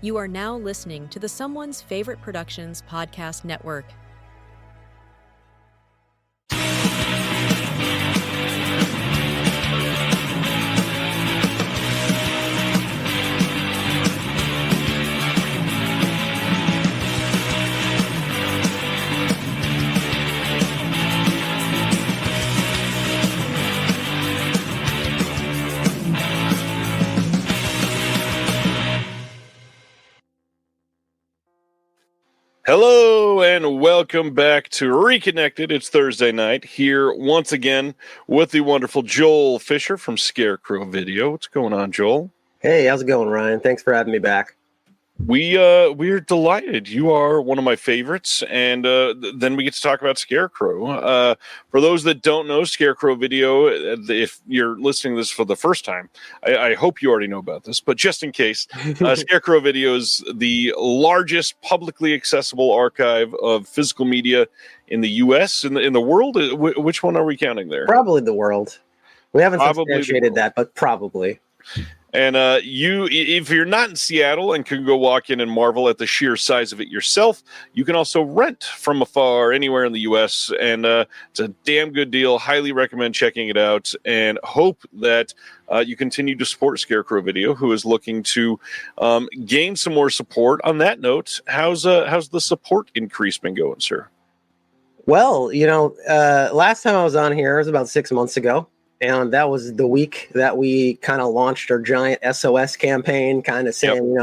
You are now listening to the Someone's Favorite Productions podcast network. Hello and welcome back to Reconnected. It's Thursday night here once again with the wonderful Joel Fisher from Scarecrow Video. What's going on, Joel? Hey, how's it going, Ryan? Thanks for having me back. We're delighted. You are one of my favorites, and then we get to talk about Scarecrow. For those that don't know, Scarecrow Video, if you're listening to this for the first time, I hope you already know about this, but just in case, Scarecrow Video is the largest publicly accessible archive of physical media in the U.S. in the world. Which one are we counting there? Probably the world. We haven't substantiated that, but probably. And if you're not in Seattle and can go walk in and marvel at the sheer size of it yourself, you can also rent from afar anywhere in the U.S. And it's a damn good deal. Highly recommend checking it out, and hope that you continue to support Scarecrow Video, who is looking to gain some more support. On that note, how's the support increase been going, sir? Well, last time I was on here, it was about 6 months ago. And that was the week that we kind of launched our giant SOS campaign, kind of saying,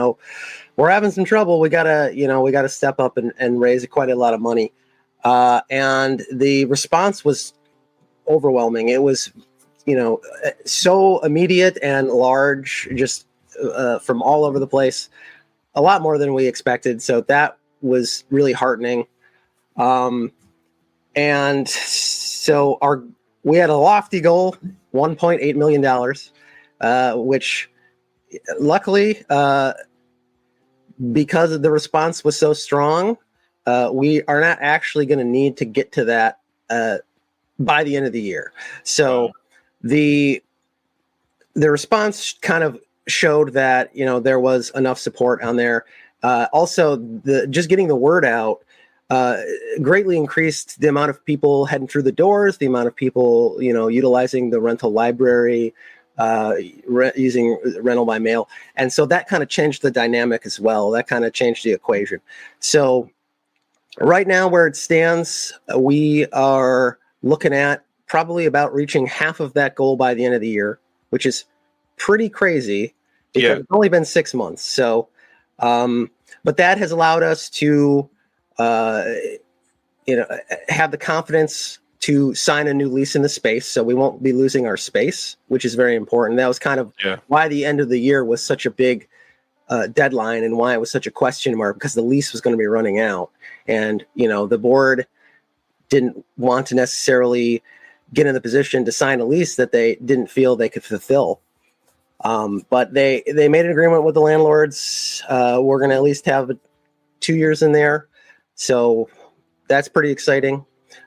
we're having some trouble. We gotta step up and raise quite a lot of money. And the response was overwhelming. It was, so immediate and large, just from all over the place, a lot more than we expected. So that was really heartening. And so we had a lofty goal, $1.8 million, which luckily, because of the response was so strong, we are not actually going to need to get to that by the end of the year. So the response kind of showed that, there was enough support on there. Also, just getting the word out greatly increased the amount of people heading through the doors, the amount of people, utilizing the rental library, using rental by mail. And so that kind of changed the dynamic as well. That kind of changed the equation. So right now where it stands, we are looking at probably about reaching half of that goal by the end of the year, which is pretty crazy because it's only been 6 months. So, but that has allowed us to have the confidence to sign a new lease in the space, so we won't be losing our space, which is very important. That was kind of why the end of the year was such a big deadline, and why it was such a question mark, because the lease was going to be running out, and the board didn't want to necessarily get in the position to sign a lease that they didn't feel they could fulfill. But they made an agreement with the landlords. We're going to at least have 2 years in there. So that's pretty exciting.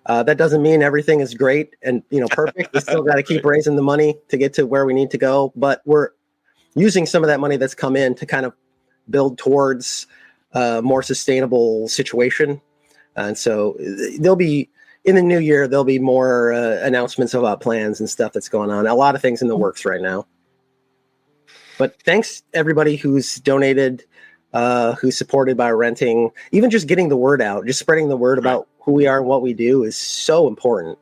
That doesn't mean everything is great and perfect. We still got to keep raising the money to get to where we need to go. But we're using some of that money that's come in to kind of build towards a more sustainable situation. And so there'll be, in the new year, there'll be more announcements about plans and stuff that's going on. A lot of things in the works right now. But thanks everybody who's donated, who's supported by renting, even just getting the word out, just spreading the word about who we are and what we do is so important.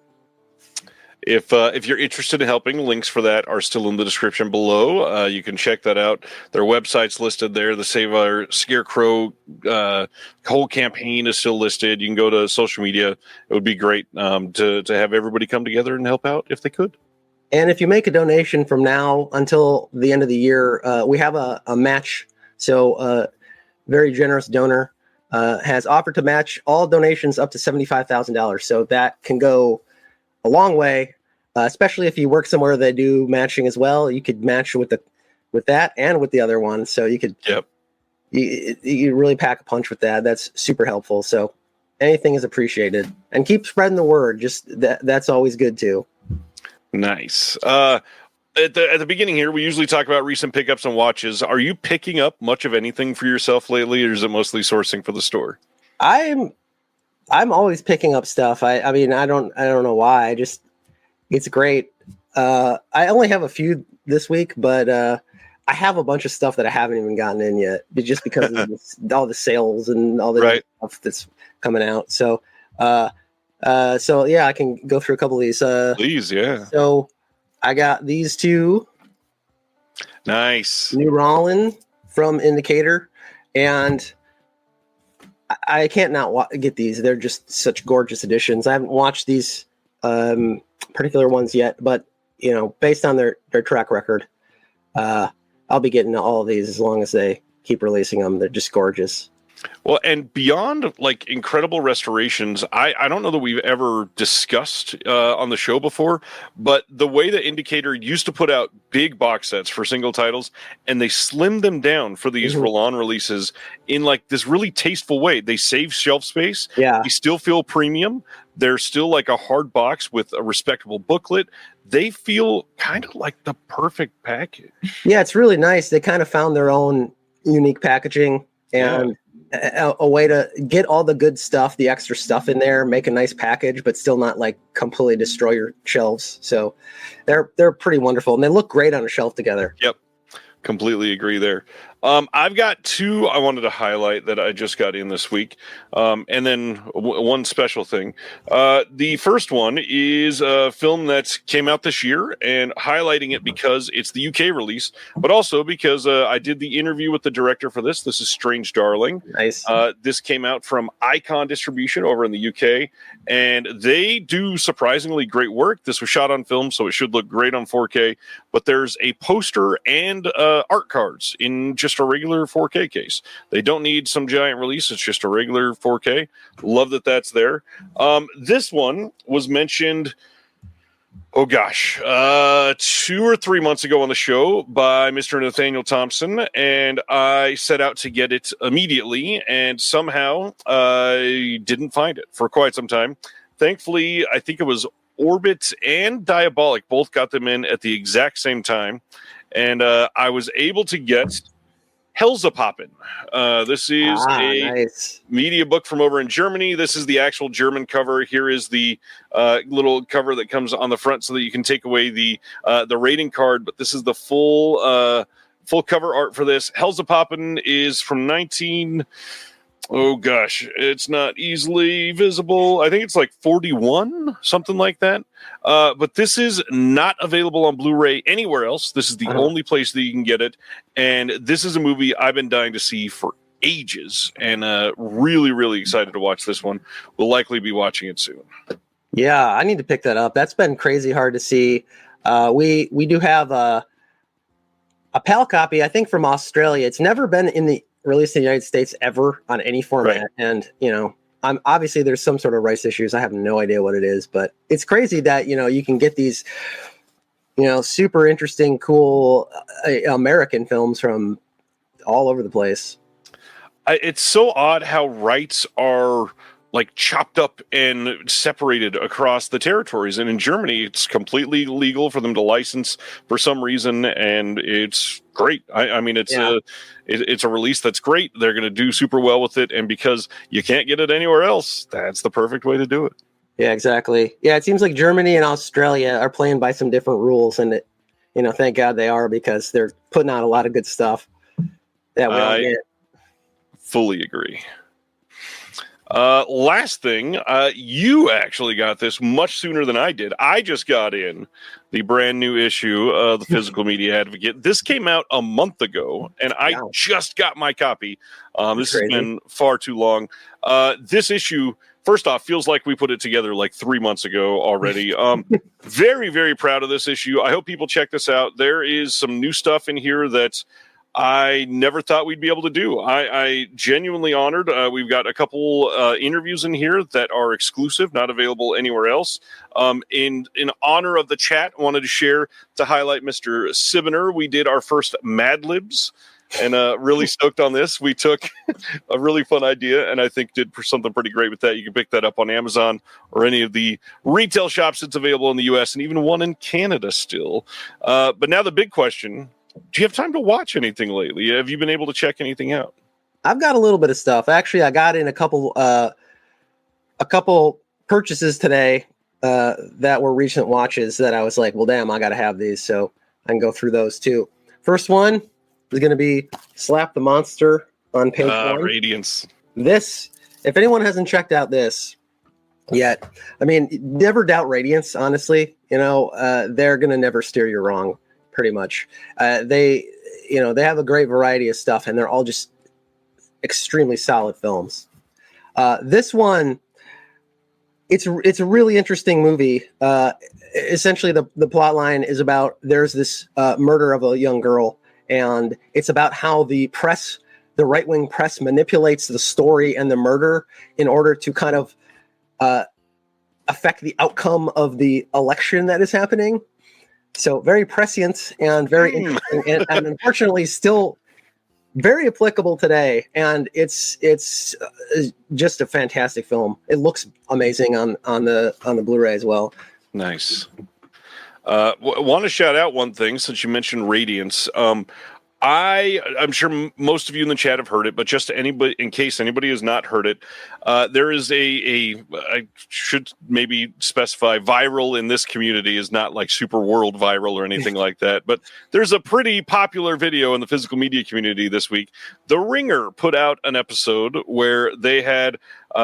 If you're interested in helping, links for that are still in the description below. You can check that out. Their website's listed there. The Save Our Scarecrow whole campaign is still listed. You can go to social media. It would be great to have everybody come together and help out if they could. And if you make a donation from now until the end of the year, we have a match. So a very generous donor has offered to match all donations up to $75,000. So that can go a long way, especially if you work somewhere they do matching as well. You could match with that and with the other one. So you could you really pack a punch with that. That's super helpful. So anything is appreciated. And keep spreading the word. Just that's always good too. Nice. at the beginning here, we usually talk about recent pickups and watches. Are you picking up much of anything for yourself lately, or is it mostly sourcing for the store? I'm always picking up stuff. I mean, I don't know why. It's great. I only have a few this week, but I have a bunch of stuff that I haven't even gotten in yet, just because of all the sales and all the stuff that's coming out. So, so yeah, I can go through a couple of these. Please, yeah. So I got these two. Nice. New Rollin from Indicator, and I can't not get these. They're just such gorgeous editions. I haven't watched these particular ones yet, but based on their track record, I'll be getting all of these as long as they keep releasing them. They're just gorgeous. Well, and beyond like incredible restorations, I don't know that we've ever discussed on the show before, but the way that Indicator used to put out big box sets for single titles, and they slimmed them down for these roll-on releases in like this really tasteful way. They save shelf space. Yeah. They still feel premium. They're still like a hard box with a respectable booklet. They feel kind of like the perfect package. Yeah, it's really nice. They kind of found their own unique packaging and a way to get all the good stuff, the extra stuff in there, make a nice package, but still not like completely destroy your shelves. So they're pretty wonderful, and they look great on a shelf together. Yep. Completely agree there. I've got two I wanted to highlight that I just got in this week. And then one special thing. The first one is a film that came out this year, and highlighting it because it's the UK release, but also because I did the interview with the director for this. This is Strange Darling. Nice. This came out from Icon Distribution over in the UK, and they do surprisingly great work. This was shot on film, so it should look great on 4K, but there's a poster and art cards in just a regular 4K case. They don't need some giant release. It's just a regular 4K. Love that that's there. This one was mentioned, 2 or 3 months ago on the show by Mr. Nathaniel Thompson, and I set out to get it immediately, and somehow I didn't find it for quite some time. Thankfully, I think it was Orbit and Diabolic both got them in at the exact same time, and I was able to get Hellzapoppen. This is nice media book from over in Germany. This is the actual German cover. Here is the little cover that comes on the front so that you can take away the rating card. But this is the full cover art for this. Hellzapoppen is from it's not easily visible. I think it's like 41, something like that. But this is not available on Blu-ray anywhere else. This is the only place that you can get it. And this is a movie I've been dying to see for ages, and really, really excited to watch this one. We'll likely be watching it soon. Yeah, I need to pick that up. That's been crazy hard to see. We do have a PAL copy, I think, from Australia. It's never been released in the United States ever on any format. Right. And, I'm obviously there's some sort of rights issues. I have no idea what it is, but it's crazy that, you can get these, super interesting, cool American films from all over the place. It's so odd how rights are like chopped up and separated across the territories. And in Germany, it's completely legal for them to license for some reason, and it's great. I mean, it's a release that's great. They're going to do super well with it, and because you can't get it anywhere else, that's the perfect way to do it. Yeah, exactly. Yeah, it seems like Germany and Australia are playing by some different rules, and thank God they are, because they're putting out a lot of good stuff that we don't get. Fully agree. Last thing, you actually got this much sooner than I did. I just got in the brand new issue of the Physical Media Advocate. This came out a month ago, and I just got my copy. This has been far too long. This issue, first off, feels like we put it together like 3 months ago already. Very, very proud of this issue. I hope people check this out. There is some new stuff in here that's I never thought we'd be able to do. I genuinely honored. We've got a couple interviews in here that are exclusive, not available anywhere else. In honor of the chat, I wanted to highlight Mr. Sibiner. We did our first Mad Libs, and really stoked on this. We took a really fun idea and I think did something pretty great with that. You can pick that up on Amazon or any of the retail shops that's available in the US and even one in Canada still. But now the big question, do you have time to watch anything lately? Have you been able to check anything out? I've got a little bit of stuff. Actually, I got in a couple purchases today that were recent watches that I was like, well, damn, I got to have these. So I can go through those too. First one is going to be Slap the Monster on page 1. Radiance. This, if anyone hasn't checked out this yet, I mean, never doubt Radiance, honestly. They're going to never steer you wrong, pretty much. They have a great variety of stuff, and they're all just extremely solid films. This one, it's a really interesting movie. Essentially, the plot line is about there's this murder of a young girl, and it's about how the right-wing press manipulates the story and the murder in order to kind of affect the outcome of the election that is happening. So very prescient and very interesting, and unfortunately still very applicable today. And it's just a fantastic film. It looks amazing on the Blu-ray as well. Nice. Want to shout out one thing since you mentioned Radiance. I'm sure most of you in the chat have heard it, but just anybody, in case anybody has not heard it, there is I should maybe specify, viral in this community is not like super world viral or anything like that, but there's a pretty popular video in the physical media community this week. The Ringer put out an episode where they had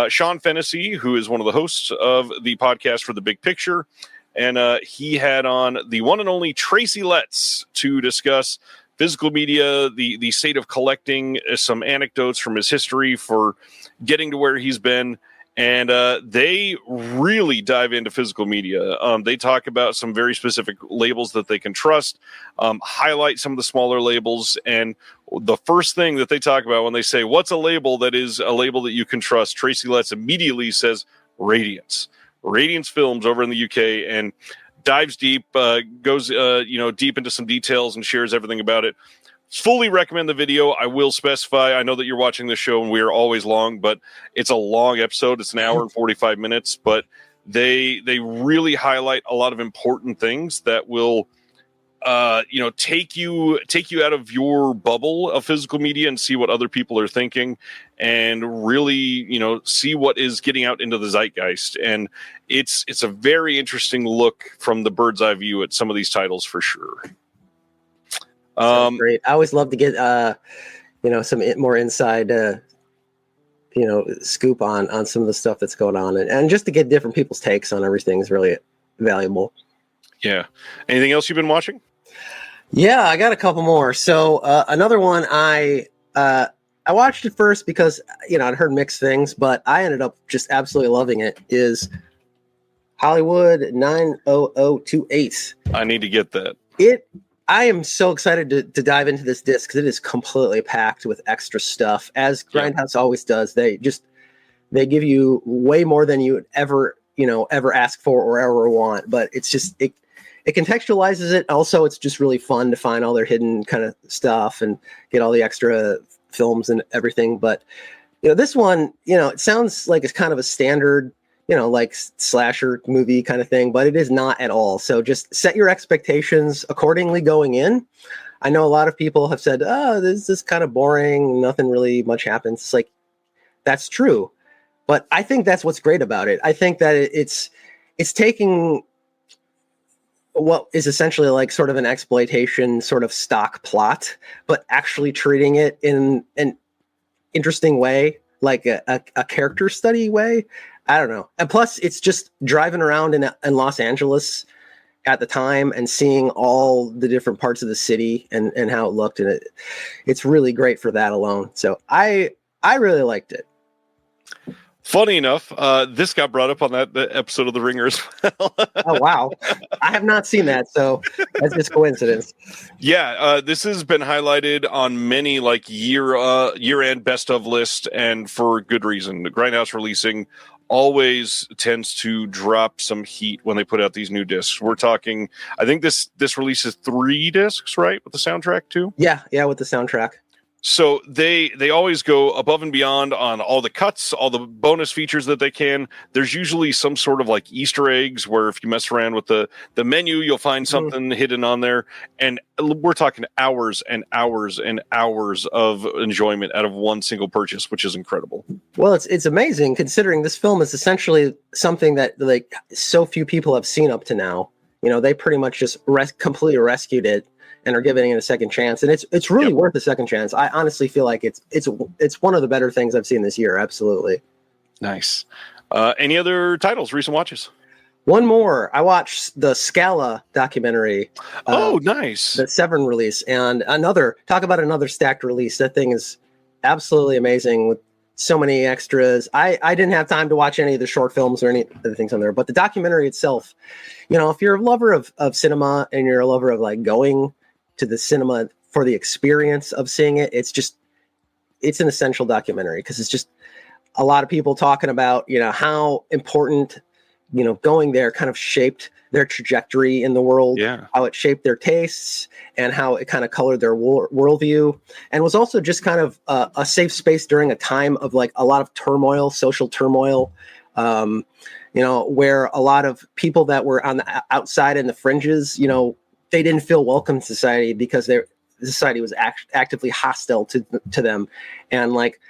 Sean Fennessy, who is one of the hosts of the podcast for The Big Picture, and he had on the one and only Tracy Letts to discuss physical media, the state of collecting, some anecdotes from his history for getting to where he's been. And they really dive into physical media. They talk about some very specific labels that they can trust, highlight some of the smaller labels. And the first thing that they talk about when they say, what's a label that is a label that you can trust? Tracy Letts immediately says Radiance. Radiance Films over in the UK, and dives deep, goes deep into some details and shares everything about it. Fully recommend the video. I will specify, I know that you're watching this show and we are always long, but it's a long episode. It's an hour and 45 minutes, but they really highlight a lot of important things that will take you out of your bubble of physical media and see what other people are thinking, and really, see what is getting out into the zeitgeist. And it's a very interesting look from the bird's eye view at some of these titles for sure. Great. I always love to get some more inside scoop on some of the stuff that's going on, and just to get different people's takes on everything is really valuable. Yeah. Anything else you've been watching? Yeah, I got a couple more. So another one I watched it first because I'd heard mixed things, but I ended up just absolutely loving it. Is Hollywood 90028. I need to get that. I am so excited to dive into this disc because it is completely packed with extra stuff, as Grindhouse always does. They give you way more than you would ever ask for or ever want, but it's just it contextualizes it. Also, it's just really fun to find all their hidden kind of stuff and get all the extra films and everything. But this one, it sounds like it's kind of a standard like slasher movie kind of thing, but it is not at all. So just set your expectations accordingly going in. I know a lot of people have said, oh, this is kind of boring. Nothing really much happens. It's like, that's true. But I think that's what's great about it. I think that it's taking what is essentially like sort of an exploitation sort of stock plot, but actually treating it in an interesting way, like a character study way. I don't know. And plus, it's just driving around in Los Angeles at the time and seeing all the different parts of the city and how it looked. And it's really great for that alone. So I really liked it. Funny enough, this got brought up on that episode of The Ringer as well. Oh, wow. I have not seen that, so that's just coincidence. Yeah, this has been highlighted on many like year-end best of list, and for good reason. The Grindhouse Releasing always tends to drop some heat when they put out these new discs. We're talking, I think this releases 3 discs, right? With the soundtrack too? Yeah, with the soundtrack. So they always go above and beyond on all the cuts, all the bonus features that they can. There's usually some sort of like Easter eggs where if you mess around with the menu, you'll find something hidden on there. And we're talking hours and hours and hours of enjoyment out of one single purchase, which is incredible. Well, it's amazing considering this film is essentially something that like so few people have seen up to now. You know, they pretty much just completely rescued it and are giving it a second chance, and it's really worth a second chance. I honestly feel like it's one of the better things I've seen this year. Absolutely. Nice. Any other titles, recent watches? One more. I watched the Scala documentary. Nice. The Severn release, and talk about another stacked release. That thing is absolutely amazing with so many extras. I didn't have time to watch any of the short films or any other things on there, but the documentary itself, you know, if you're a lover of cinema and you're a lover of like going to the cinema for the experience of seeing it, it's an essential documentary because it's just a lot of people talking about, you know, how important, you know, going there kind of shaped their trajectory in the world, how it shaped their tastes and how it kind of colored their worldview, and was also just kind of a safe space during a time of like a lot of turmoil, social turmoil, you know, where a lot of people that were on the outside in the fringes, you know, they didn't feel welcome in society because society was actively hostile to them. And like,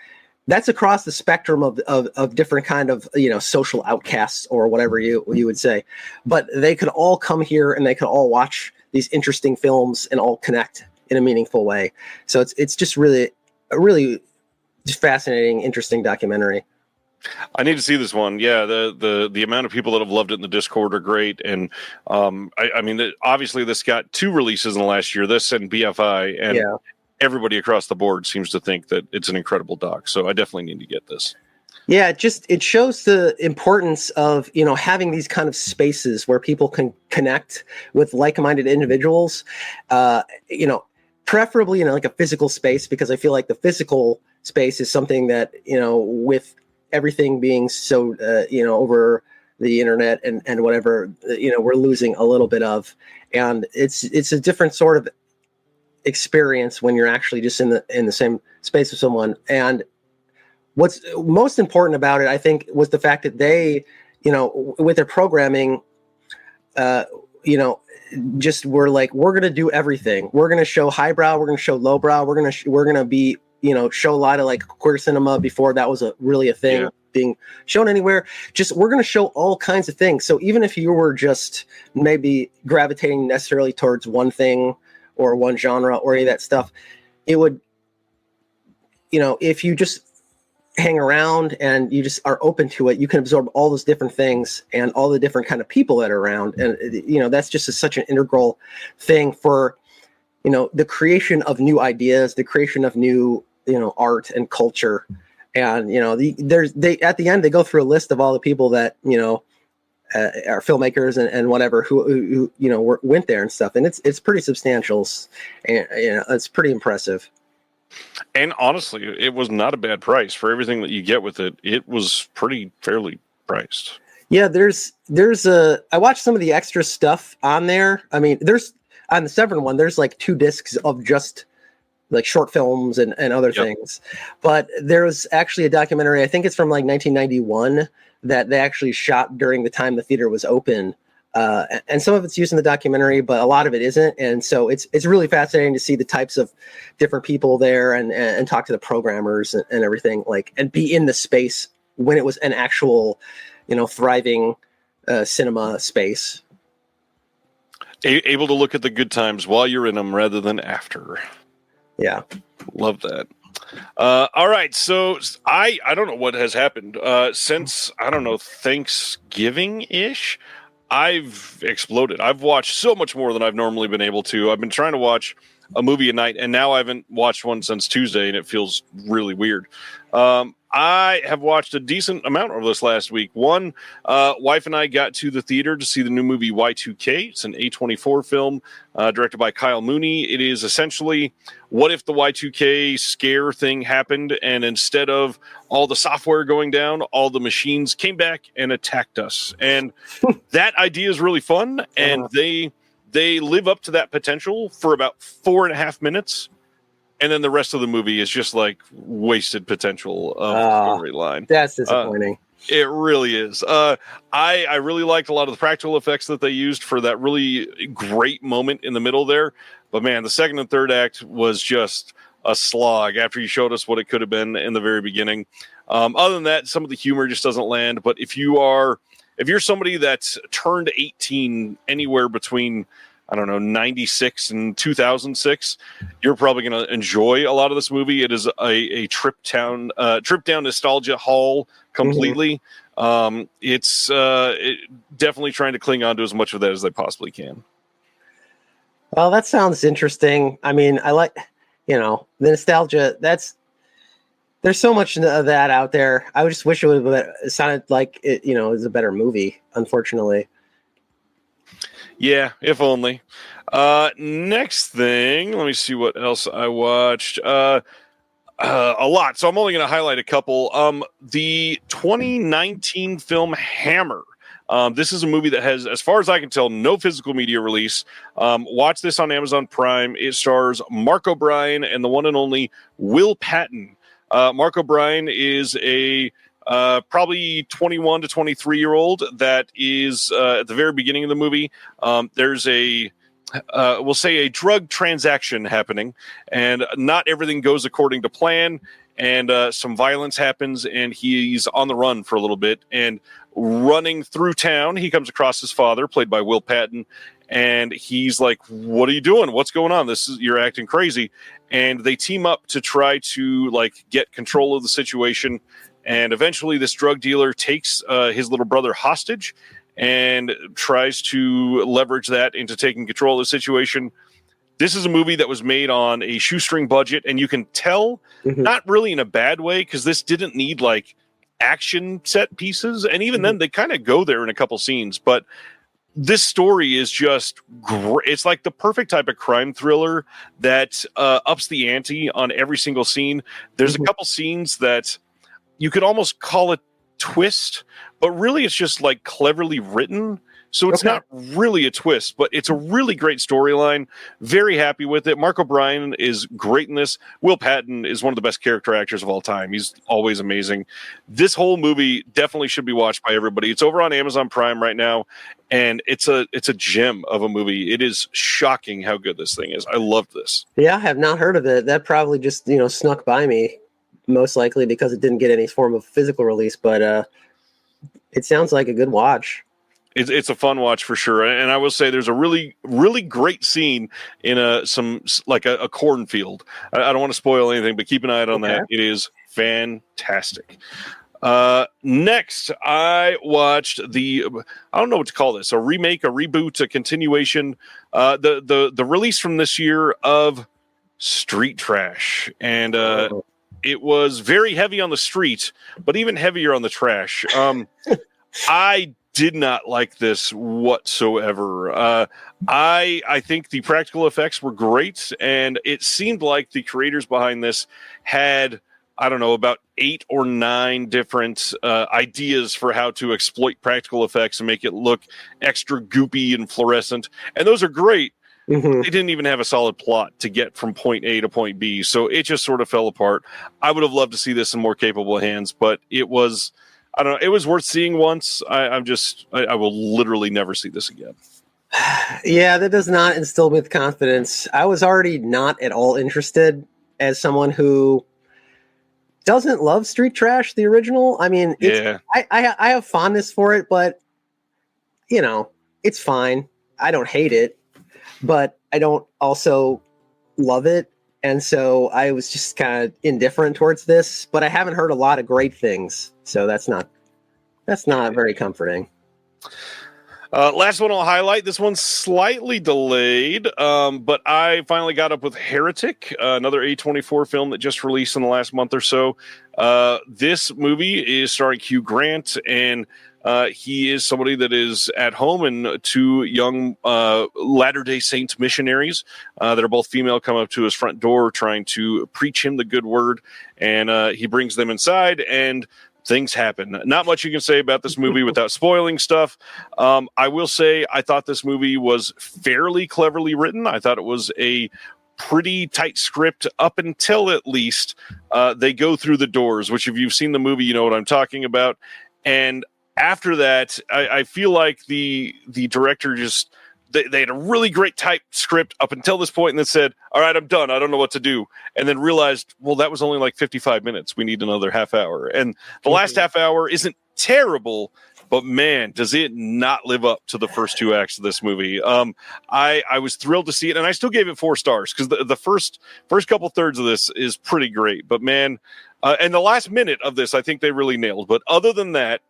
that's across the spectrum of different kind of, you know, social outcasts or whatever you would say, but they could all come here and they could all watch these interesting films and all connect in a meaningful way. So it's just really a really fascinating, interesting documentary. I need to see this one. Yeah, the amount of people that have loved it in the Discord are great, and I mean, obviously this got 2 releases in the last year, this and BFI, and everybody across the board seems to think that it's an incredible doc. So I definitely need to get this. Yeah, it shows the importance of, you know, having these kind of spaces where people can connect with like-minded individuals, you know, preferably in like a physical space, because I feel like the physical space is something that, you know, with everything being so, you know, over the internet and whatever, you know, we're losing a little bit of, and it's a different sort of experience when you're actually just in the same space with someone. And what's most important about it, I think, was the fact that they, you know, with their programming, you know, just were like, we're going to do everything. We're going to show highbrow. We're going to show lowbrow. We're going to be, you know, show a lot of like queer cinema before that was really a thing being shown anywhere. Just, we're going to show all kinds of things. So even if you were just maybe gravitating necessarily towards one thing or one genre or any of that stuff, it would, you know, if you just hang around and you just are open to it, you can absorb all those different things and all the different kind of people that are around. And, you know, that's just such an integral thing for, you know, the creation of new ideas, the creation of new, you know, art and culture. And, you know, they at the end, they go through a list of all the people that, you know, are filmmakers and whatever who you know went there and stuff, and it's pretty substantial, and you know, it's pretty impressive. And honestly, it was not a bad price for everything that you get with it. It was pretty fairly priced. Yeah, there's I watched some of the extra stuff on there. I mean, there's on the Severn one, there's like 2 discs of just like short films and other things, but there was actually a documentary, I think it's from like 1991, that they actually shot during the time the theater was open, and some of it's used in the documentary, but a lot of it isn't. And so it's really fascinating to see the types of different people there and talk to the programmers and everything, like, and be in the space when it was an actual, you know, thriving cinema space. Able to look at the good times while you're in them rather than after. Yeah. Love that. All right. So I don't know what has happened since, I don't know, Thanksgiving-ish. I've exploded. I've watched so much more than I've normally been able to. I've been trying to watch a movie a night, and now I haven't watched one since Tuesday, and it feels really weird. I have watched a decent amount over this last week. One, wife and I got to the theater to see the new movie Y2K. It's an A24 film directed by Kyle Mooney. It is essentially, what if the Y2K scare thing happened, and instead of all the software going down, all the machines came back and attacked us? And that idea is really fun, and they live up to that potential for about 4.5 minutes. And then the rest of the movie is just like wasted potential of the storyline. That's disappointing. It really is. I really liked a lot of the practical effects that they used for that really great moment in the middle there. But man, the second and third act was just a slog after you showed us what it could have been in the very beginning. Other than that, some of the humor just doesn't land. But if you're somebody that's turned 18 anywhere between, I don't know, 96 and 2006, you're probably going to enjoy a lot of this movie. It is a trip down nostalgia hall completely. It's definitely trying to cling on to as much of that as they possibly can. Well, that sounds interesting. I mean, I like, the nostalgia. There's so much of that out there. I just wish it sounded like it, was a better movie, unfortunately. Yeah, if only. Next thing, let me see what else I watched. A lot, so I'm only going to highlight a couple. The 2019 film Hammer. This is a movie that has, as far as I can tell, no physical media release. Watch this on Amazon Prime. It stars Mark O'Brien and the one and only Will Patton. Mark O'Brien is a probably 21 to 23-year-old that is at the very beginning of the movie. There's we'll say a drug transaction happening, and not everything goes according to plan, and some violence happens, and he's on the run for a little bit. And running through town, he comes across his father, played by Will Patton, and he's like, "What are you doing? What's going on? You're acting crazy." And they team up to try to get control of the situation. And eventually this drug dealer takes his little brother hostage and tries to leverage that into taking control of the situation. This is a movie that was made on a shoestring budget, and you can tell, not really in a bad way, because this didn't need action set pieces. And even then, they kind of go there in a couple scenes. But this story is just great. It's like the perfect type of crime thriller that ups the ante on every single scene. There's a couple scenes that you could almost call it twist, but really it's just cleverly written. So it's not really a twist, but it's a really great storyline. Very happy with it. Mark O'Brien is great in this. Will Patton is one of the best character actors of all time. He's always amazing. This whole movie definitely should be watched by everybody. It's over on Amazon Prime right now, and it's a gem of a movie. It is shocking how good this thing is. I loved this. Yeah, I have not heard of it. That probably just snuck by me, most likely because it didn't get any form of physical release. But it sounds like a good watch. It's a fun watch for sure, and I will say there's a really, really great scene in a cornfield. I don't want to spoil anything, but keep an eye out on that. It is fantastic. Next, I watched I don't know what to call this, a remake, a reboot, a continuation, the release from this year of Street Trash, and it was very heavy on the street, but even heavier on the trash. I did not like this whatsoever. I think the practical effects were great, and it seemed like the creators behind this had, I don't know, about 8 or 9 different ideas for how to exploit practical effects and make it look extra goopy and fluorescent. And those are great. They didn't even have a solid plot to get from point A to point B, so it just sort of fell apart. I would have loved to see this in more capable hands, but it was, I don't know, it was worth seeing once. I will literally never see this again. Yeah, that does not instill me with confidence. I was already not at all interested as someone who doesn't love Street Trash, the original. I mean, I have fondness for it, but it's fine. I don't hate it, but I don't also love it. And so I was just kind of indifferent towards this, but I haven't heard a lot of great things. So that's not very comforting. Last one I'll highlight. This one's slightly delayed, but I finally got up with Heretic, another A24 film that just released in the last month or so. This movie is starring Hugh Grant, and he is somebody that is at home, and 2 young Latter-day Saints missionaries that are both female come up to his front door trying to preach him the good word, and he brings them inside, and things happen. Not much you can say about this movie without spoiling stuff. I will say I thought this movie was fairly cleverly written. I thought it was a pretty tight script up until at least they go through the doors, which if you've seen the movie, you know what I'm talking about. And after that, I feel like the director just they had a really great tight script up until this point, and then said, all right, I'm done. I don't know what to do. And then realized, well, that was only like 55 minutes. We need another half hour. And the last half hour isn't terrible, but man, does it not live up to the first two acts of this movie. I was thrilled to see it, and I still gave it 4 stars because the first couple thirds of this is pretty great. But man, and the last minute of this, I think they really nailed. But other than that,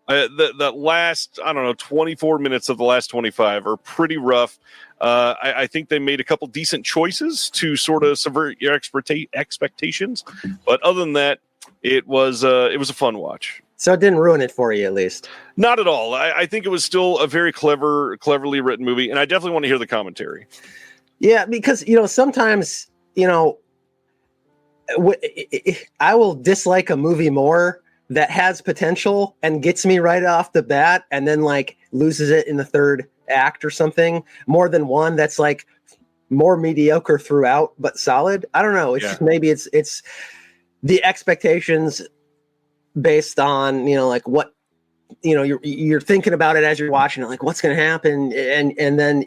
the last, I don't know, 24 minutes of the last 25 are pretty rough. I think they made a couple decent choices to sort of subvert your expectations. But other than that, it was a fun watch. So it didn't ruin it for you, at least? Not at all. I think it was still a very cleverly written movie, and I definitely want to hear the commentary. Yeah, because, sometimes, I will dislike a movie more that has potential and gets me right off the bat and then like loses it in the third act or something, more than one that's like more mediocre throughout but solid. I don't know. It's just, maybe it's the expectations based on, like what, you're thinking about it as you're watching it, like what's going to happen. And then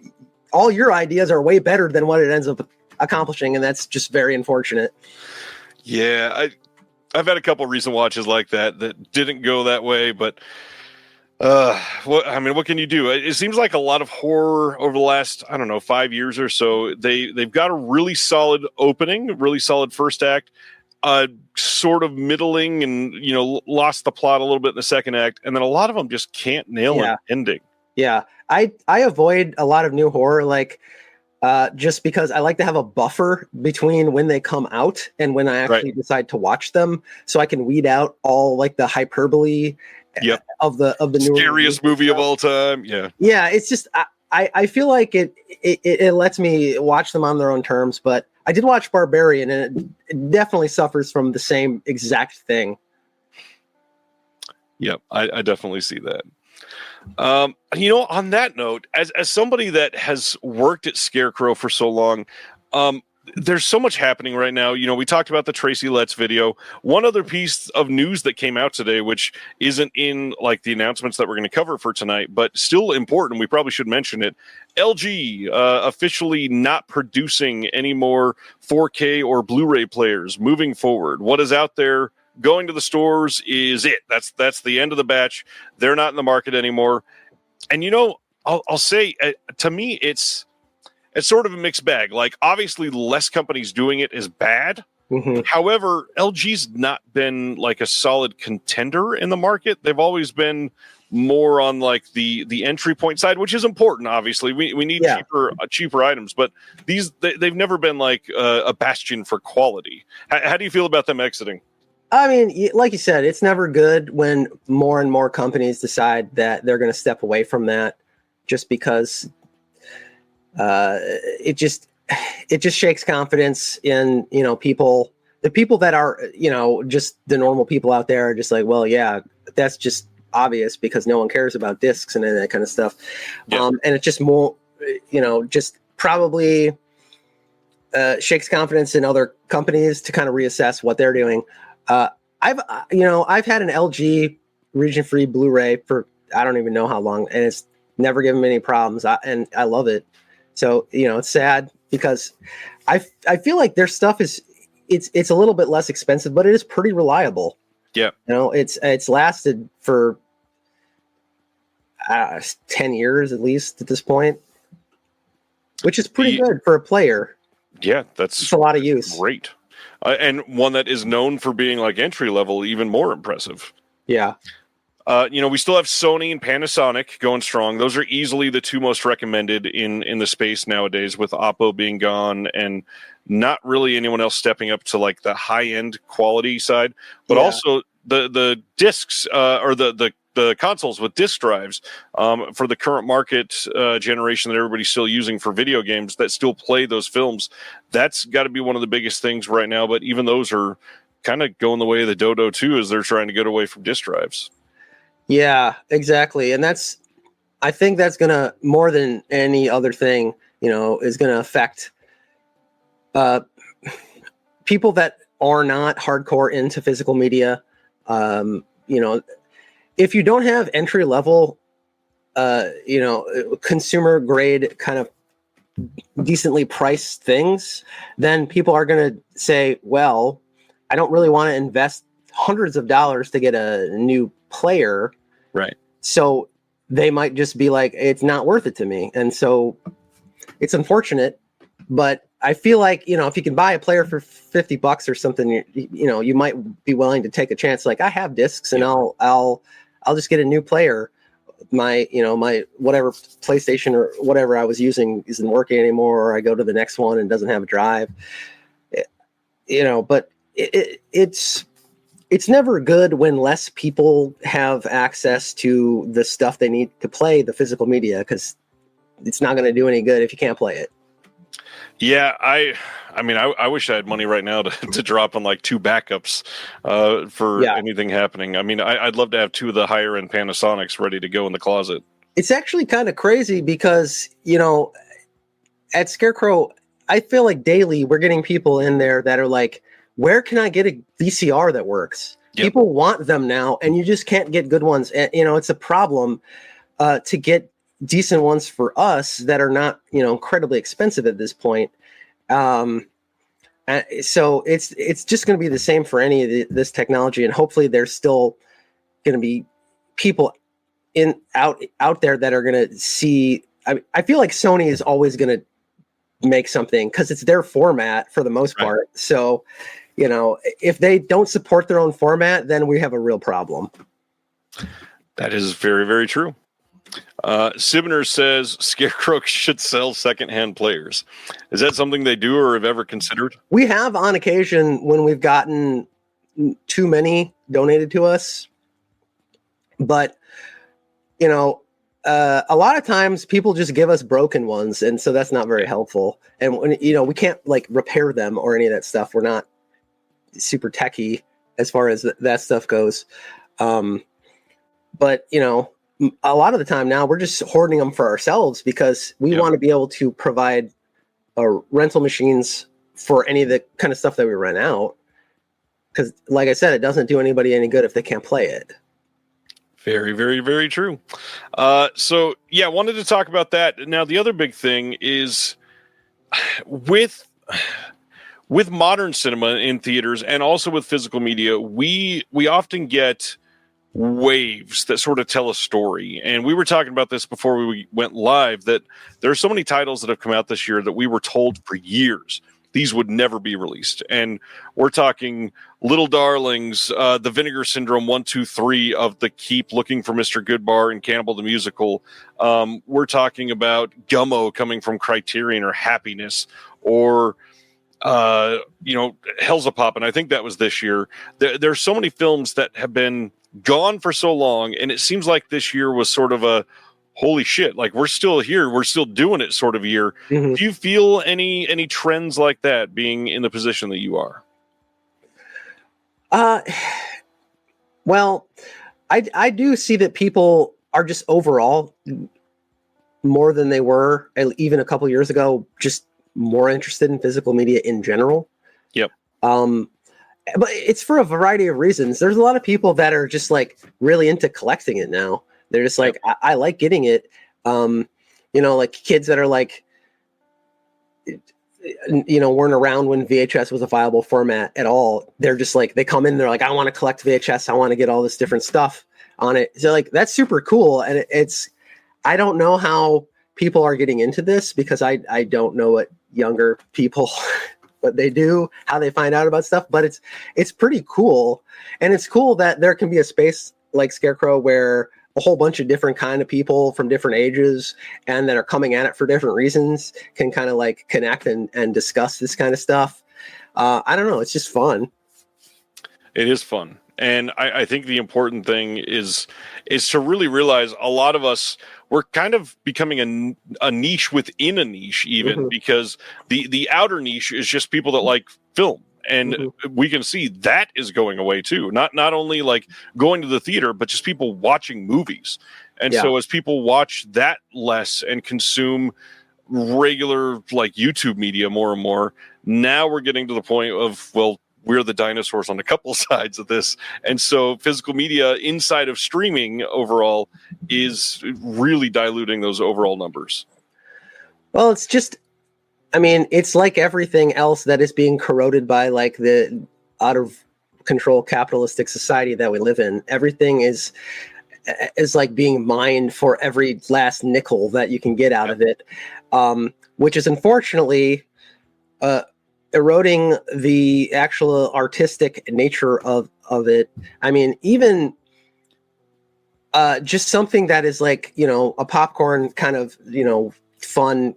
all your ideas are way better than what it ends up accomplishing. And that's just very unfortunate. Yeah. I've had a couple recent watches like that didn't go that way, but what can you do? It seems like a lot of horror over the last, 5 years or so. They've got a really solid opening, really solid first act, sort of middling, and lost the plot a little bit in the second act, and then a lot of them just can't nail an ending. Yeah, I avoid a lot of new horror, like. Just because I like to have a buffer between when they come out and when I actually decide to watch them, so I can weed out all like the hyperbole of the scariest movie of all time. Yeah, it's just I feel like it lets me watch them on their own terms. But I did watch Barbarian, and it definitely suffers from the same exact thing. Yep, I definitely see that. On that note, as somebody that has worked at Scarecrow for so long, there's so much happening right now. We talked about the Tracy Letts video. One other piece of news that came out today, which isn't in like the announcements that we're going to cover for tonight, but still important. We probably should mention it. LG officially not producing any more 4K or Blu-ray players moving forward. What is out there going to the stores is it. That's the end of the batch. They're not in the market anymore. And I'll say, to me, it's sort of a mixed bag. Like, obviously, less companies doing it is bad. Mm-hmm. However, LG's not been like a solid contender in the market. They've always been more on like the entry point side, which is important. Obviously, we need cheaper items, but they've never been like a bastion for quality. How do you feel about them exiting? I mean, like you said, it's never good when more and more companies decide that they're going to step away from that, just because it just shakes confidence in people. The people that are just the normal people out there are just like, well, yeah, that's just obvious because no one cares about discs and that kind of stuff. Yeah. And it just more, just probably shakes confidence in other companies to kind of reassess what they're doing. I've had an LG region-free Blu-ray for I don't even know how long, and it's never given me any problems. And I love it. So it's sad because I feel like their stuff it's a little bit less expensive, but it is pretty reliable. Yeah, it's lasted for 10 years at least at this point, which is pretty good for a player. Yeah, it's a lot of use. Great. And one that is known for being like entry level, even more impressive. Yeah. We still have Sony and Panasonic going strong. Those are easily the two most recommended in the space nowadays, with Oppo being gone and not really anyone else stepping up to like the high end quality side. But also the discs or the consoles with disc drives for the current market generation that everybody's still using for video games that still play those films. That's got to be one of the biggest things right now. But even those are kind of going the way of the dodo too, as they're trying to get away from disc drives. Yeah, exactly. And I think that's going to, more than any other thing, is going to affect people that are not hardcore into physical media, if you don't have entry level, consumer grade kind of decently priced things, then people are going to say, well, I don't really want to invest hundreds of dollars to get a new player. Right. So they might just be like, it's not worth it to me. And so it's unfortunate, but I feel like, if you can buy a player for $50 or something, you might be willing to take a chance. Like, I have discs and I'll just get a new player. My whatever PlayStation or whatever I was using isn't working anymore, or I go to the next one and doesn't have a drive. But it's never good when less people have access to the stuff they need to play the physical media, because it's not going to do any good if you can't play it. Yeah, I wish I had money right now to drop on like 2 backups for anything happening. I mean, I'd love to have 2 of the higher end Panasonics ready to go in the closet. It's actually kind of crazy because, at Scarecrow, I feel like daily we're getting people in there that are like, where can I get a VCR that works? Yep. People want them now, and you just can't get good ones. And, it's a problem to get decent ones for us that are not, incredibly expensive at this point. So it's just going to be the same for any of this technology, and hopefully there's still going to be people out there that are going to see. I feel like Sony is always going to make something because it's their format for the most part. So, if they don't support their own format, then we have a real problem. That is very, very true. Sibner says Scarecrow should sell secondhand players. Is that something they do or have ever considered? We have on occasion when we've gotten too many donated to us, but a lot of times people just give us broken ones, and so that's not very helpful. And when, we can't like repair them or any of that stuff. We're not super techie as far as that stuff goes. But a lot of the time now we're just hoarding them for ourselves because we want to be able to provide rental machines for any of the kind of stuff that we rent out. Because, like I said, it doesn't do anybody any good if they can't play it. Very, very, very true. So, I wanted to talk about that. Now, the other big thing is with modern cinema in theaters and also with physical media, we often get waves that sort of tell a story. And we were talking about this before we went live, that there are so many titles that have come out this year that we were told for years these would never be released. And we're talking Little Darlings, The Vinegar Syndrome 1, 2, 3 of The Keep, Looking for Mr. Goodbar, and Cannibal the Musical. We're talking about Gummo coming from Criterion, or Happiness, or Hell's a Pop, and I think that was this year. There's so many films that have been gone for so long, and it seems like this year was sort of a holy shit, like we're still here, we're still doing it sort of year. Mm-hmm. Do you feel any trends like that being in the position that you are? Well, I do see that people are just overall more than they were even a couple years ago, just more interested in physical media in general. Yep. But it's for a variety of reasons. There's a lot of people that are just like really into collecting it now. They're just like, I like getting it. Like kids that are like, weren't around when VHS was a viable format at all. They're just like, they come in, they're like, I want to collect VHS. I want to get all this different stuff on it. So like, that's super cool. And I don't know how people are getting into this because I don't know what younger people what they do, how they find out about stuff, but it's pretty cool. And it's cool that there can be a space like Scarecrow where a whole bunch of different kind of people from different ages and that are coming at it for different reasons can kind of like connect and discuss this kind of stuff. I don't know. It's just fun. It is fun. And I think the important thing is to really realize a lot of us, we're kind of becoming a niche within a niche even, mm-hmm. because the outer niche is just people that like film. And mm-hmm. we can see that is going away too. Not only like going to the theater, but just people watching movies. And so as people watch that less and consume regular like YouTube media more and more. Now we're getting to the point of, well, we're the dinosaurs on a couple sides of this. And so physical media inside of streaming overall is really diluting those overall numbers. Well, it's just, I mean, it's like everything else that is being corroded by like the out of control capitalistic society that we live in. Everything is like being mined for every last nickel that you can get out of it, which is unfortunately eroding the actual artistic nature of it. I mean, even just something that is like, you know, a popcorn kind of, you know, fun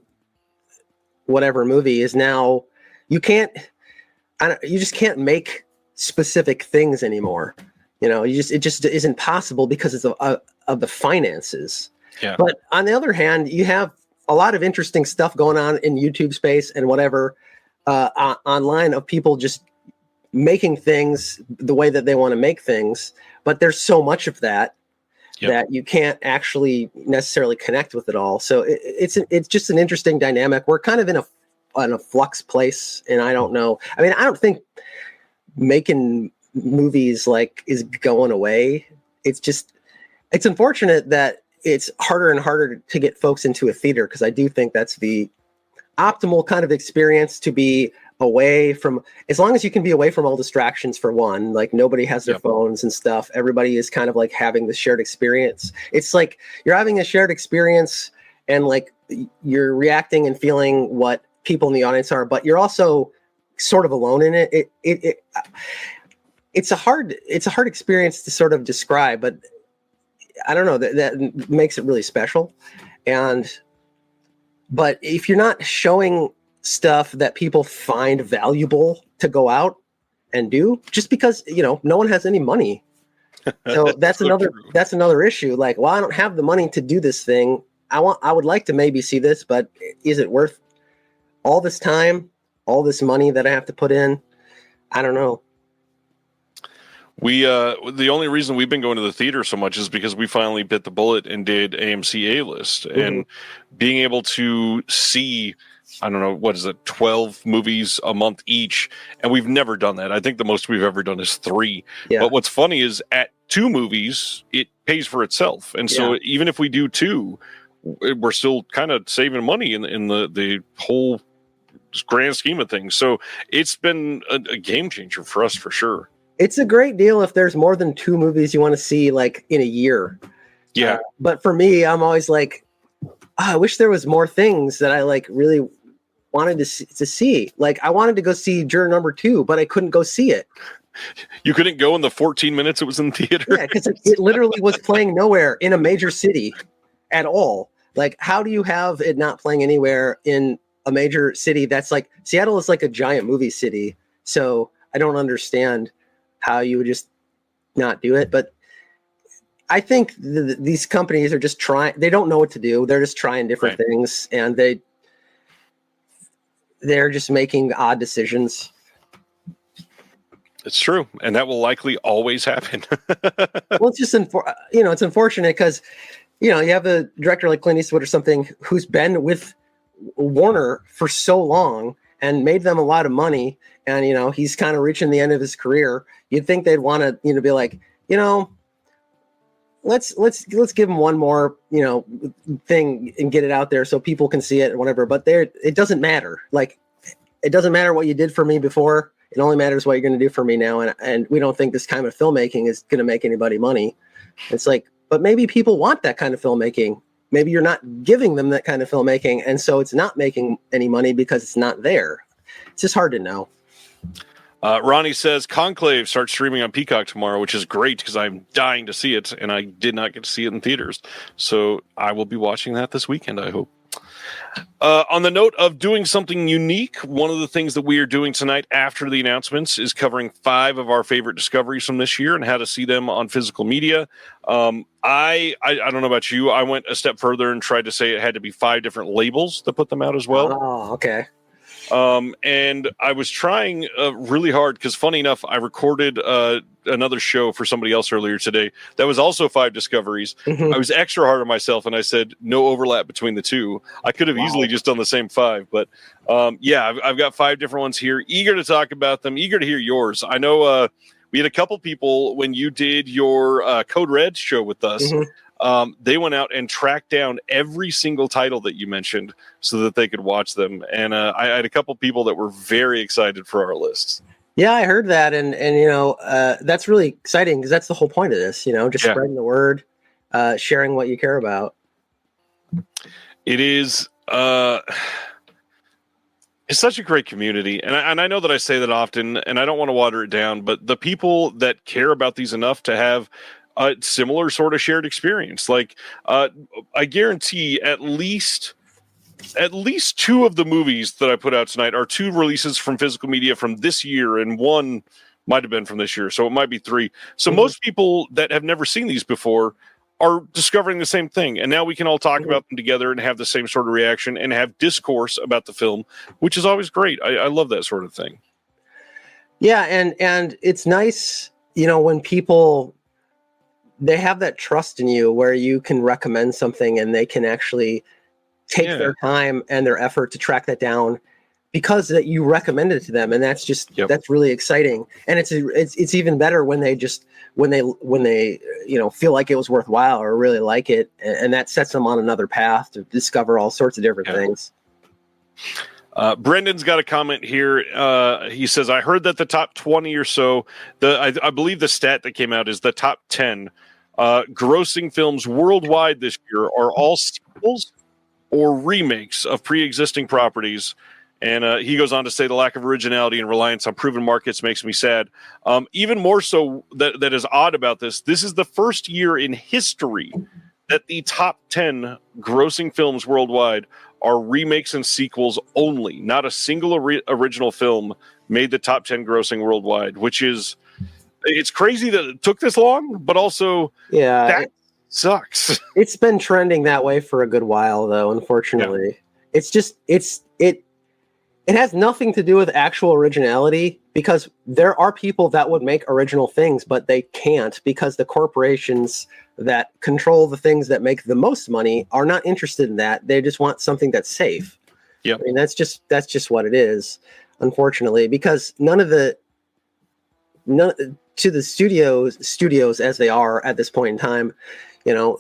whatever movie is now, you just can't make specific things anymore. You know, it just isn't possible because of the finances. Yeah. But on the other hand, you have a lot of interesting stuff going on in YouTube space and whatever online of people just making things the way that they want to make things. But there's so much of that that you can't actually necessarily connect with it all. So it's just an interesting dynamic. We're kind of in a flux place, and I don't know. I mean, I don't think making movies like is going away. It's unfortunate that it's harder and harder to get folks into a theater, because I do think that's the optimal kind of experience, to be away from, as long as you can be away from all distractions, for one, like nobody has their phones and stuff. Everybody is kind of like having the shared experience. It's like you're having a shared experience and like you're reacting and feeling what people in the audience are, but you're also sort of alone in it. It's a hard experience to sort of describe, but I don't know, that makes it really special. But if you're not showing stuff that people find valuable to go out and do, just because, you know, no one has any money. So that's another issue. Like, well, I don't have the money to do this thing. I would like to maybe see this, but is it worth all this time, all this money that I have to put in? I don't know. We the only reason we've been going to the theater so much is because we finally bit the bullet and did AMC A-List, and being able to see, I don't know, what is it, 12 movies a month each, and we've never done that. I think the most we've ever done is 3. Yeah. But what's funny is at 2 movies, it pays for itself, and so even if we do 2, we're still kind of saving money in the whole grand scheme of things. So it's been a game changer for us, for sure. It's a great deal if there's more than 2 movies you want to see like in a year. Yeah. But for me, I'm always like, I wish there was more things that I like really wanted to see. Like, I wanted to go see Juror Number 2, but I couldn't go see it. You couldn't go in the 14 minutes it was in theater? Yeah, because it literally was playing nowhere in a major city at all. Like, how do you have it not playing anywhere in a major city that's like, Seattle is like a giant movie city. So I don't understand how you would just not do it. But I think these companies are just trying, they don't know what to do. They're just trying different things, and they're just making odd decisions. It's true. And that will likely always happen. Well, it's just, it's unfortunate because, you have a director like Clint Eastwood or something who's been with Warner for so long and made them a lot of money. And, he's kind of reaching the end of his career. You'd think they'd want to, be like, let's give him one more, thing and get it out there so people can see it or whatever. But it doesn't matter. Like, it doesn't matter what you did for me before. It only matters what you're going to do for me now. And we don't think this kind of filmmaking is going to make anybody money. It's like, but maybe people want that kind of filmmaking. Maybe you're not giving them that kind of filmmaking. And so it's not making any money because it's not there. It's just hard to know. Ronnie says Conclave starts streaming on Peacock tomorrow, which is great because I'm dying to see it, and I did not get to see it in theaters. So I will be watching that this weekend, I hope. On the note of doing something unique, one of the things that we are doing tonight after the announcements is covering 5 of our favorite discoveries from this year and how to see them on physical media. I don't know about you. I went a step further and tried to say it had to be 5 different labels that put them out as well. Oh, okay. And I was trying really hard because, funny enough, I recorded another show for somebody else earlier today that was also 5 discoveries. Mhm. I was extra hard on myself, and I said no overlap between the two. I could have easily just done the same 5, but I've got 5 different ones here. Eager to talk about them. Eager to hear yours. I know we had a couple people when you did your Code Red show with us. Mhm. They went out and tracked down every single title that you mentioned so that they could watch them. And I had a couple people that were very excited for our lists. Yeah, I heard that. And that's really exciting because that's the whole point of this, just spreading the word, sharing what you care about. It is, it's such a great community. And I know that I say that often and I don't want to water it down, but the people that care about these enough to have a similar sort of shared experience. Like, I guarantee at least 2 of the movies that I put out tonight are 2 releases from physical media from this year, and 1 might have been from this year, so it might be 3. So most people that have never seen these before are discovering the same thing, and now we can all talk about them together and have the same sort of reaction and have discourse about the film, which is always great. I love that sort of thing. Yeah, and it's nice, when people, they have that trust in you where you can recommend something and they can actually take their time and their effort to track that down because that you recommended it to them. And that's just, that's really exciting. And it's even better when they feel like it was worthwhile or really like it. And that sets them on another path to discover all sorts of different things. Brendan's got a comment here. He says, I heard that the top 20 or so, I believe the stat that came out is the top 10 grossing films worldwide this year are all sequels or remakes of pre-existing properties. And he goes on to say the lack of originality and reliance on proven markets makes me sad. Even more so, that is odd about this. This is the first year in history that the top 10 grossing films worldwide are remakes and sequels only. Not a single original film made the top 10 grossing worldwide, which is, it's crazy that it took this long, but also that sucks. It's been trending that way for a good while, though, unfortunately. Yeah. It's just, it has nothing to do with actual originality, because there are people that would make original things, but they can't because the corporations that control the things that make the most money are not interested in that. They just want something that's safe. Yeah, I mean, that's just what it is, unfortunately, because to the studios as they are at this point in time,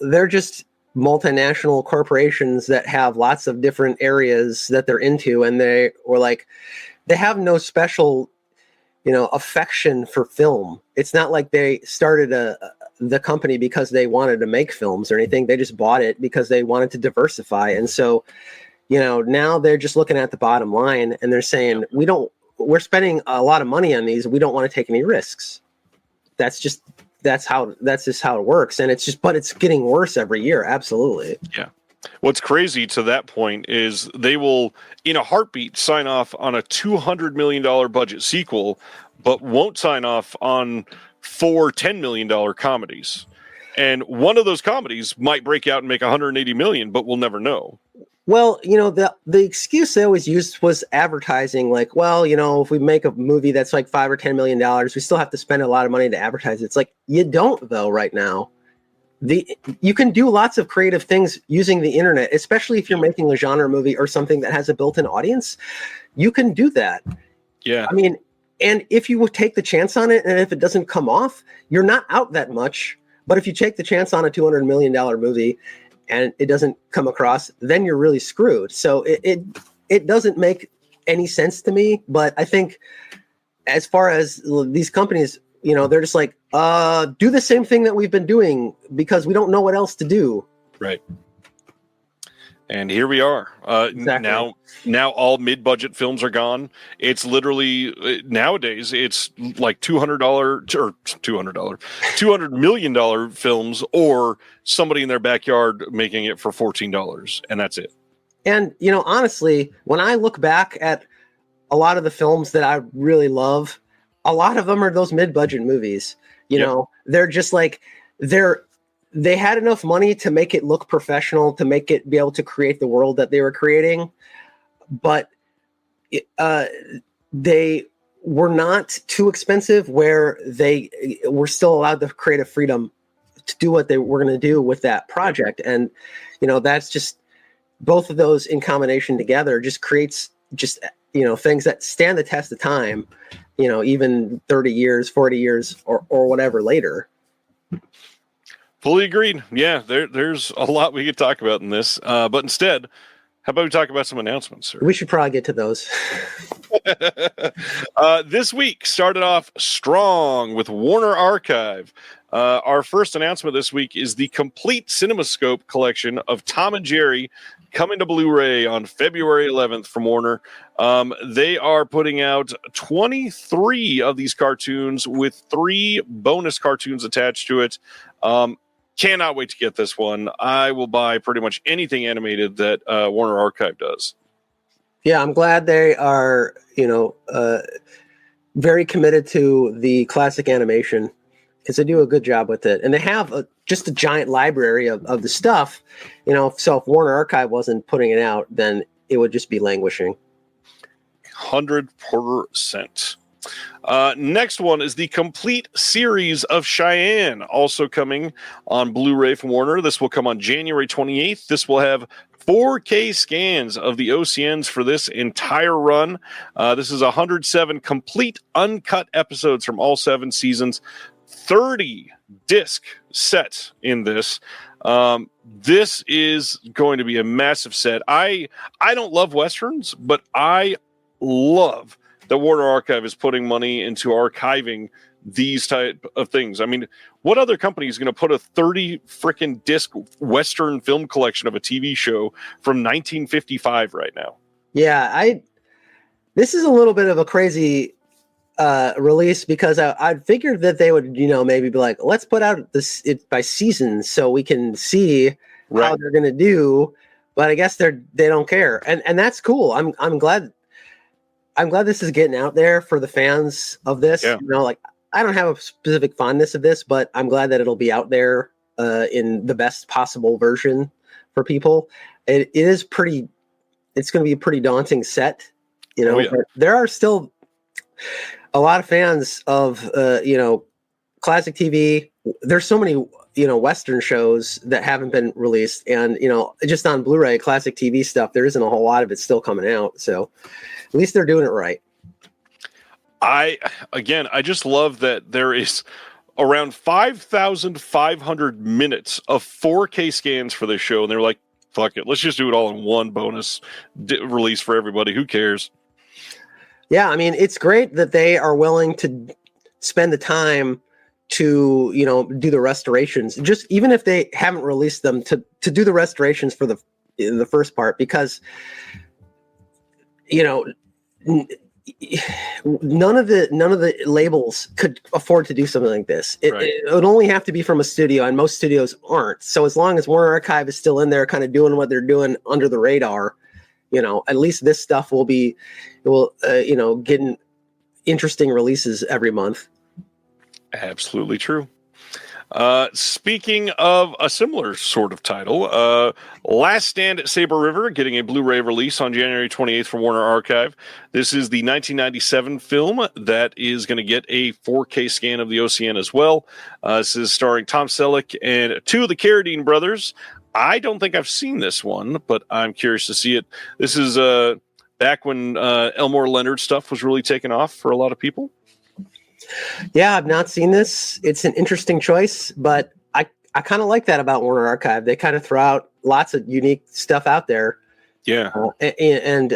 they're just multinational corporations that have lots of different areas that they're into, and they have no special, affection for film. It's not like they started the company because they wanted to make films or anything. They just bought it because they wanted to diversify. And so, now they're just looking at the bottom line and they're saying, we're spending a lot of money on these. We don't want to take any risks. That's just how it works. And but it's getting worse every year. Absolutely. Yeah. What's crazy to that point is they will, in a heartbeat, sign off on a $200 million budget sequel, but won't sign off on 4 $10 million comedies. And one of those comedies might break out and make $180 million, but we'll never know. Well, the excuse they always used was advertising. Like, well, if we make a movie that's like $5 or $10 million, we still have to spend a lot of money to advertise it. It's like, you don't, though, right now. You can do lots of creative things using the internet, especially if you're making a genre movie or something that has a built-in audience. You can do that. Yeah. I mean, and if you will take the chance on it, and if it doesn't come off, you're not out that much. But if you take the chance on a $200 million movie and it doesn't come across, then you're really screwed. So it doesn't make any sense to me. But I think as far as these companies, they're just like, do the same thing that we've been doing because we don't know what else to do. Right. And here we are. Exactly. Now all mid-budget films are gone. It's literally nowadays it's like $200 million films, or somebody in their backyard making it for $14, and that's it. And honestly, when I look back at a lot of the films that I really love, a lot of them are those mid-budget movies. They're just like they had enough money to make it look professional, to make it be able to create the world that they were creating. But they were not too expensive, where they were still allowed the creative freedom to do what they were going to do with that project. And, that's just, both of those in combination together just creates just, things that stand the test of time, even 30 years, 40 years or whatever later. Fully agreed. Yeah, there's a lot we could talk about in this, but instead, how about we talk about some announcements, sir? We should probably get to those. This week started off strong with Warner Archive. Our first announcement this week is the complete CinemaScope collection of Tom and Jerry coming to Blu-ray on February 11th from Warner. They are putting out 23 of these cartoons with 3 bonus cartoons attached to it. Cannot wait to get this one. I will buy pretty much anything animated that Warner Archive does. Yeah, I'm glad they are, very committed to the classic animation, because they do a good job with it. And they have just a giant library of the stuff, so if Warner Archive wasn't putting it out, then it would just be languishing. 100%. Next one is the complete series of Cheyenne, also coming on Blu-ray from Warner. This will come on January 28th. This will have 4K scans of the OCNs for this entire run. This is 107 complete uncut episodes from all 7 seasons, 30 disc set in this. This is going to be a massive set. I don't love Westerns, but I love that Warner Archive is putting money into archiving these type of things. I mean, what other company is going to put a 30 freaking disc Western film collection of a TV show from 1955 right now? Yeah, this is a little bit of a crazy release, because I figured that they would, maybe be like, let's put out it by seasons so we can see how they're going to do. But I guess they don't care, and that's cool. I'm glad this is getting out there for the fans of this. Yeah. I don't have a specific fondness of this, but I'm glad that it'll be out there in the best possible version for people. It's going to be a pretty daunting set, but there are still a lot of fans of, classic TV. There's so many, Western shows that haven't been released, and, just on Blu-ray, classic TV stuff, there isn't a whole lot of it still coming out. So at least they're doing it right. I just love that there is around 5,500 minutes of 4K scans for this show. And they're like, fuck it, let's just do it all in one bonus release for everybody. Who cares? Yeah, I mean, it's great that they are willing to spend the time to, do the restorations, just even if they haven't released them, to do the restorations for the first part, because, none of the labels could afford to do something like this. It would only have to be from a studio, and most studios aren't. So as long as Warner Archive is still in there, kind of doing what they're doing under the radar, at least this stuff will getting interesting releases every month. Absolutely true. Speaking of a similar sort of title, Last Stand at Saber River getting a Blu-ray release on January 28th from Warner Archive. This is the 1997 film that is going to get a 4K scan of the OCN as well. This is starring Tom Selleck and 2 of the Carradine brothers. I don't think I've seen this one, but I'm curious to see it. This is back when Elmore Leonard stuff was really taking off for a lot of people. Yeah, I've not seen this. It's an interesting choice, but I kind of like that about Warner Archive. They kind of throw out lots of unique stuff out there. Yeah. And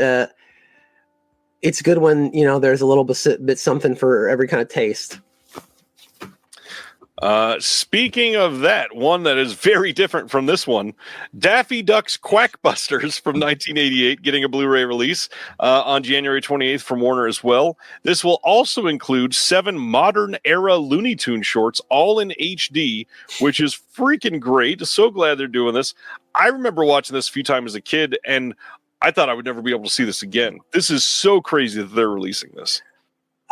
it's good when, there's a little bit something for every kind of taste. Speaking of that, one that is very different from this one, Daffy Duck's Quackbusters from 1988 getting a Blu-ray release on January 28th from Warner as well. This will also include 7 modern-era Looney Tunes shorts, all in HD, which is freaking great. So glad they're doing this. I remember watching this a few times as a kid, and I thought I would never be able to see this again. This is so crazy that they're releasing this.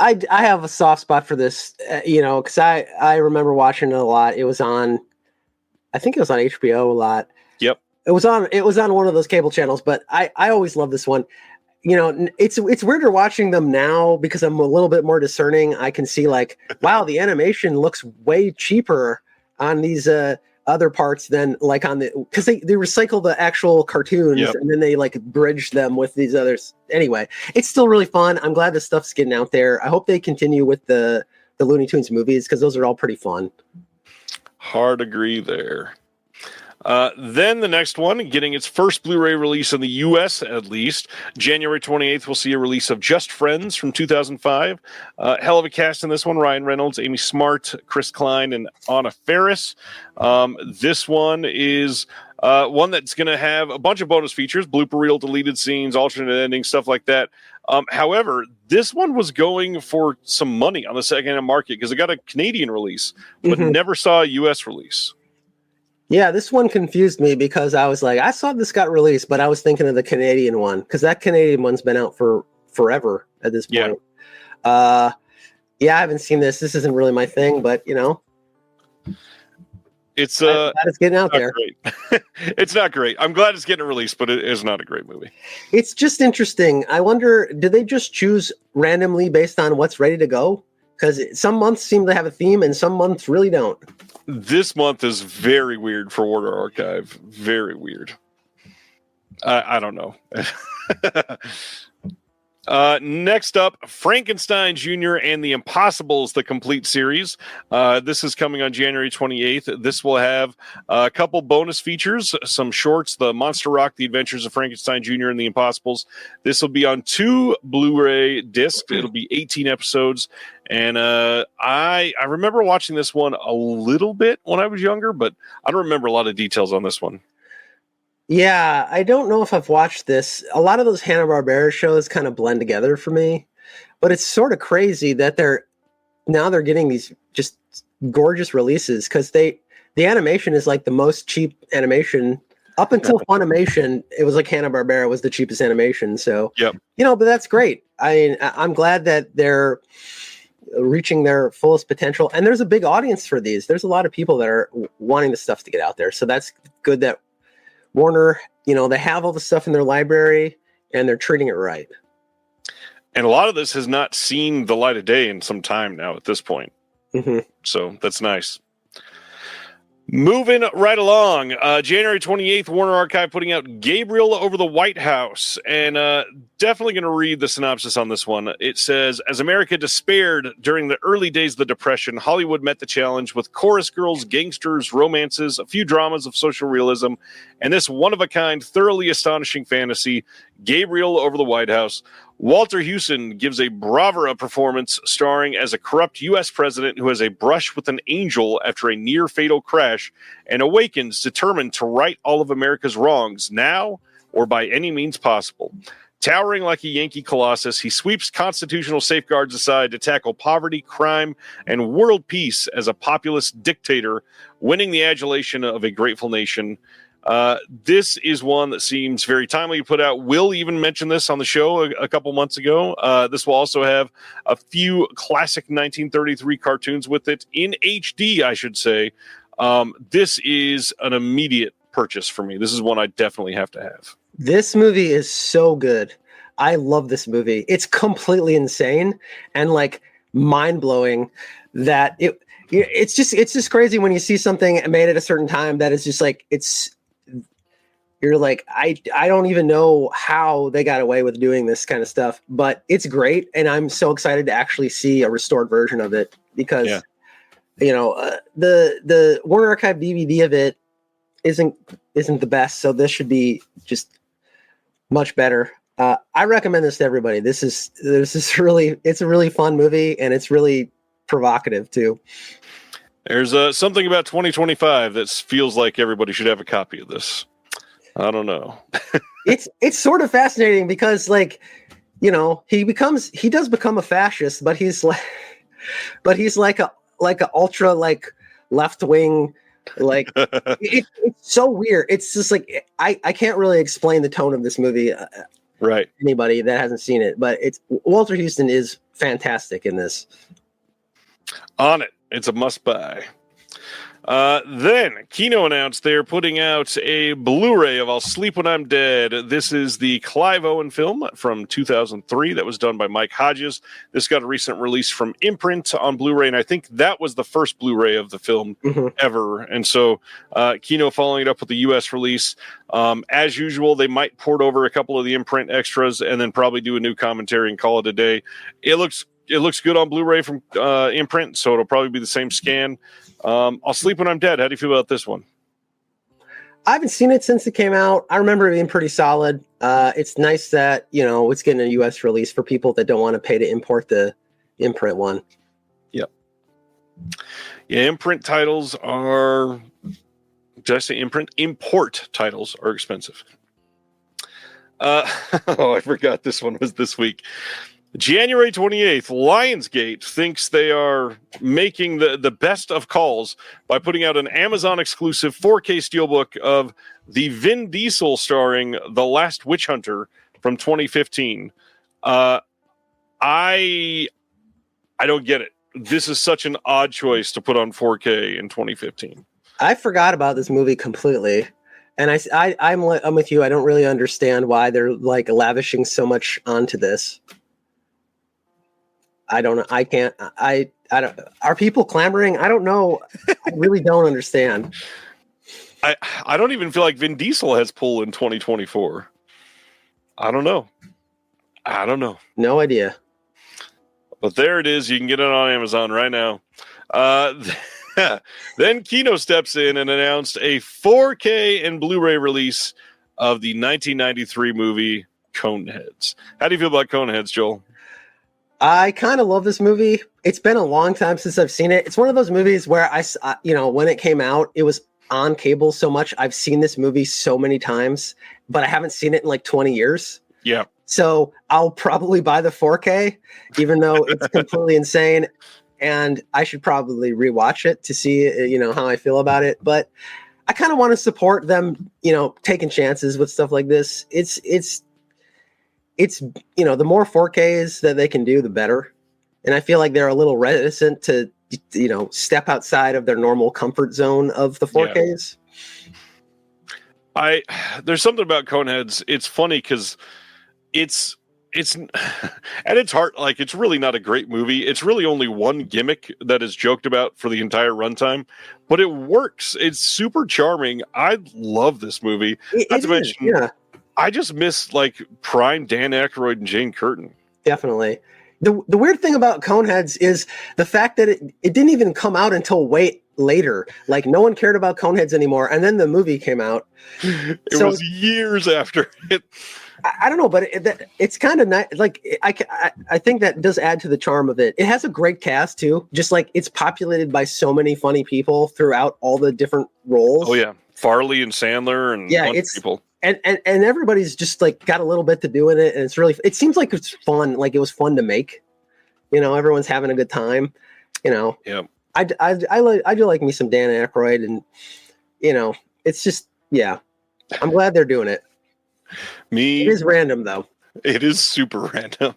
I have a soft spot for this, because I remember watching it a lot. It was on, I think it was on HBO a lot. Yep. It was on one of those cable channels, but I always loved this one. it's weirder watching them now because I'm a little bit more discerning. I can see like, wow, the animation looks way cheaper on these other parts than like on the, because they recycle the actual cartoons and then they like bridge them with these others. Anyway, it's still really fun. I'm glad this stuff's getting out there. I hope they continue with the Looney Tunes movies because those are all pretty fun. Hard agree there. Then the next one, getting its first Blu-ray release in the U.S. at least, January 28th, we'll see a release of Just Friends from 2005. Hell of a cast in this one: Ryan Reynolds, Amy Smart, Chris Klein, and Anna Faris. This one is one that's going to have a bunch of bonus features: blooper reel, deleted scenes, alternate endings, stuff like that. However, this one was going for some money on the second-hand market because it got a Canadian release, but never saw a U.S. release. Yeah, this one confused me because I was like, I saw this got released, but I was thinking of the Canadian one because that Canadian one's been out for forever at this point. I haven't seen this. This isn't really my thing, but it's it's getting out there. Great. It's not great. I'm glad it's getting released, but it is not a great movie. It's just interesting. I wonder, did they just choose randomly based on what's ready to go? Because some months seem to have a theme and some months really don't. This month is very weird for Warner Archive. Very weird. I don't know. Next up, Frankenstein Jr. and the Impossibles, the complete series. This is coming on January 28th. This will have a couple bonus features, some shorts, the Monster Rock, The Adventures of Frankenstein Jr. and the Impossibles. This will be on 2 Blu-ray discs. It'll be 18 episodes. And I remember watching this one a little bit when I was younger, but I don't remember a lot of details on this one. Yeah, I don't know if I've watched this. A lot of those Hanna-Barbera shows kind of blend together for me, but it's sort of crazy that they're getting these just gorgeous releases because the animation is like the most cheap animation up until Funimation. It was like Hanna-Barbera was the cheapest animation. So, but that's great. I'm glad that they're reaching their fullest potential, and there's a big audience for these. There's a lot of people that are wanting the stuff to get out there. So that's good that Warner, they have all the stuff in their library and they're treating it right. And a lot of this has not seen the light of day in some time now at this point. So that's nice. Moving right along, January 28th, Warner Archive putting out Gabriel Over the White House. And definitely going to read the synopsis on this one. It says, as America despaired during the early days of the Depression, Hollywood met the challenge with chorus girls, gangsters, romances, a few dramas of social realism, and this one-of-a-kind, thoroughly astonishing fantasy, Gabriel Over the White House. Walter Hewson gives a bravura performance starring as a corrupt U.S. president who has a brush with an angel after a near-fatal crash and awakens determined to right all of America's wrongs now or by any means possible. Towering like a Yankee colossus, he sweeps constitutional safeguards aside to tackle poverty, crime, and world peace as a populist dictator, winning the adulation of a grateful nation. This is one that seems very timely to put out. Will even mentioned this on the show a couple months ago. This will also have a few classic 1933 cartoons with it in HD, I should say. This is an immediate purchase for me. This is one I definitely have to have. This movie is so good. I love this movie. It's completely insane and like mind-blowing that it's just crazy when you see something made at a certain time that is just like you're like, I don't even know how they got away with doing this kind of stuff, but it's great. And I'm so excited to actually see a restored version of it because, the Warner Archive DVD of it isn't the best. So this should be just much better. I recommend this to everybody. It's a really fun movie and it's really provocative too. There's something about 2025 that feels like everybody should have a copy of this. I don't know. It's sort of fascinating because he does become a fascist, but he's like a ultra left wing, it's so weird. It's just like I can't really explain the tone of this movie. Right. Anybody that hasn't seen it, but Walter Hewson is fantastic in this. On it. It's a must buy. Then Kino announced they're putting out a Blu-ray of I'll Sleep When I'm Dead. This is the Clive Owen film from 2003 that was done by Mike Hodges. This got a recent release from Imprint on Blu-ray, and I think that was the first Blu-ray of the film ever. And so Kino following it up with the U.S. release. As usual, they might port over a couple of the Imprint extras and then probably do a new commentary and call it a day. It looks good on Blu-ray from Imprint, so it'll probably be the same scan. I'll Sleep When I'm Dead. How do you feel about this one? I haven't seen it since it came out. I remember it being pretty solid. It's nice that, it's getting a U.S. release for people that don't want to pay to import the Imprint one. Yep. Yeah, Imprint titles are... Did I say Imprint? Import titles are expensive. I forgot this one was this week. January 28th, Lionsgate thinks they are making the best of calls by putting out an Amazon-exclusive 4K steelbook of the Vin Diesel starring The Last Witch Hunter from 2015. I don't get it. This is such an odd choice to put on 4K in 2015. I forgot about this movie completely. And I'm with you. I don't really understand why they're like lavishing so much onto this. I don't know. I don't. Are people clamoring? I don't know. I really don't understand. I don't even feel like Vin Diesel has pull in 2024. I don't know. No idea. But there it is. You can get it on Amazon right now. Then Kino steps in and announced a 4K and Blu-ray release of the 1993 movie Coneheads. How do you feel about Coneheads, Joel? I kind of love this movie. It's been a long time since I've seen it. It's one of those movies where when it came out, it was on cable so much. I've seen this movie so many times, but I haven't seen it in like 20 years. Yeah. So I'll probably buy the 4K, even though it's completely insane. And I should probably rewatch it to see, how I feel about it. But I kind of want to support them, taking chances with stuff like this. It's the more 4Ks that they can do, the better. And I feel like they're a little reticent to, step outside of their normal comfort zone of the 4Ks. Yeah. There's something about Coneheads. It's funny because it's at its heart, like, it's really not a great movie. It's really only one gimmick that is joked about for the entire runtime, but it works. It's super charming. I love this movie. Not to mention, I just miss like prime Dan Aykroyd and Jane Curtin. Definitely. The weird thing about Coneheads is the fact that it didn't even come out until way later. Like, no one cared about Coneheads anymore, and then the movie came out. It was years after it. I don't know, but it's kind of nice. Like, I think that does add to the charm of it. It has a great cast too. Just like it's populated by so many funny people throughout all the different roles. Oh yeah, Farley and Sandler and a bunch of people. And everybody's just like got a little bit to do in it, and it seems like it's fun. Like, it was fun to make. Everyone's having a good time. Yeah. I do like me some Dan Aykroyd, and it's just I'm glad they're doing it. It is random though. It is super random.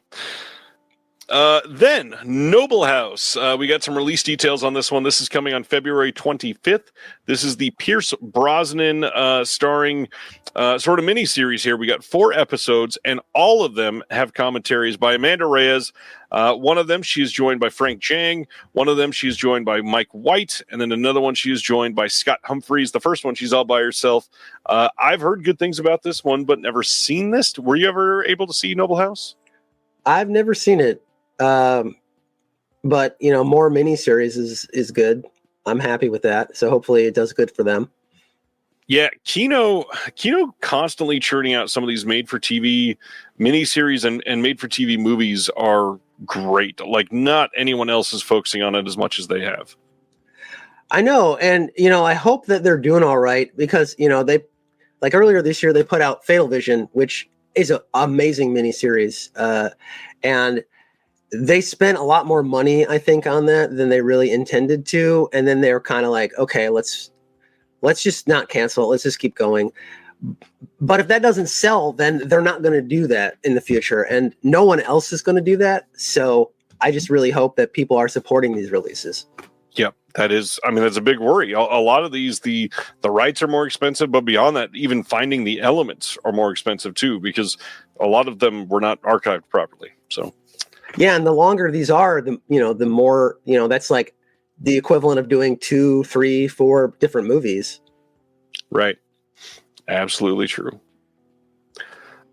Then Noble House. We got some release details on this one. This is coming on February 25th. This is the Pierce Brosnan starring sort of mini-series here. We got 4 episodes, and all of them have commentaries by Amanda Reyes. One of them, she is joined by Frank Chang. One of them, she is joined by Mike White. And then another one, she is joined by Scott Humphreys. The first one, she's all by herself. I've heard good things about this one, but never seen this. Were you ever able to see Noble House? I've never seen it. But more miniseries is good. I'm happy with that. So hopefully it does good for them. Yeah, Kino constantly churning out some of these made-for-TV miniseries and made-for-TV movies are great. Like, not anyone else is focusing on it as much as they have. I know, and I hope that they're doing all right because they, like, earlier this year they put out Fatal Vision, which is an amazing miniseries, and they spent a lot more money, I think, on that than they really intended to. And then they were kind of like, okay, let's just not cancel. Let's just keep going. But if that doesn't sell, then they're not going to do that in the future. And no one else is going to do that. So I just really hope that people are supporting these releases. Yep. That's a big worry. A lot of these, the rights are more expensive, but beyond that, even finding the elements are more expensive too, because a lot of them were not archived properly. So, yeah, and the longer these are, the more, that's like the equivalent of doing 2, 3, 4 different movies. Right. Absolutely true.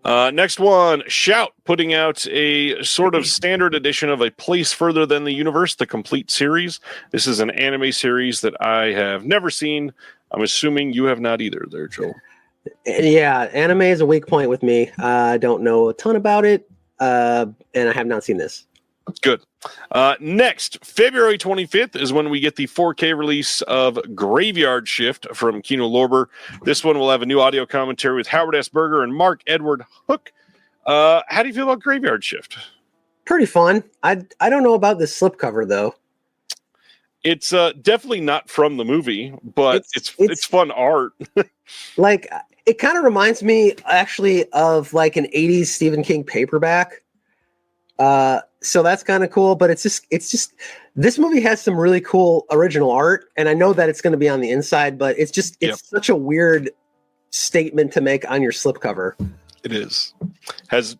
Next one, Shout, putting out a sort of standard edition of A Place Further Than the Universe, the complete series. This is an anime series that I have never seen. I'm assuming you have not either there, Joel. Yeah, anime is a weak point with me. I don't know a ton about it, and I have not seen this. Good. Next, February 25th is when we get the 4K release of Graveyard Shift from Kino Lorber. This one will have a new audio commentary with Howard S. Berger and Mark Edward Hook. How do you feel about Graveyard Shift? Pretty fun. I don't know about the slipcover, though. It's definitely not from the movie, but it's fun art. Like, it kind of reminds me, actually, of like an 80s Stephen King paperback. So that's kind of cool, but it's just this movie has some really cool original art, and I know that it's going to be on the inside, but it's such a weird statement to make on your slipcover. It is. Has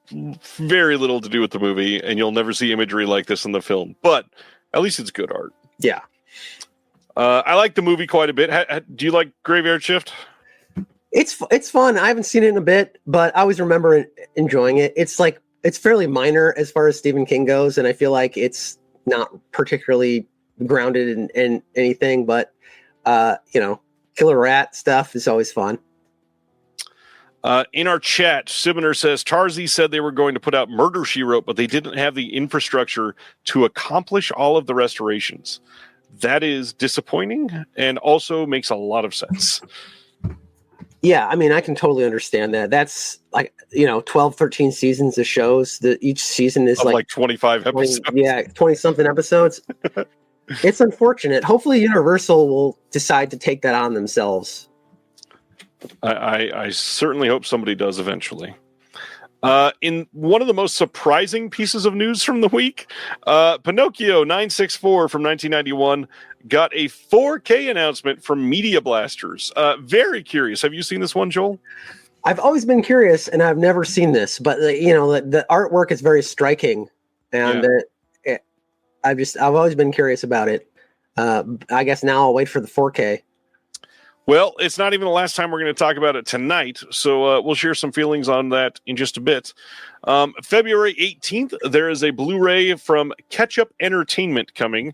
very little to do with the movie, and you'll never see imagery like this in the film, but at least it's good art. Yeah. I like the movie quite a bit. Do you like Graveyard Shift? It's fun. I haven't seen it in a bit, but I always remember enjoying it. It's fairly minor as far as Stephen King goes, and I feel like it's not particularly grounded in anything, but killer rat stuff is always fun. In our chat, Sibiner says Tarzi said they were going to put out Murder, She Wrote, but they didn't have the infrastructure to accomplish all of the restorations. That is disappointing and also makes a lot of sense. Yeah, I mean, I can totally understand that. That's like, 12, 13 seasons of shows. Each season is like 25 episodes. 20-something episodes. It's unfortunate. Hopefully Universal will decide to take that on themselves. I certainly hope somebody does eventually. In one of the most surprising pieces of news from the week, Pinocchio 964 from 1991 got a 4K announcement from Media Blasters. Very curious. Have you seen this one, Joel? I've always been curious, and I've never seen this, but the artwork is very striking, and I've always been curious about it. I guess now I'll wait for the 4K. Well, it's not even the last time we're going to talk about it tonight, so we'll share some feelings on that in just a bit. February 18th, there is a Blu-ray from Ketchup Entertainment coming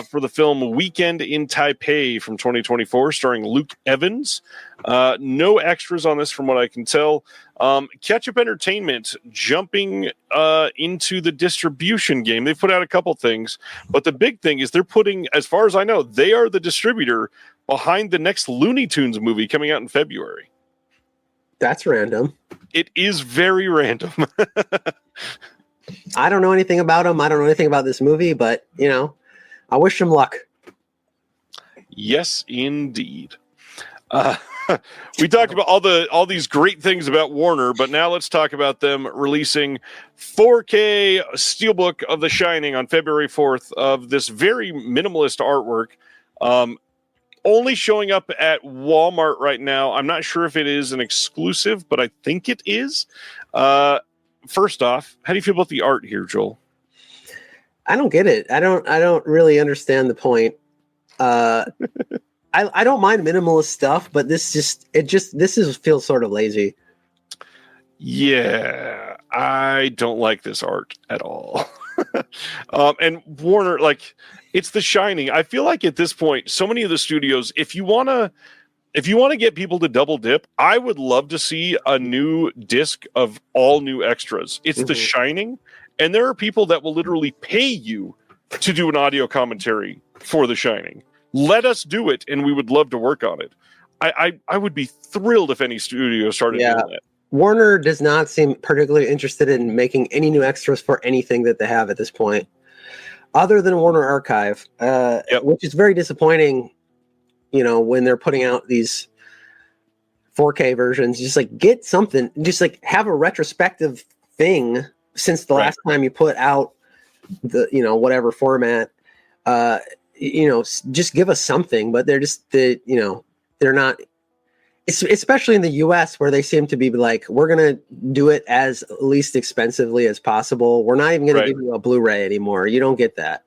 for the film Weekend in Taipei from 2024, starring Luke Evans. No extras on this from what I can tell. Ketchup Entertainment jumping into the distribution game. They've put out a couple things, but the big thing is they're putting, as far as I know, they are the distributor behind the next Looney Tunes movie coming out in February. That's random. It is very random. I don't know anything about them. I don't know anything about this movie, but, I wish them luck. Yes, indeed. We talked about all these great things about Warner, but now let's talk about them releasing 4K Steelbook of The Shining on February 4th of this very minimalist artwork. Only showing up at Walmart right now. I'm not sure if it is an exclusive, but I think it is. First off, how do you feel about the art here, Joel? I don't get it. I don't really understand the point. I don't mind minimalist stuff, but this feels sort of lazy. Yeah, I don't like this art at all. And Warner, it's The Shining. I feel like at this point, so many of the studios, if you want to get people to double dip, I would love to see a new disc of all new extras. It's The Shining, and there are people that will literally pay you to do an audio commentary for The Shining. Let us do it, and we would love to work on it. I would be thrilled if any studio started doing that. Warner does not seem particularly interested in making any new extras for anything that they have at this point, other than Warner Archive, which is very disappointing, when they're putting out these 4K versions. Just get something, just have a retrospective thing since the last time you put out the, whatever format. just give us something. But they're just they're not. Especially in the U.S., where they seem to be like, we're going to do it as least expensively as possible. We're not even going to give you a Blu-ray anymore. You don't get that.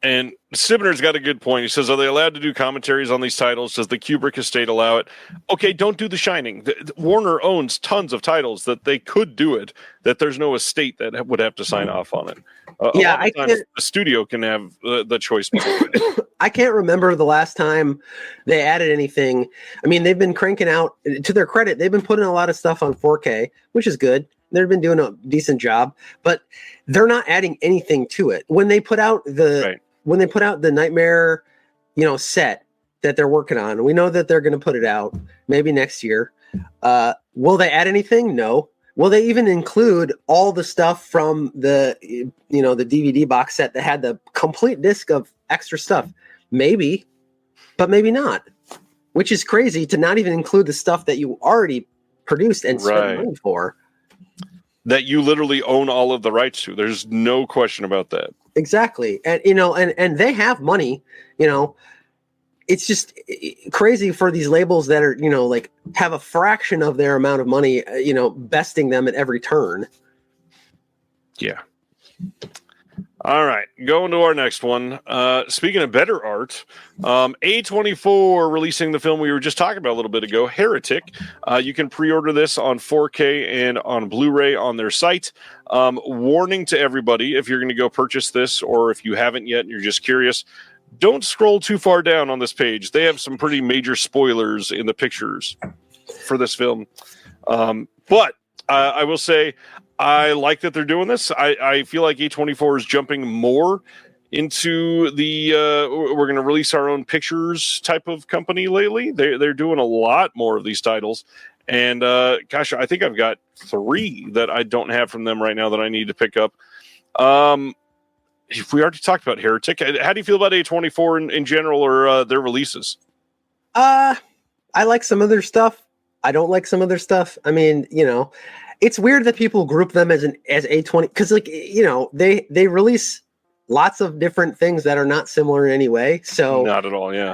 And Sibner's got a good point. He says, are they allowed to do commentaries on these titles? Does the Kubrick estate allow it? Okay, don't do The Shining. Warner owns tons of titles that they could do it, that there's no estate that would have to sign off on it. The studio can have the choice. I can't remember the last time they added anything. I mean, they've been cranking out, to their credit, they've been putting a lot of stuff on 4K, which is good. They've been doing a decent job, but they're not adding anything to it. When they put out the Nightmare, set that they're working on, we know that they're going to put it out maybe next year. Will they add anything? No. Will they even include all the stuff from the DVD box set that had the complete disc of extra stuff? Maybe, but maybe not. Which is crazy to not even include the stuff that you already produced and spent money for. That you literally own all of the rights to. There's no question about that. Exactly. And and they have money, it's just crazy for these labels that are, have a fraction of their amount of money, besting them at every turn. Yeah. All right, going to our next one. Speaking of better art, A24 releasing the film we were just talking about a little bit ago, Heretic. You can pre-order this on 4K and on Blu-ray on their site. Warning to everybody, if you're going to go purchase this, or if you haven't yet and you're just curious, don't scroll too far down on this page. They have some pretty major spoilers in the pictures for this film. But I will say, I like that they're doing this. I feel like A24 is jumping more into the we're going to release our own pictures type of company lately. They're doing a lot more of these titles. And gosh, I think I've got 3 that I don't have from them right now that I need to pick up. We already talked about Heretic. How do you feel about A24 in general, or their releases? I like some of their stuff. I don't like some of their stuff. I mean, it's weird that people group them as A20, because they release lots of different things that are not similar in any way. So not at all. Yeah.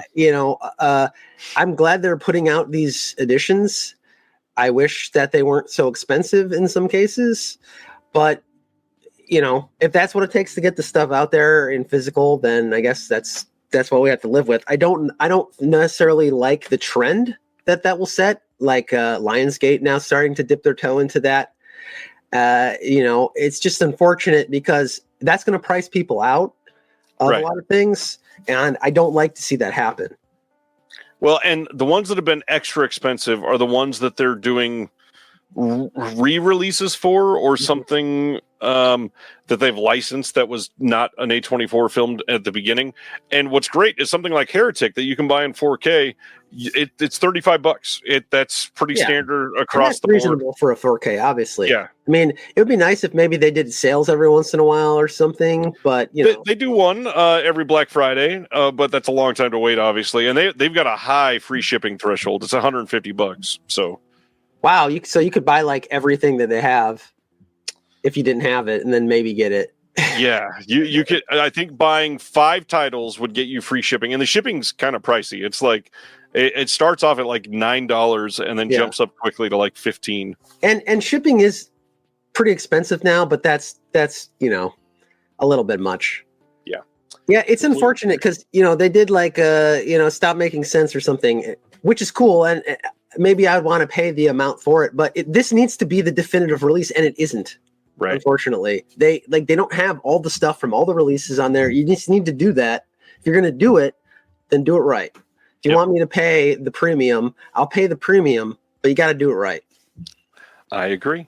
I'm glad they're putting out these editions. I wish that they weren't so expensive in some cases, but if that's what it takes to get the stuff out there in physical, then I guess that's what we have to live with. I don't necessarily like the trend that will set. Like Lionsgate now starting to dip their toe into that. It's just unfortunate because that's going to price people out of a lot of things, and I don't like to see that happen. Well, and the ones that have been extra expensive are the ones that they're doing re-releases for, or something that they've licensed that was not an A24 film at the beginning. And what's great is something like Heretic that you can buy in 4K. It's $35. That's pretty standard across the board. Reasonable for a 4K, obviously. Yeah. I mean, it would be nice if maybe they did sales every once in a while or something, but they do one every Black Friday, but that's a long time to wait, obviously. And they've got a high free shipping threshold. It's $150. So, wow, you could buy like everything that they have if you didn't have it, and then maybe get it. Yeah, you could. I think buying 5 titles would get you free shipping, and the shipping's kind of pricey. It's like it starts off at like $9 and then jumps up quickly to like $15. And shipping is pretty expensive now, but that's a little bit much. Yeah, yeah, it's unfortunate because they did like Stop Making Sense or something, which is cool, and maybe I'd want to pay the amount for it, but this needs to be the definitive release, and it isn't. Right. Unfortunately, they don't have all the stuff from all the releases on there. You just need to do that. If you're going to do it, then do it right. If you want me to pay the premium, I'll pay the premium, but you got to do it right. I agree.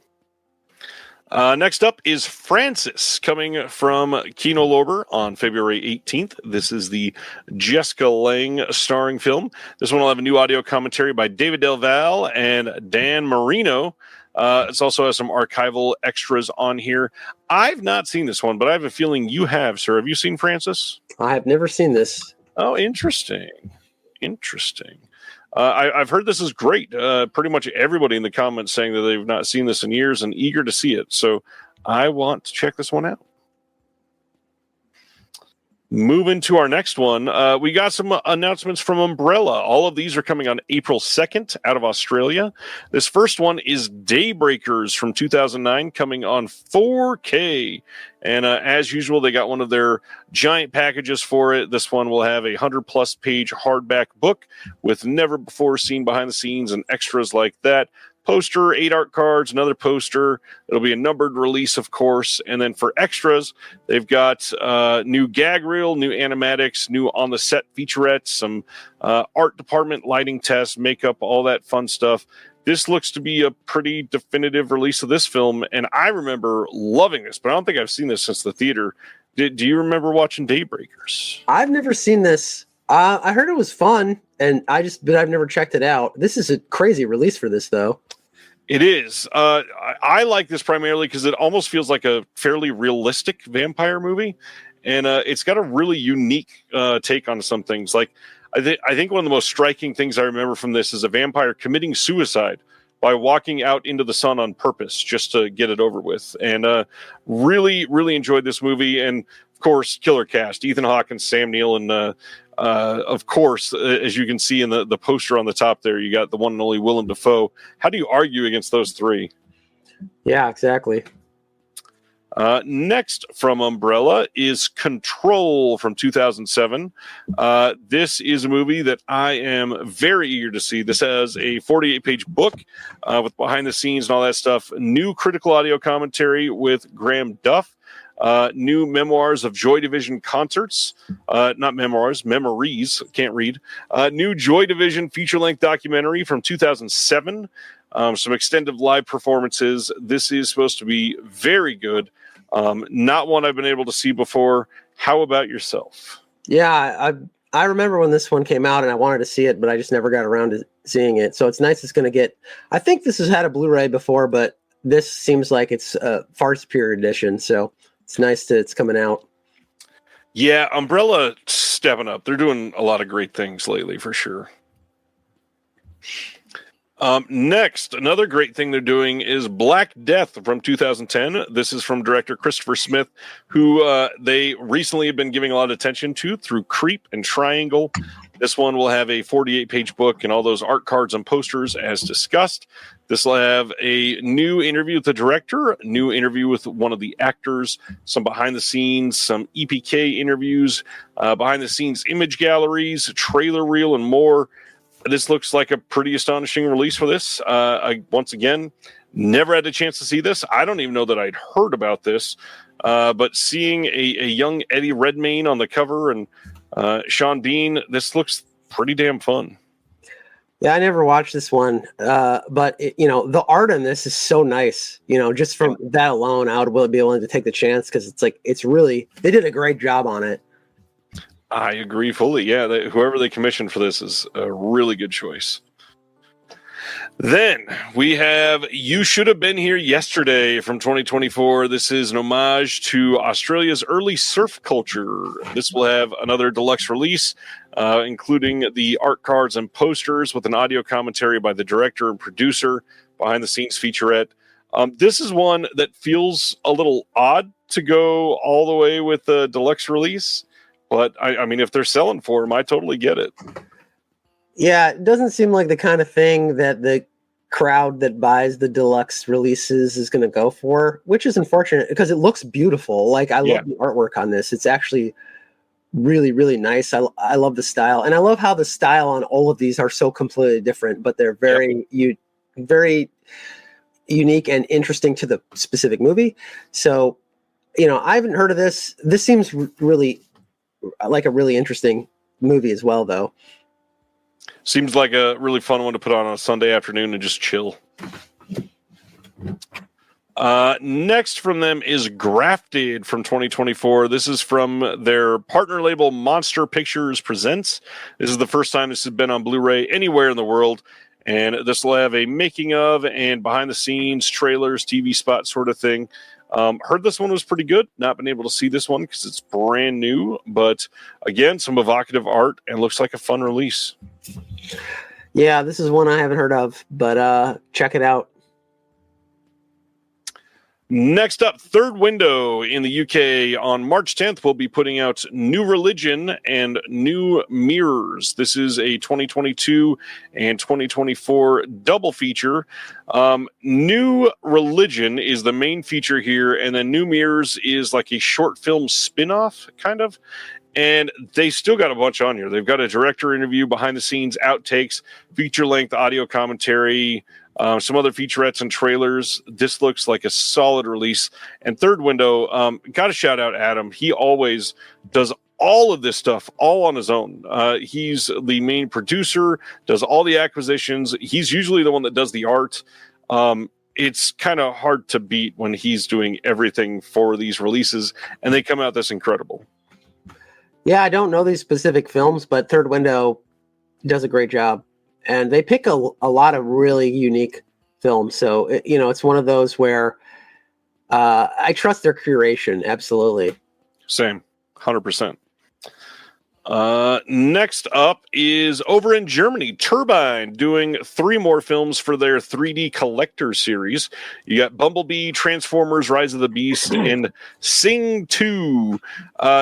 Next up is Francis, coming from Kino Lorber on February 18th. This is the Jessica Lange starring film. This one will have a new audio commentary by David Del Valle and Dan Marino. It also has some archival extras on here. I've not seen this one, but I have a feeling you have, sir. Have you seen Francis? I have never seen this. Oh, interesting. I've heard this is great. Pretty much everybody in the comments saying that they've not seen this in years and eager to see it. So I want to check this one out. Moving to our next one, we got some announcements from Umbrella. All of these are coming on April 2nd out of Australia. This first one is Daybreakers from 2009, coming on 4K. And as usual, they got one of their giant packages for it. This one will have a 100-plus page hardback book with never-before-seen behind-the-scenes and extras like that. Poster, 8 art cards, another poster. It'll be a numbered release, of course. And then for extras, they've got new gag reel, new animatics, new on-the-set featurettes, some art department lighting tests, makeup, all that fun stuff. This looks to be a pretty definitive release of this film, and I remember loving this, but I don't think I've seen this since the theater. Do you remember watching Daybreakers? I've never seen this. I heard it was fun, but I've never checked it out. This is a crazy release for this, though. It is. I like this primarily because it almost feels like a fairly realistic vampire movie, and it's got a really unique take on some things. Like, I think one of the most striking things I remember from this is a vampire committing suicide by walking out into the sun on purpose just to get it over with. And really, really enjoyed this movie. And, of course, killer cast. Ethan Hawke and Sam Neill. And, of course, as you can see in the poster on the top there, you got the one and only Willem Dafoe. How do you argue against those three? Yeah, exactly. Next from Umbrella is Control from 2007. This is a movie that I am very eager to see. This has a 48-page book with behind the scenes and all that stuff. New critical audio commentary with Graham Duff. New memoirs of Joy Division concerts. Not memoirs, memories. Can't read. New Joy Division feature-length documentary from 2007. Some extended live performances. This is supposed to be very good. Not one I've been able to see before. How about yourself? Yeah, I remember when this one came out and I wanted to see it, but I just never got around to seeing it. So it's nice it's going to get... I think this has had a Blu-ray before, but this seems like it's a far superior edition. So it's nice that it's coming out. Yeah, Umbrella stepping up. They're doing a lot of great things lately, for sure. Next, another great thing they're doing is Black Death from 2010. This is from director Christopher Smith, who they recently have been giving a lot of attention to through Creep and Triangle. This one will have a 48-page book and all those art cards and posters as discussed. This will have a new interview with the director, a new interview with one of the actors, some behind the scenes, some EPK interviews, behind the scenes image galleries, trailer reel, and more. This looks like a pretty astonishing release for this. Once again, never had a chance to see this. I don't even know that I'd heard about this. But seeing a young Eddie Redmayne on the cover and Sean Bean, this looks pretty damn fun. Yeah, I never watched this one. But, the art in this is so nice. Just from that alone, I would be willing to take the chance because it's really, they did a great job on it. I agree fully. Yeah, whoever they commissioned for this is a really good choice. Then we have You Should Have Been Here Yesterday from 2024. This is an homage to Australia's early surf culture. This will have another deluxe release, including the art cards and posters with an audio commentary by the director and producer, behind the scenes featurette. This is one that feels a little odd to go all the way with the deluxe release. But, I mean, if they're selling for them, I totally get it. Yeah, it doesn't seem like the kind of thing that the crowd that buys the deluxe releases is going to go for, which is unfortunate because it looks beautiful. I love the artwork on this. It's actually really, really nice. I love the style. And I love how the style on all of these are so completely different, but they're very unique and interesting to the specific movie. So, I haven't heard of this. This seems really... like a really interesting movie as well, though. Seems like a really fun one to put on a Sunday afternoon and just chill. Next from them is Grafted from 2024. This is from their partner label Monster Pictures Presents. This is the first time this has been on Blu-ray anywhere in the world. And this will have a making of and behind the scenes, trailers, TV spot sort of thing. Heard this one was pretty good. Not been able to see this one because it's brand new. But again, some evocative art and looks like a fun release. Yeah, this is one I haven't heard of, but check it out. Next up, Third Window in the UK on March 10th. We'll be putting out New Religion and New Mirrors. This is a 2022 and 2024 double feature. New Religion is the main feature here, and then New Mirrors is like a short film spin-off, kind of. And they still got a bunch on here. They've got a director interview, behind-the-scenes outtakes, feature-length audio commentary, some other featurettes and trailers. This looks like a solid release. And Third Window, got to shout out Adam. He always does all of this stuff all on his own. He's the main producer, does all the acquisitions. He's usually the one that does the art. It's kind of hard to beat when he's doing everything for these releases, and they come out this incredible. Yeah, I don't know these specific films, but Third Window does a great job. And they pick a lot of really unique films. So, it's one of those where I trust their curation. Absolutely. Same. 100%. Next up is over in Germany, Turbine doing 3 more films for their 3D collector series. You got Bumblebee, Transformers, Rise of the Beast, and Sing 2.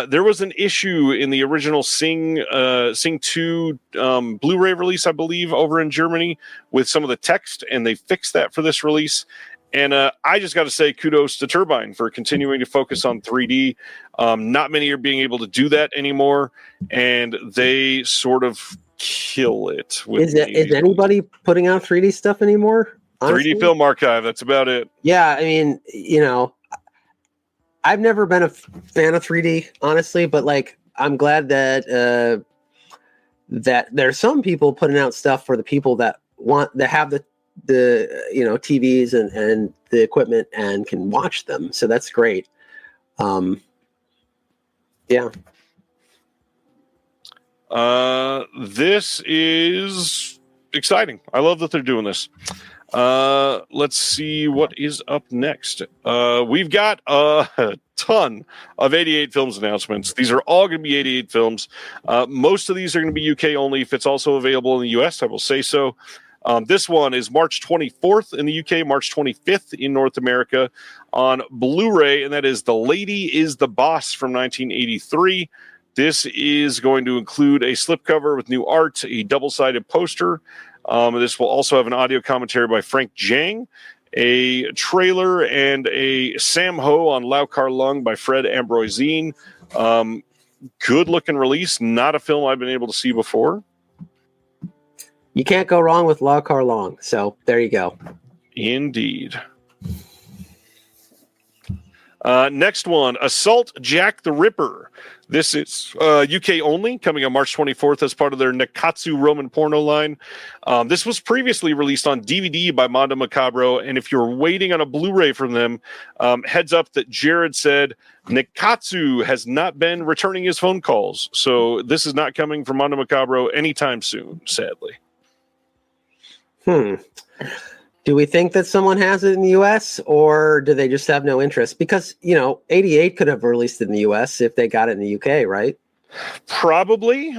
There was an issue in the original Sing 2 Blu-ray release, I believe, over in Germany with some of the text, and they fixed that for this release. And I just got to say kudos to Turbine for continuing to focus on 3D. Not many are being able to do that anymore, and they sort of kill it. Is anybody putting out 3D stuff anymore? Honestly? 3D Film Archive, that's about it. Yeah, I mean, I've never been a fan of 3D, honestly, but I'm glad that that there's some people putting out stuff for the people that have the TVs and the equipment and can watch them. So that's great. Yeah. This is exciting. I love that they're doing this. Let's see what is up next. We've got a ton of 88 Films announcements. These are all going to be 88 films. Most of these are going to be UK only. If it's also available in the US, I will say so. This one is March 24th in the UK, March 25th in North America on Blu-ray, and that is The Lady is the Boss from 1983. This is going to include a slipcover with new art, a double-sided poster. This will also have an audio commentary by Frank Jang, a trailer, and a Sam Ho on Lau Kar Lung by Fred Ambroisine. Good-looking release. Not a film I've been able to see before. You can't go wrong with Lau Kar Lung. So there you go. Indeed. Next one, Assault Jack the Ripper. This is UK only, coming on March 24th as part of their Nekatsu Roman porno line. This was previously released on DVD by Mondo Macabro, and if you're waiting on a Blu-ray from them, heads up that Jared said Nekatsu has not been returning his phone calls, so this is not coming from Mondo Macabro anytime soon, sadly. Do we think that someone has it in the US, or do they just have no interest? Because, 88 could have released it in the US if they got it in the UK, right? Probably,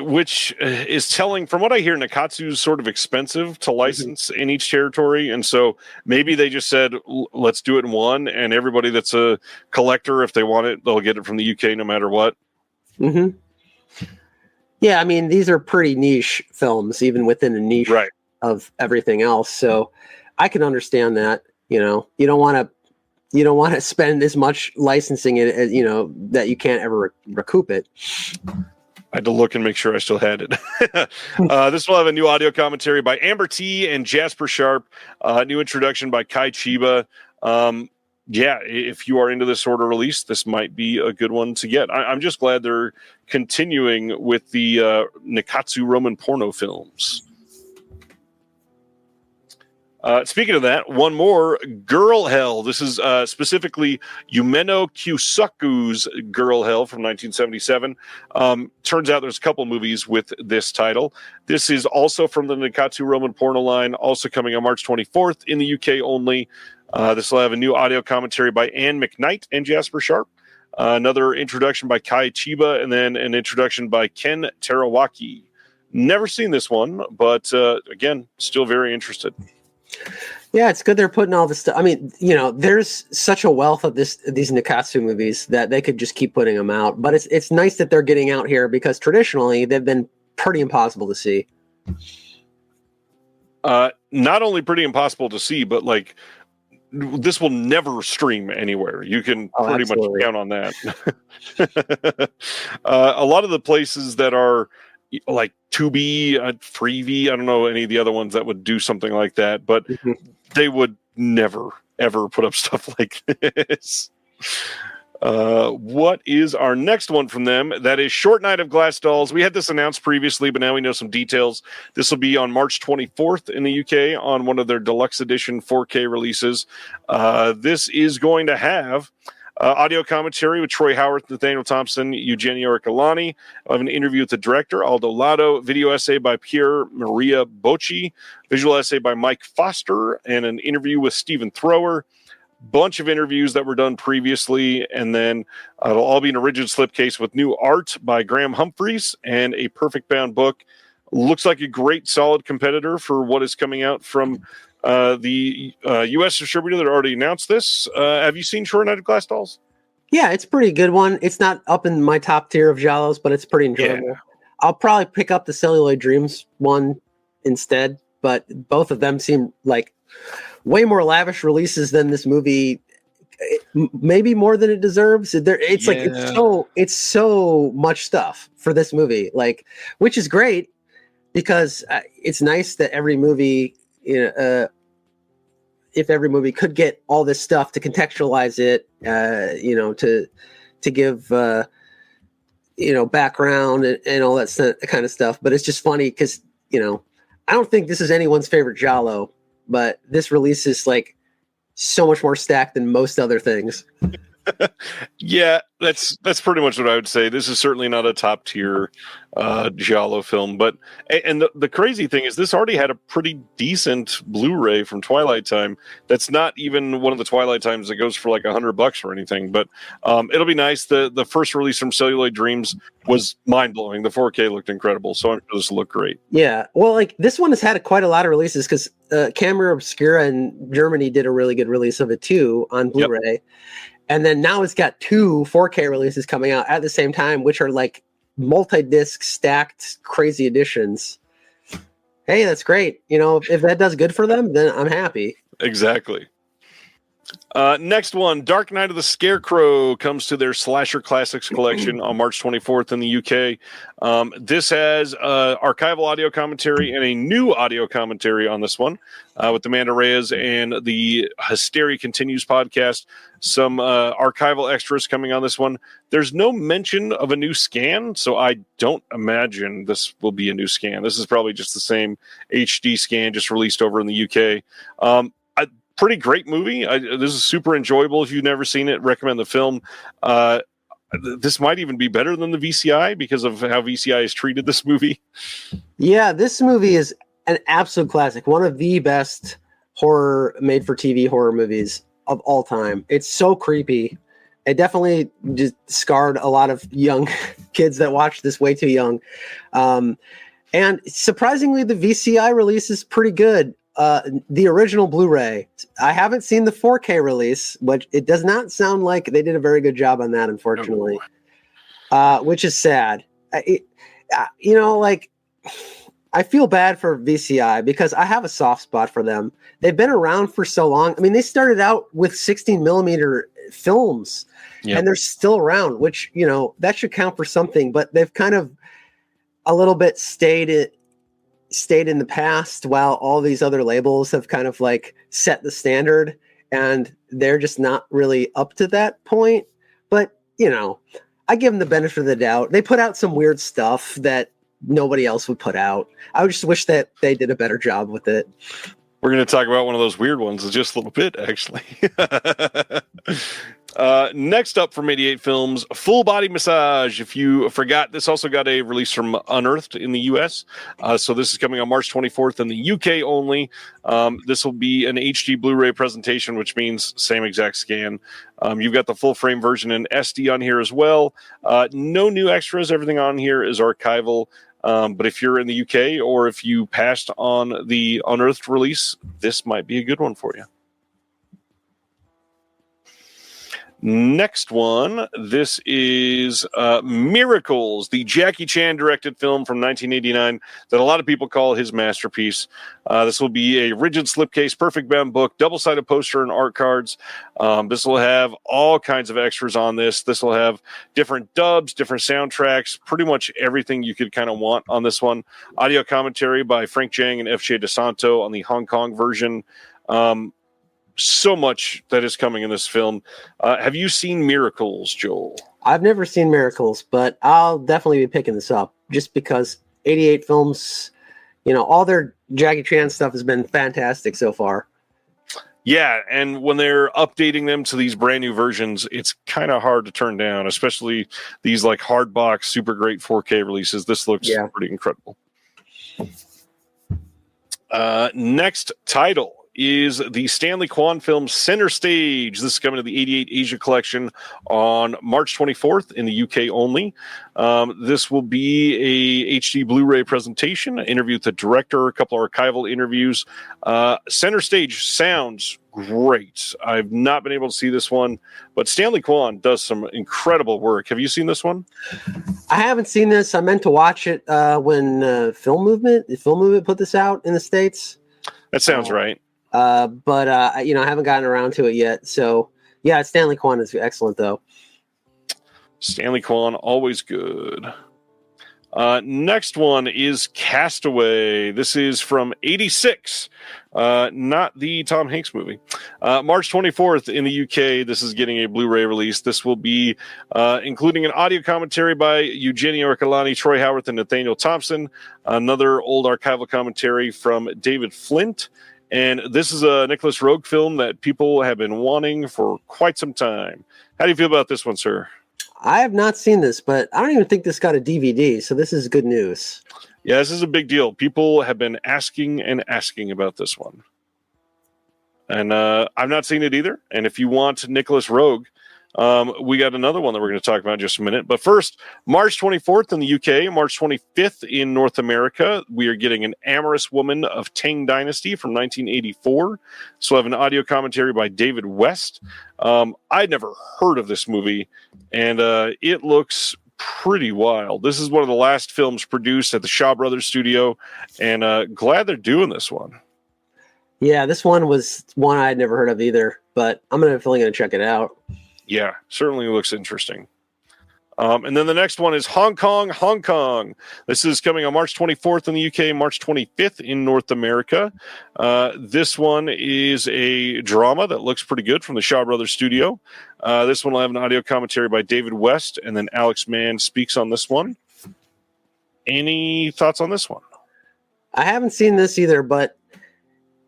which is telling. From what I hear, Nekatsu is sort of expensive to license in each territory, and so maybe they just said, let's do it in one, and everybody that's a collector, if they want it, they'll get it from the UK no matter what. Mm-hmm. Yeah, I mean, these are pretty niche films, even within a niche. Right. Of everything else, so I can understand that. You don't want to spend as much licensing it as that you can't ever recoup it. I had to look and make sure I still had it. This will have a new audio commentary by Amber T and Jasper Sharp. New introduction by Kai Chiba. Yeah, if you are into this sort of release, this might be a good one to get. I'm just glad they're continuing with the Nekatsu Roman porno films. Speaking of that, one more, Girl Hell. This is specifically Yumeno Kyusaku's Girl Hell from 1977. Turns out there's a couple movies with this title. This is also from the Nekatsu Roman porno line, also coming on March 24th in the UK only. This will have a new audio commentary by Anne McKnight and Jasper Sharp. Another introduction by Kai Chiba, and then an introduction by Ken Terawaki. Never seen this one, but again, still very interested. Yeah, it's good they're putting all this stuff. I mean, there's such a wealth of these Nikatsu movies that they could just keep putting them out. But it's nice that they're getting out here because traditionally they've been pretty impossible to see. Not only pretty impossible to see, but like this will never stream anywhere. You can pretty much count on that. A lot of the places that are like Tubi, Freevee, I don't know any of the other ones that would do something like that, but they would never, ever put up stuff like this. What is our next one from them? That is Short Night of Glass Dolls. We had this announced previously, but now we know some details. This will be on March 24th in the UK on one of their deluxe edition 4K releases. This is going to have audio commentary with Troy Howarth, Nathaniel Thompson, Eugenio Ercolani. I have an interview with the director, Aldo Lado, video essay by Pier Maria Bocci, visual essay by Mike Foster, and an interview with Stephen Thrower. Bunch of interviews that were done previously, and then it'll all be in a rigid slipcase with new art by Graham Humphreys and a perfect bound book. Looks like a great, solid competitor for what is coming out from the U.S. distributor that already announced this. Have you seen Short Night of Glass Dolls? Yeah, it's a pretty good one. It's not up in my top tier of giallos, but it's pretty enjoyable. Yeah. I'll probably pick up the Celluloid Dreams one instead, but both of them seem like way more lavish releases than this movie, maybe more than it deserves. It's so much stuff for this movie, like, which is great because it's nice that every movie, if every movie could get all this stuff to contextualize it, to give background and all that kind of stuff. But it's just funny because I don't think this is anyone's favorite giallo, but this release is like so much more stacked than most other things. Yeah, that's pretty much what I would say. This is certainly not a top tier giallo film, but the crazy thing is this already had a pretty decent Blu-ray from Twilight Time. That's not even one of the Twilight Times that goes for like $100 or anything, but it'll be nice. The first release from Celluloid Dreams was mind-blowing. The 4K looked incredible, so I'm sure this will look great. Yeah, well, like this one has had quite a lot of releases because Camera Obscura in Germany did a really good release of it too on Blu-ray. Yep. And then now it's got 2 4K releases coming out at the same time, which are like multi-disc stacked crazy editions. Hey, that's great. If that does good for them, then I'm happy. Exactly. Next one, Dark Knight of the Scarecrow comes to their Slasher Classics collection on March 24th in the UK. This has archival audio commentary and a new audio commentary on this one with Amanda Reyes and the Hysteria Continues podcast. Some archival extras coming on this one. There's no mention of a new scan, so I don't imagine this will be a new scan. This is probably just the same HD scan just released over in the UK. Pretty great movie. This is super enjoyable. If you've never seen it, recommend the film. This might even be better than the VCI because of how VCI has treated this movie. Yeah, this movie is an absolute classic. One of the best horror made-for-TV horror movies of all time. It's so creepy. It definitely just scarred a lot of young kids that watched this way too young. And surprisingly, the VCI release is pretty good. The original Blu-ray. I haven't seen the 4K release, but it does not sound like they did a very good job on that, unfortunately. Which is sad. I feel bad for VCI because I have a soft spot for them. They've been around for so long. I mean, they started out with 16 millimeter films, and they're still around, which, that should count for something, but they've kind of a little bit stayed in the past while all these other labels have kind of like set the standard, and they're just not really up to that point. But, I give them the benefit of the doubt. They put out some weird stuff that nobody else would put out. I just wish that they did a better job with it. We're going to talk about one of those weird ones in just a little bit, actually. Next up from 88 Films, Full Body Massage. If you forgot, this also got a release from Unearthed in the US. So this is coming on March 24th in the UK only. This will be an HD Blu-ray presentation, which means same exact scan. You've got the full frame version in SD on here as well. No new extras. Everything on here is archival. But if you're in the UK or if you passed on the Unearthed release, this might be a good one for you. Next one, this is Miracles, the Jackie Chan directed film from 1989 that a lot of people call his masterpiece. This will be a rigid slipcase, perfect bound book, double-sided poster and art cards. This will have all kinds of extras on this. This will have different dubs, different soundtracks, pretty much everything you could kind of want on this one. Audio commentary by Frank Jang and F.J. DeSanto on the Hong Kong version. So much that is coming in this film. Have you seen Miracles, Joel? I've never seen Miracles, but I'll definitely be picking this up just because 88 Films, all their Jackie Chan stuff has been fantastic so far. Yeah, and when they're updating them to these brand new versions, it's kind of hard to turn down, especially these like hard box, super great 4K releases. This looks pretty incredible. Next title is the Stanley Kwan film Center Stage. This is coming to the 88 Asia Collection on March 24th in the UK only. This will be a HD Blu-ray presentation, an interview with the director, a couple of archival interviews. Center Stage sounds great. I've not been able to see this one, but Stanley Kwan does some incredible work. Have you seen this one? I haven't seen this. I meant to watch it when Film Movement put this out in the States. That sounds right. But I haven't gotten around to it yet. So yeah, Stanley Kwan is excellent though. Stanley Kwan, always good. Next one is Castaway. This is from 86, not the Tom Hanks movie. March 24th in the UK, this is getting a Blu-ray release. This will be including an audio commentary by Eugenio Orcolani, Troy Howarth, and Nathaniel Thompson. Another old archival commentary from David Flint. And this is a Nicholas Roeg film that people have been wanting for quite some time. How do you feel about this one, sir? I have not seen this, but I don't even think this got a DVD, so this is good news. Yeah, this is a big deal. People have been asking about this one. And I've not seen it either. And if you want Nicholas Roeg, we got another one that we're going to talk about in just a minute. But first, March 24th in the UK, March 25th in North America, we are getting An Amorous Woman of Tang Dynasty from 1984. So I have an audio commentary by David West. I'd never heard of this movie, and it looks pretty wild. This is one of the last films produced at the Shaw Brothers studio, and glad they're doing this one. Yeah, this one was one I had never heard of either, but I'm definitely going to check it out. Yeah, certainly looks interesting. And then the next one is Hong Kong, Hong Kong. This is coming on March 24th in the UK, March 25th in North America. This one is a drama that looks pretty good from the Shaw Brothers studio. This one will have an audio commentary by David West, and then Alex Mann speaks on this one. Any thoughts on this one? I haven't seen this either, but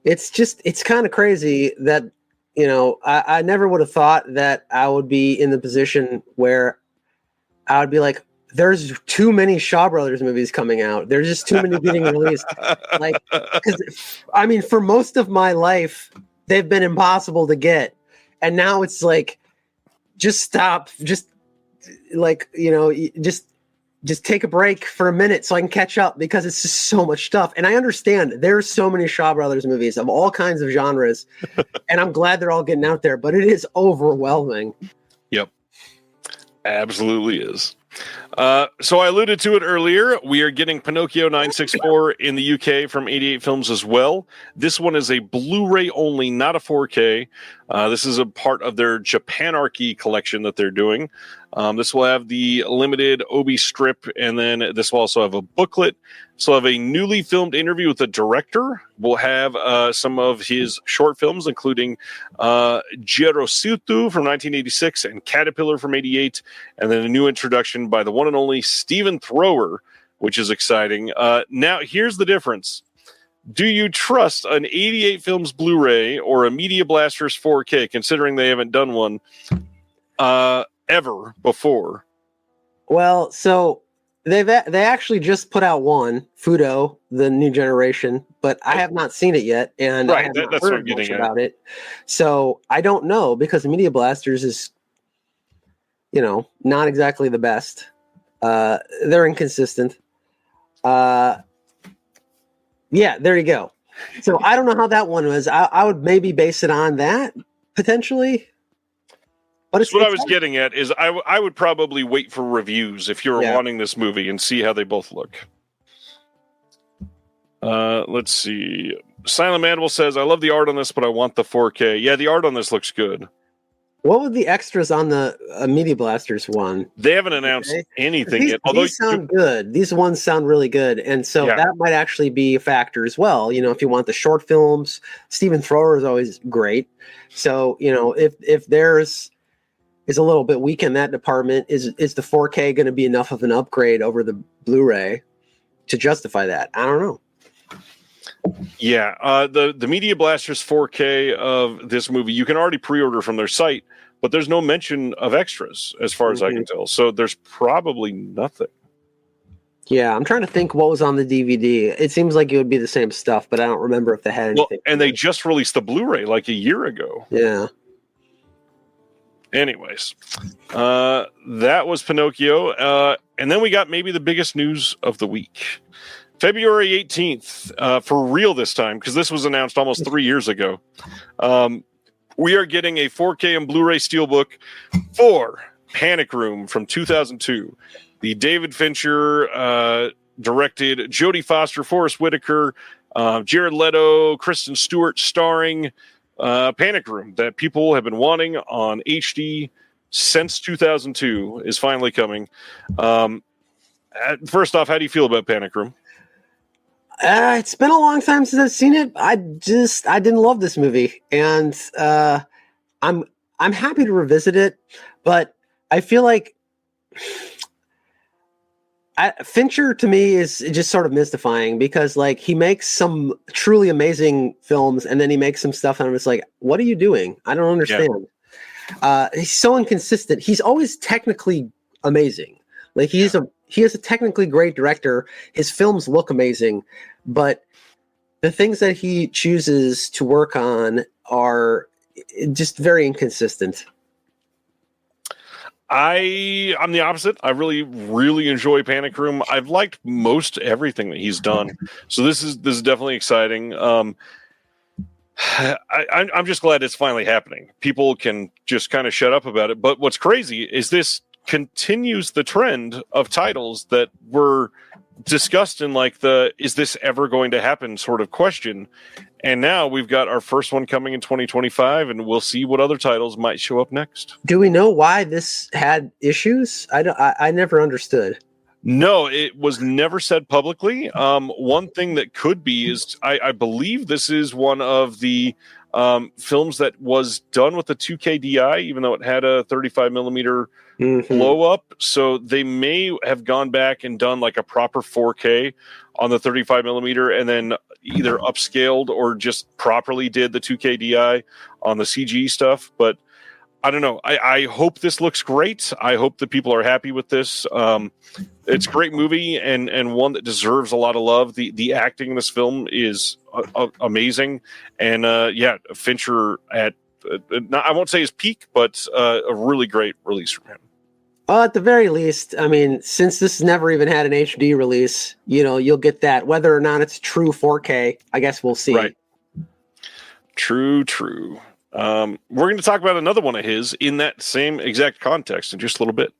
it's kind of crazy that I never would have thought that I would be in the position where I would be like, there's too many Shaw Brothers movies coming out. There's just too many getting released. Because for most of my life, they've been impossible to get. And now it's like, just stop. Just just take a break for a minute so I can catch up, because it's just so much stuff. And I understand there's so many Shaw Brothers movies of all kinds of genres, and I'm glad they're all getting out there, but it is overwhelming. Yep. Absolutely is. So I alluded to it earlier. We are getting Pinocchio 964 in the UK from 88 Films as well. This one is a Blu-ray only, not a 4K. This is a part of their Japanarchy collection that they're doing. This will have the limited Obi strip, and then this will also have a booklet. So we'll have a newly filmed interview with the director. We'll have some of his short films, including Jirosutu from 1986 and Caterpillar from 88, and then a new introduction by the one and only Stephen Thrower, which is exciting. Now, here's the difference. Do you trust an 88 Films Blu-ray or a Media Blasters 4K, considering they haven't done one ever before? Well, so they actually just put out one, Fudo, the new generation, but I have not seen it yet, and I have not heard much about it. So I don't know, because Media Blasters is, not exactly the best. They're inconsistent. Yeah, there you go. So I don't know how that one was. I would maybe base it on that potentially. But what I was getting at is I would probably wait for reviews if you were wanting this movie and see how they both look. Let's see. Silent Mandible says, I love the art on this, but I want the 4K. Yeah, the art on this looks good. What were the extras on the Media Blasters one? They haven't announced anything yet. Although these sound good. These ones sound really good. And so that might actually be a factor as well. You know, if you want the short films, Stephen Thrower is always great. So, you know, if there's is a little bit weak in that department, is the 4K going to be enough of an upgrade over the Blu-ray to justify that? I don't know. Yeah, the Media Blasters 4K of this movie, you can already pre-order from their site, but there's no mention of extras as far as I can tell. So there's probably nothing. Yeah, I'm trying to think what was on the DVD. It seems like it would be the same stuff, but I don't remember if they had anything. Well, and they just released the Blu-ray like a year ago. Yeah. Anyways, that was Pinocchio. And then we got maybe the biggest news of the week. February 18th, for real this time, because this was announced almost 3 years ago. We are getting a 4K and Blu-ray Steelbook for Panic Room from 2002. The David Fincher directed, Jodie Foster, Forrest Whitaker, Jared Leto, Kristen Stewart starring Panic Room that people have been wanting on HD since 2002 is finally coming. First off, how do you feel about Panic Room? It's been a long time since I've seen it. I didn't love this movie, and I'm happy to revisit it, but I feel like Fincher to me is just sort of mystifying because like he makes some truly amazing films and then he makes some stuff and I'm just like, what are you doing? I don't understand. Yeah. He's so inconsistent. He's always technically amazing. Like he is a technically great director. His films look amazing, but the things that he chooses to work on are just very inconsistent. I'm the opposite. I really, really enjoy Panic Room. I've liked most everything that he's done. So this is definitely exciting. I'm just glad it's finally happening. People can just kind of shut up about it. But what's crazy is this continues the trend of titles that were discussed in like the is this ever going to happen sort of question. And now we've got our first one coming in 2025, and we'll see what other titles might show up next. Do we know why this had issues? I never understood. No, it was never said publicly. One thing that could be is I believe this is one of the films that was done with the 2K DI, even though it had a 35 millimeter blow up. So they may have gone back and done like a proper 4K on the 35 millimeter and then either upscaled or just properly did the 2K DI on the CG stuff. But I don't know. I hope this looks great. I hope that people are happy with this. It's a great movie and one that deserves a lot of love. The acting in this film is amazing. And Fincher at, I won't say his peak, but a really great release from him. Well, at the very least, I mean, since this never even had an HD release, you know, you'll get that. Whether or not it's true 4K, I guess we'll see. Right. True. We're going to talk about another one of his in that same exact context in just a little bit.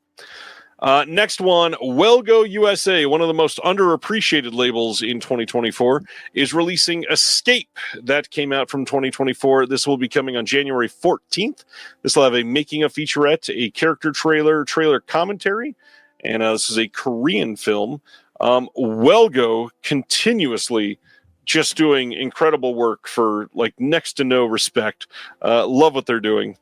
Next one, Wellgo USA, one of the most underappreciated labels in 2024, is releasing Escape. That came out from 2024. This will be coming on January 14th. This will have a making of featurette, a character trailer commentary, and this is a Korean film. Wellgo continuously just doing incredible work for like next to no respect. Love what they're doing.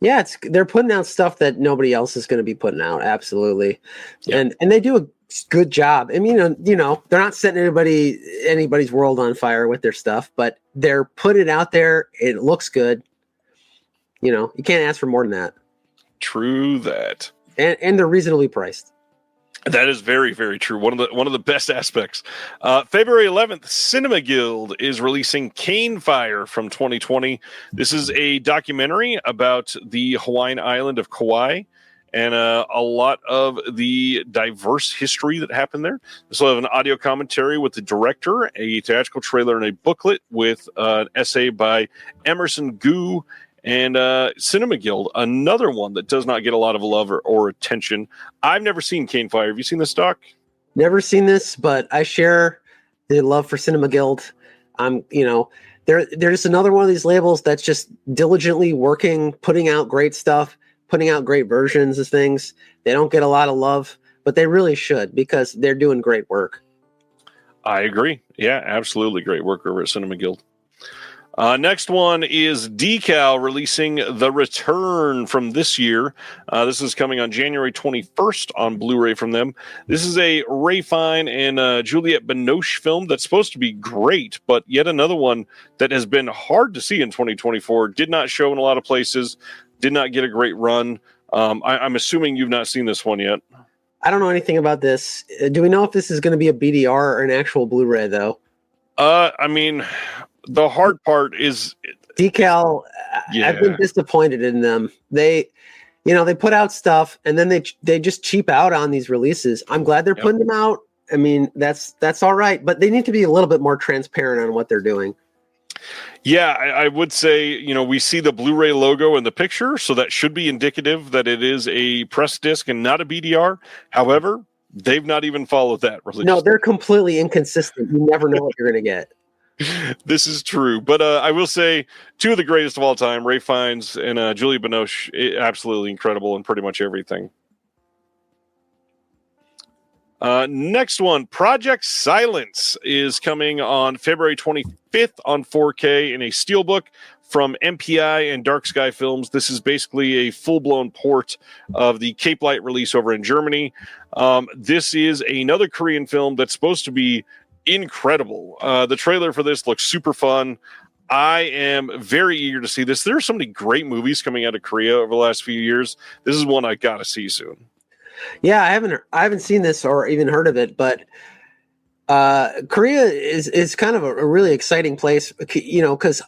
Yeah, they're putting out stuff that nobody else is going to be putting out. Absolutely. Yeah. And they do a good job. I mean, you know, they're not setting anybody's world on fire with their stuff, but they're putting it out there. It looks good. You know, you can't ask for more than that. True that. And they're reasonably priced. That is very, very true. One of the best aspects. February 11th, Cinema Guild is releasing Cane Fire from 2020. This is a documentary about the Hawaiian island of Kauai and a lot of the diverse history that happened there. This will have an audio commentary with the director, a theatrical trailer, and a booklet with an essay by Emerson Gu, and Cinema Guild, another one that does not get a lot of love or attention. I've never seen Cane Fire. Have you seen this, Doc? Never seen this, but I share the love for Cinema Guild. There's another one of these labels that's just diligently working, putting out great stuff, putting out great versions of things. They don't get a lot of love, but they really should, because they're doing great work. I agree. Yeah, absolutely great work over at Cinema Guild. Next one is Decal releasing The Return from this year. This is coming on January 21st on Blu-ray from them. This is a Ray Fiennes and Juliette Binoche film that's supposed to be great, but yet another one that has been hard to see in 2024. Did not show in a lot of places, did not get a great run. I'm assuming you've not seen this one yet. I don't know anything about this. Do we know if this is going to be a BDR or an actual Blu-ray, though? I mean, the hard part is Decal. Yeah. I've been disappointed in them. They put out stuff and then they just cheap out on these releases. I'm glad they're putting them out. I mean, that's all right, but they need to be a little bit more transparent on what they're doing. Yeah, I would say, we see the Blu-ray logo in the picture, so that should be indicative that it is a press disc and not a BDR. However, they've not even followed that release. No, they're completely inconsistent. You never know what you're going to get. This is true, but I will say two of the greatest of all time, Ray Fiennes and Juliette Binoche, absolutely incredible in pretty much everything. Next one, Project Silence, is coming on February 25th on 4K in a steelbook from MPI and Dark Sky Films. This is basically a full-blown port of the Cape Light release over in Germany. This is another Korean film that's supposed to be incredible. The trailer for this looks super fun. I am very eager to see this. There are so many great movies coming out of Korea over the last few years. This is one I gotta see soon. Yeah, I haven't seen this or even heard of it, but Korea is kind of a really exciting place, because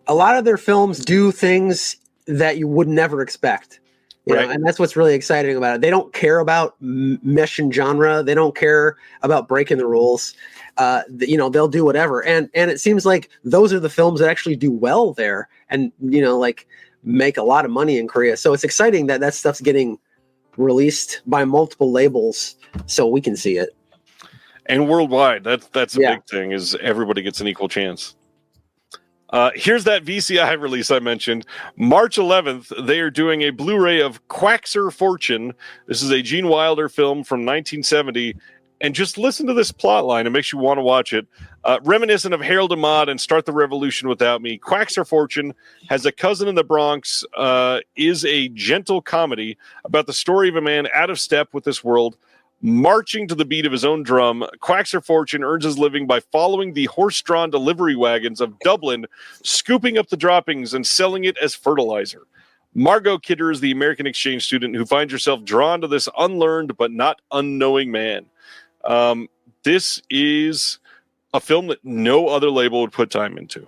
a lot of their films do things that you would never expect. You know, and that's what's really exciting about it. They don't care about mesh and genre. They don't care about breaking the rules. They'll do whatever. And it seems like those are the films that actually do well there and, make a lot of money in Korea. So it's exciting that stuff's getting released by multiple labels so we can see it. And worldwide, that's a big thing, is everybody gets an equal chance. Here's that VCI release I mentioned. March 11th, they are doing a Blu-ray of Quaxer Fortune. This is a Gene Wilder film from 1970. And just listen to this plot line. It makes you want to watch it. Reminiscent of Harold and Maude and Start the Revolution Without Me, Quaxer Fortune has a cousin in the Bronx, is a gentle comedy about the story of a man out of step with this world, marching to the beat of his own drum. Quaxer Fortune earns his living by following the horse-drawn delivery wagons of Dublin, scooping up the droppings and selling it as fertilizer. Margot Kidder is the American exchange student who finds herself drawn to this unlearned but not unknowing man. This is a film that no other label would put time into.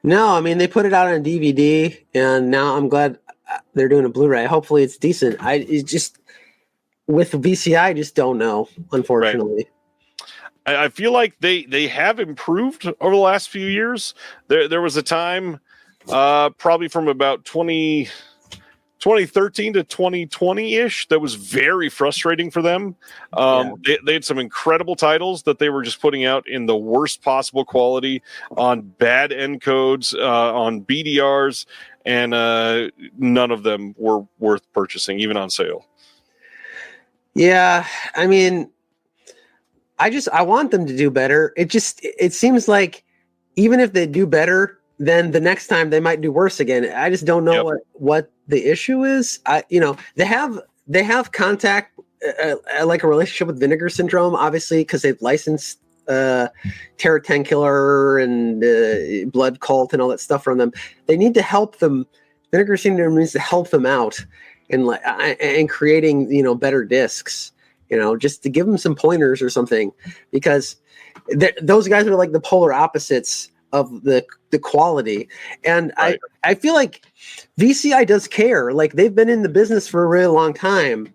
No, I mean, they put it out on DVD, and now I'm glad they're doing a Blu-ray. Hopefully it's decent. With VCI, I just don't know, unfortunately. Right. I feel like they have improved over the last few years. There was a time, probably from about 2013 to 2020-ish, that was very frustrating for them. They had some incredible titles that they were just putting out in the worst possible quality on bad encodes, on BDRs, and none of them were worth purchasing, even on sale. Yeah, I mean, I want them to do better. It seems like even if they do better, then the next time they might do worse again. I just don't know what the issue is. They have contact, like a relationship with Vinegar Syndrome, obviously, because they've licensed Terror 10 Killer and Blood Cult and all that stuff from them. They need to help them. Vinegar Syndrome needs to help them out and creating, better discs, just to give them some pointers or something, because those guys are like the polar opposites of the quality. And Right. I feel like VCI does care. Like, they've been in the business for a really long time.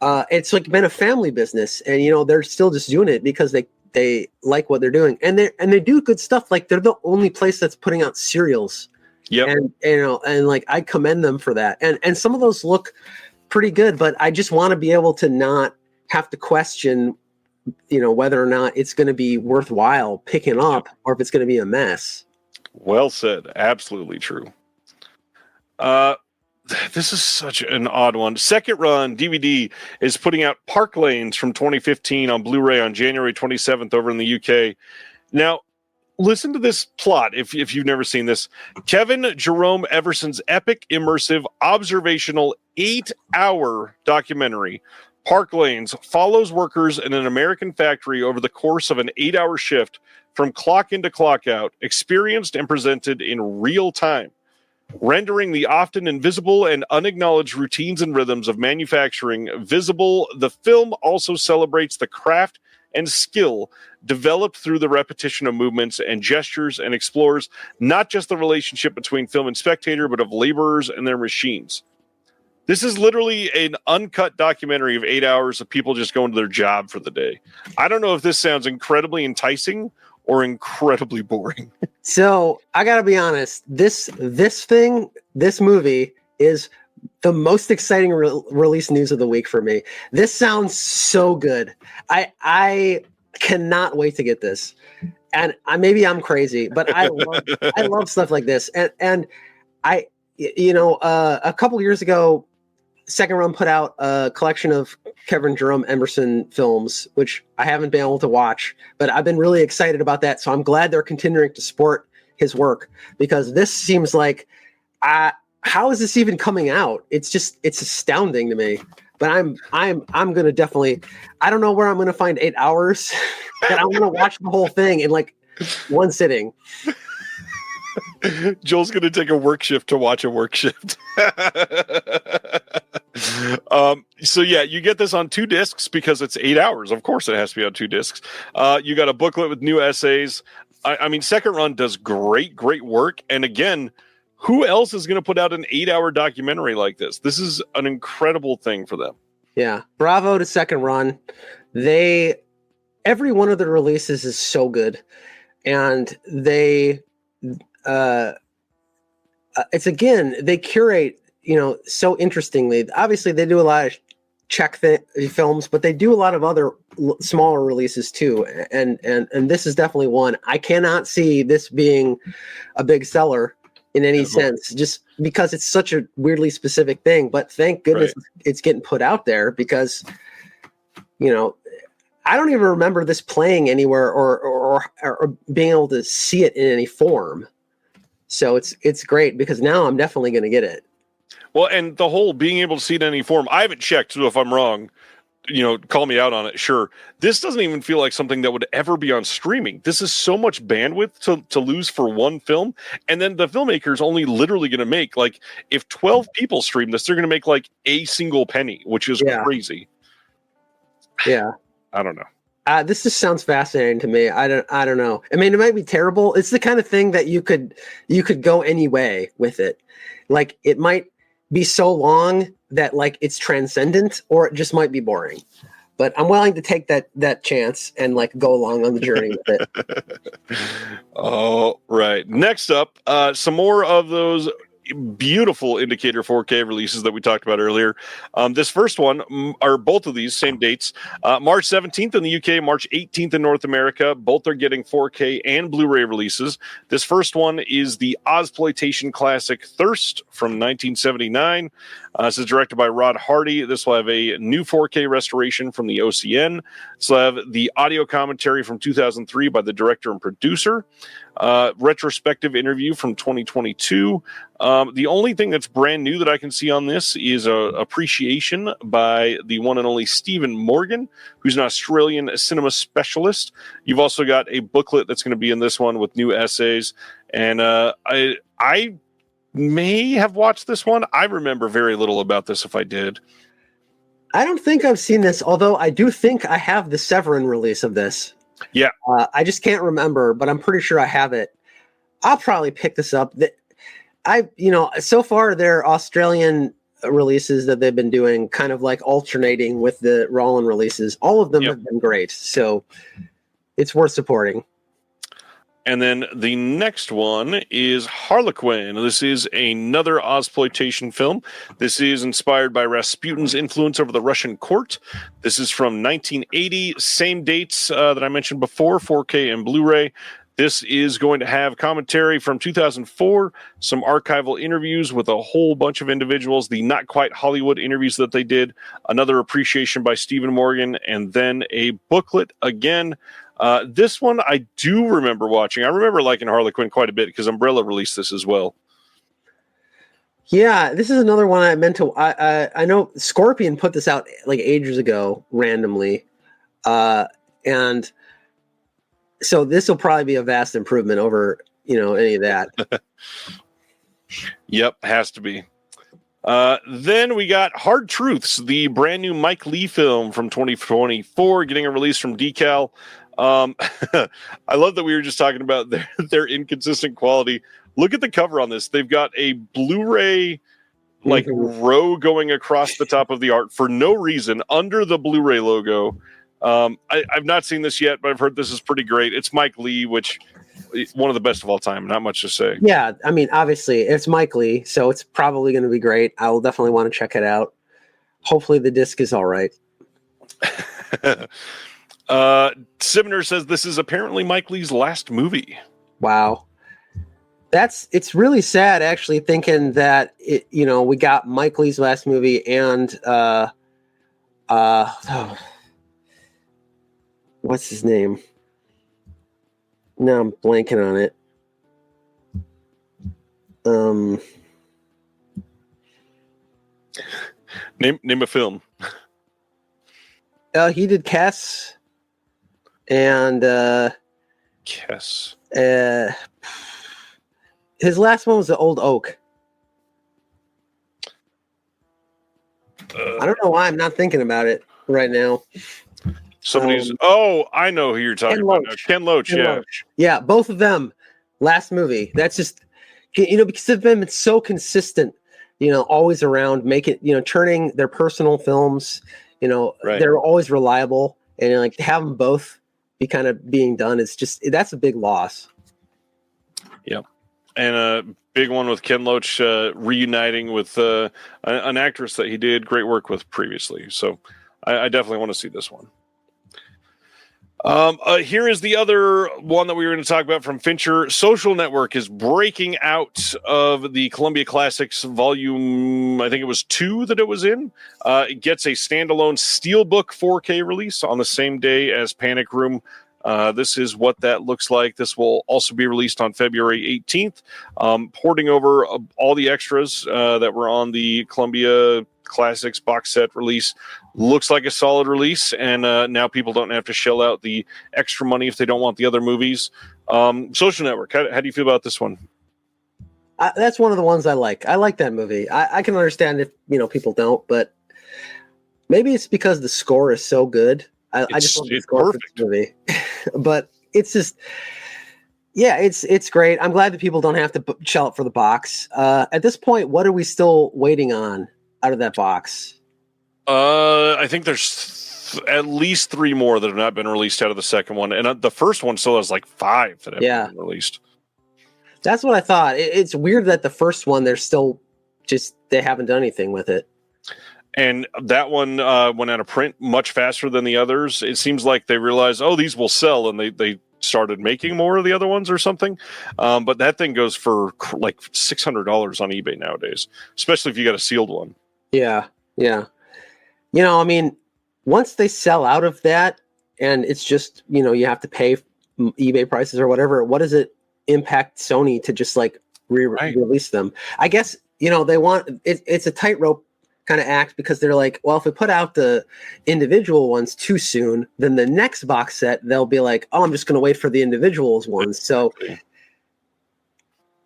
It's like been a family business, and they're still just doing it because they like what they're doing, and they do good stuff. Like, they're the only place that's putting out serials. Yep. And like, I commend them for that. And some of those look pretty good, but I just want to be able to not have to question, whether or not it's going to be worthwhile picking up, or if it's going to be a mess. Well said. Absolutely true. This is such an odd one. Second Run DVD is putting out Park Lanes from 2015 on Blu-ray on January 27th over in the UK. Now, listen to this plot if you've never seen this. Kevin Jerome Everson's epic, immersive, observational 8-hour documentary, Park Lanes, follows workers in an American factory over the course of an 8-hour shift from clock in to clock out, experienced and presented in real time. Rendering the often invisible and unacknowledged routines and rhythms of manufacturing visible, the film also celebrates the craft and skill developed through the repetition of movements and gestures, and explores not just the relationship between film and spectator, but of laborers and their machines. This is literally an uncut documentary of 8 hours of people just going to their job for the day. I don't know if this sounds incredibly enticing or incredibly boring. So I gotta be honest, this movie is the most exciting release news of the week for me. This sounds so good. I cannot wait to get this. And maybe I'm crazy, but I love stuff like this. And I, a couple years ago, Second Run put out a collection of Kevin Jerome Emerson films, which I haven't been able to watch, but I've been really excited about that. So I'm glad they're continuing to support his work, because this seems like, how is this even coming out? It's astounding to me. But I'm going to definitely, I don't know where I'm going to find 8 hours, but I'm going to watch the whole thing in like one sitting. Joel's going to take a work shift to watch a work shift. So yeah, you get this on 2 discs because it's 8 hours. Of course it has to be on 2 discs. You got a booklet with new essays. I mean, Second Run does great work. And again, who else is going to put out an 8-hour documentary like this? This is an incredible thing for them. Yeah. Bravo to Second Run. Every one of the releases is so good. And they curate, so interestingly. Obviously they do a lot of Czech films, but they do a lot of other smaller releases too. And this is definitely one. I cannot see this being a big seller in any sense, just because it's such a weirdly specific thing. But thank goodness it's getting put out there, because, I don't even remember this playing anywhere or being able to see it in any form. So it's great, because now I'm definitely going to get it. Well, and the whole being able to see it in any form, I haven't checked, so if I'm wrong, call me out on it. Sure. This doesn't even feel like something that would ever be on streaming. This is so much bandwidth to lose for one film. And then the filmmaker's only literally going to make, like, if 12 people stream this, they're going to make like a single penny, which is crazy. Yeah. I don't know. This just sounds fascinating to me. I don't know. I mean, it might be terrible. It's the kind of thing that you could go any way with it. Like, it might be so long that like it's transcendent, or it just might be boring. But I'm willing to take that chance and like go along on the journey with it. All right. Next up, some more of those beautiful Indicator 4K releases that we talked about earlier. This first one, are both of these same dates, March 17th in the UK, March 18th in North America. Both are getting 4K and Blu-ray releases. This first one is the Ozploitation classic Thirst from 1979. This is directed by Rod Hardy. This will have a new 4K restoration from the OCN. This will have the audio commentary from 2003 by the director and producer. Retrospective interview from 2022. The only thing that's brand new that I can see on this is appreciation by the one and only Stephen Morgan, who's an Australian cinema specialist. You've also got a booklet that's going to be in this one with new essays. And I may have watched this one. I remember very little about this if I did. I don't think I've seen this, although I do think I have the Severin release of this. Yeah. I just can't remember, but I'm pretty sure I have it. I'll probably pick this up. So far they're Australian releases that they've been doing, kind of like alternating with the Roland releases. All of them have been great, so it's worth supporting. And then the next one is Harlequin. This is another Ozploitation film. This is inspired by Rasputin's influence over the Russian court. This is from 1980, same dates that I mentioned before, 4K and Blu-ray. This is going to have commentary from 2004, some archival interviews with a whole bunch of individuals, the Not Quite Hollywood interviews that they did, another appreciation by Stephen Morgan, and then a booklet again. This one I do remember watching. I remember liking Harlequin quite a bit because Umbrella released this as well. Yeah, this is another one I meant to. I know Scorpion put this out like ages ago, randomly, and so this will probably be a vast improvement over any of that. Yep, has to be. Then we got Hard Truths, the brand new Mike Leigh film from 2024, getting a release from Decal. I love that we were just talking about their inconsistent quality. Look at the cover on this. They've got a Blu-ray row going across the top of the art for no reason under the Blu-ray logo. I've not seen this yet, but I've heard this is pretty great. It's Mike Leigh, which one of the best of all time. Not much to say. Yeah, I mean, obviously it's Mike Leigh, so it's probably going to be great. I will definitely want to check it out. Hopefully the disc is all right. Sibner says this is apparently Mike Leigh's last movie. Wow. It's really sad, actually, thinking that we got Mike Leigh's last movie and what's his name? No, I'm blanking on it. Name a film. He did Kess and Kess. His last one was The Old Oak. I don't know why I'm not thinking about it right now. I know who you're talking about. Ken Loach, Loach. Yeah, both of them. Last movie. That's just, because they've been so consistent, always around, turning their personal films, right. They're always reliable, and to have them both be kind of being done, that's a big loss. Yep. And a big one with Ken Loach reuniting with an actress that he did great work with previously. So I definitely want to see this one. Here is the other one that we were going to talk about from Fincher. Social Network is breaking out of the Columbia Classics volume, I think it was 2 that it was in. It gets a standalone Steelbook 4K release on the same day as Panic Room. This is what that looks like. This will also be released on February 18th, porting over all the extras that were on the Columbia Classics box set release. Looks like a solid release, and now people don't have to shell out the extra money if they don't want the other movies. Social Network, how do you feel about this one? That's one of the ones I like. I like that movie. I can understand if people don't, but maybe it's because the score is so good. I just love the score for this movie. But it's just, it's great. I'm glad that people don't have to shell out for the box. At this point, what are we still waiting on out of that box? I think there's at least 3 more that have not been released out of the second one, and the first one still has like 5 that have been released. That's what I thought. It's weird that the first one they're still they haven't done anything with it. And that one went out of print much faster than the others. It seems like they realized, these will sell, and they started making more of the other ones or something. But that thing goes for like $600 on eBay nowadays, especially if you got a sealed one. Yeah. Once they sell out of that, and it's just, you have to pay eBay prices or whatever, what does it impact Sony to just release them? I guess, they want, it's a tightrope kind of act, because they're like, well, if we put out the individual ones too soon, then the next box set, they'll be like, I'm just going to wait for the individuals ones. So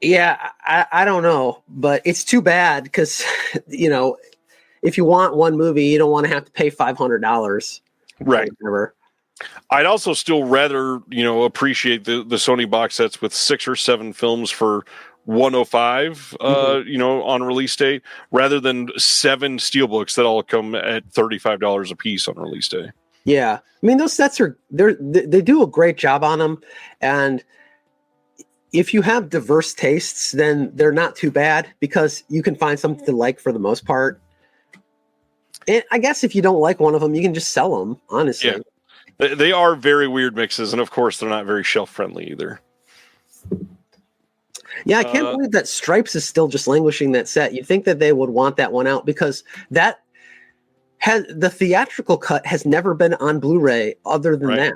I don't know, but it's too bad, because, if you want one movie, you don't want to have to pay $500. Right. Whatever. I'd also still rather, appreciate the Sony box sets with 6 or 7 films for 105, on release date, rather than 7 steelbooks that all come at $35 a piece on release day. Yeah, I mean those sets they do a great job on them, and if you have diverse tastes, then they're not too bad because you can find something to like for the most part. And I guess if you don't like one of them, you can just sell them. Honestly, yeah. They are very weird mixes, and of course, they're not very shelf friendly either. Yeah, I can't believe that Stripes is still just languishing that set. You'd think that they would want that one out because that the theatrical cut has never been on Blu-ray other than that.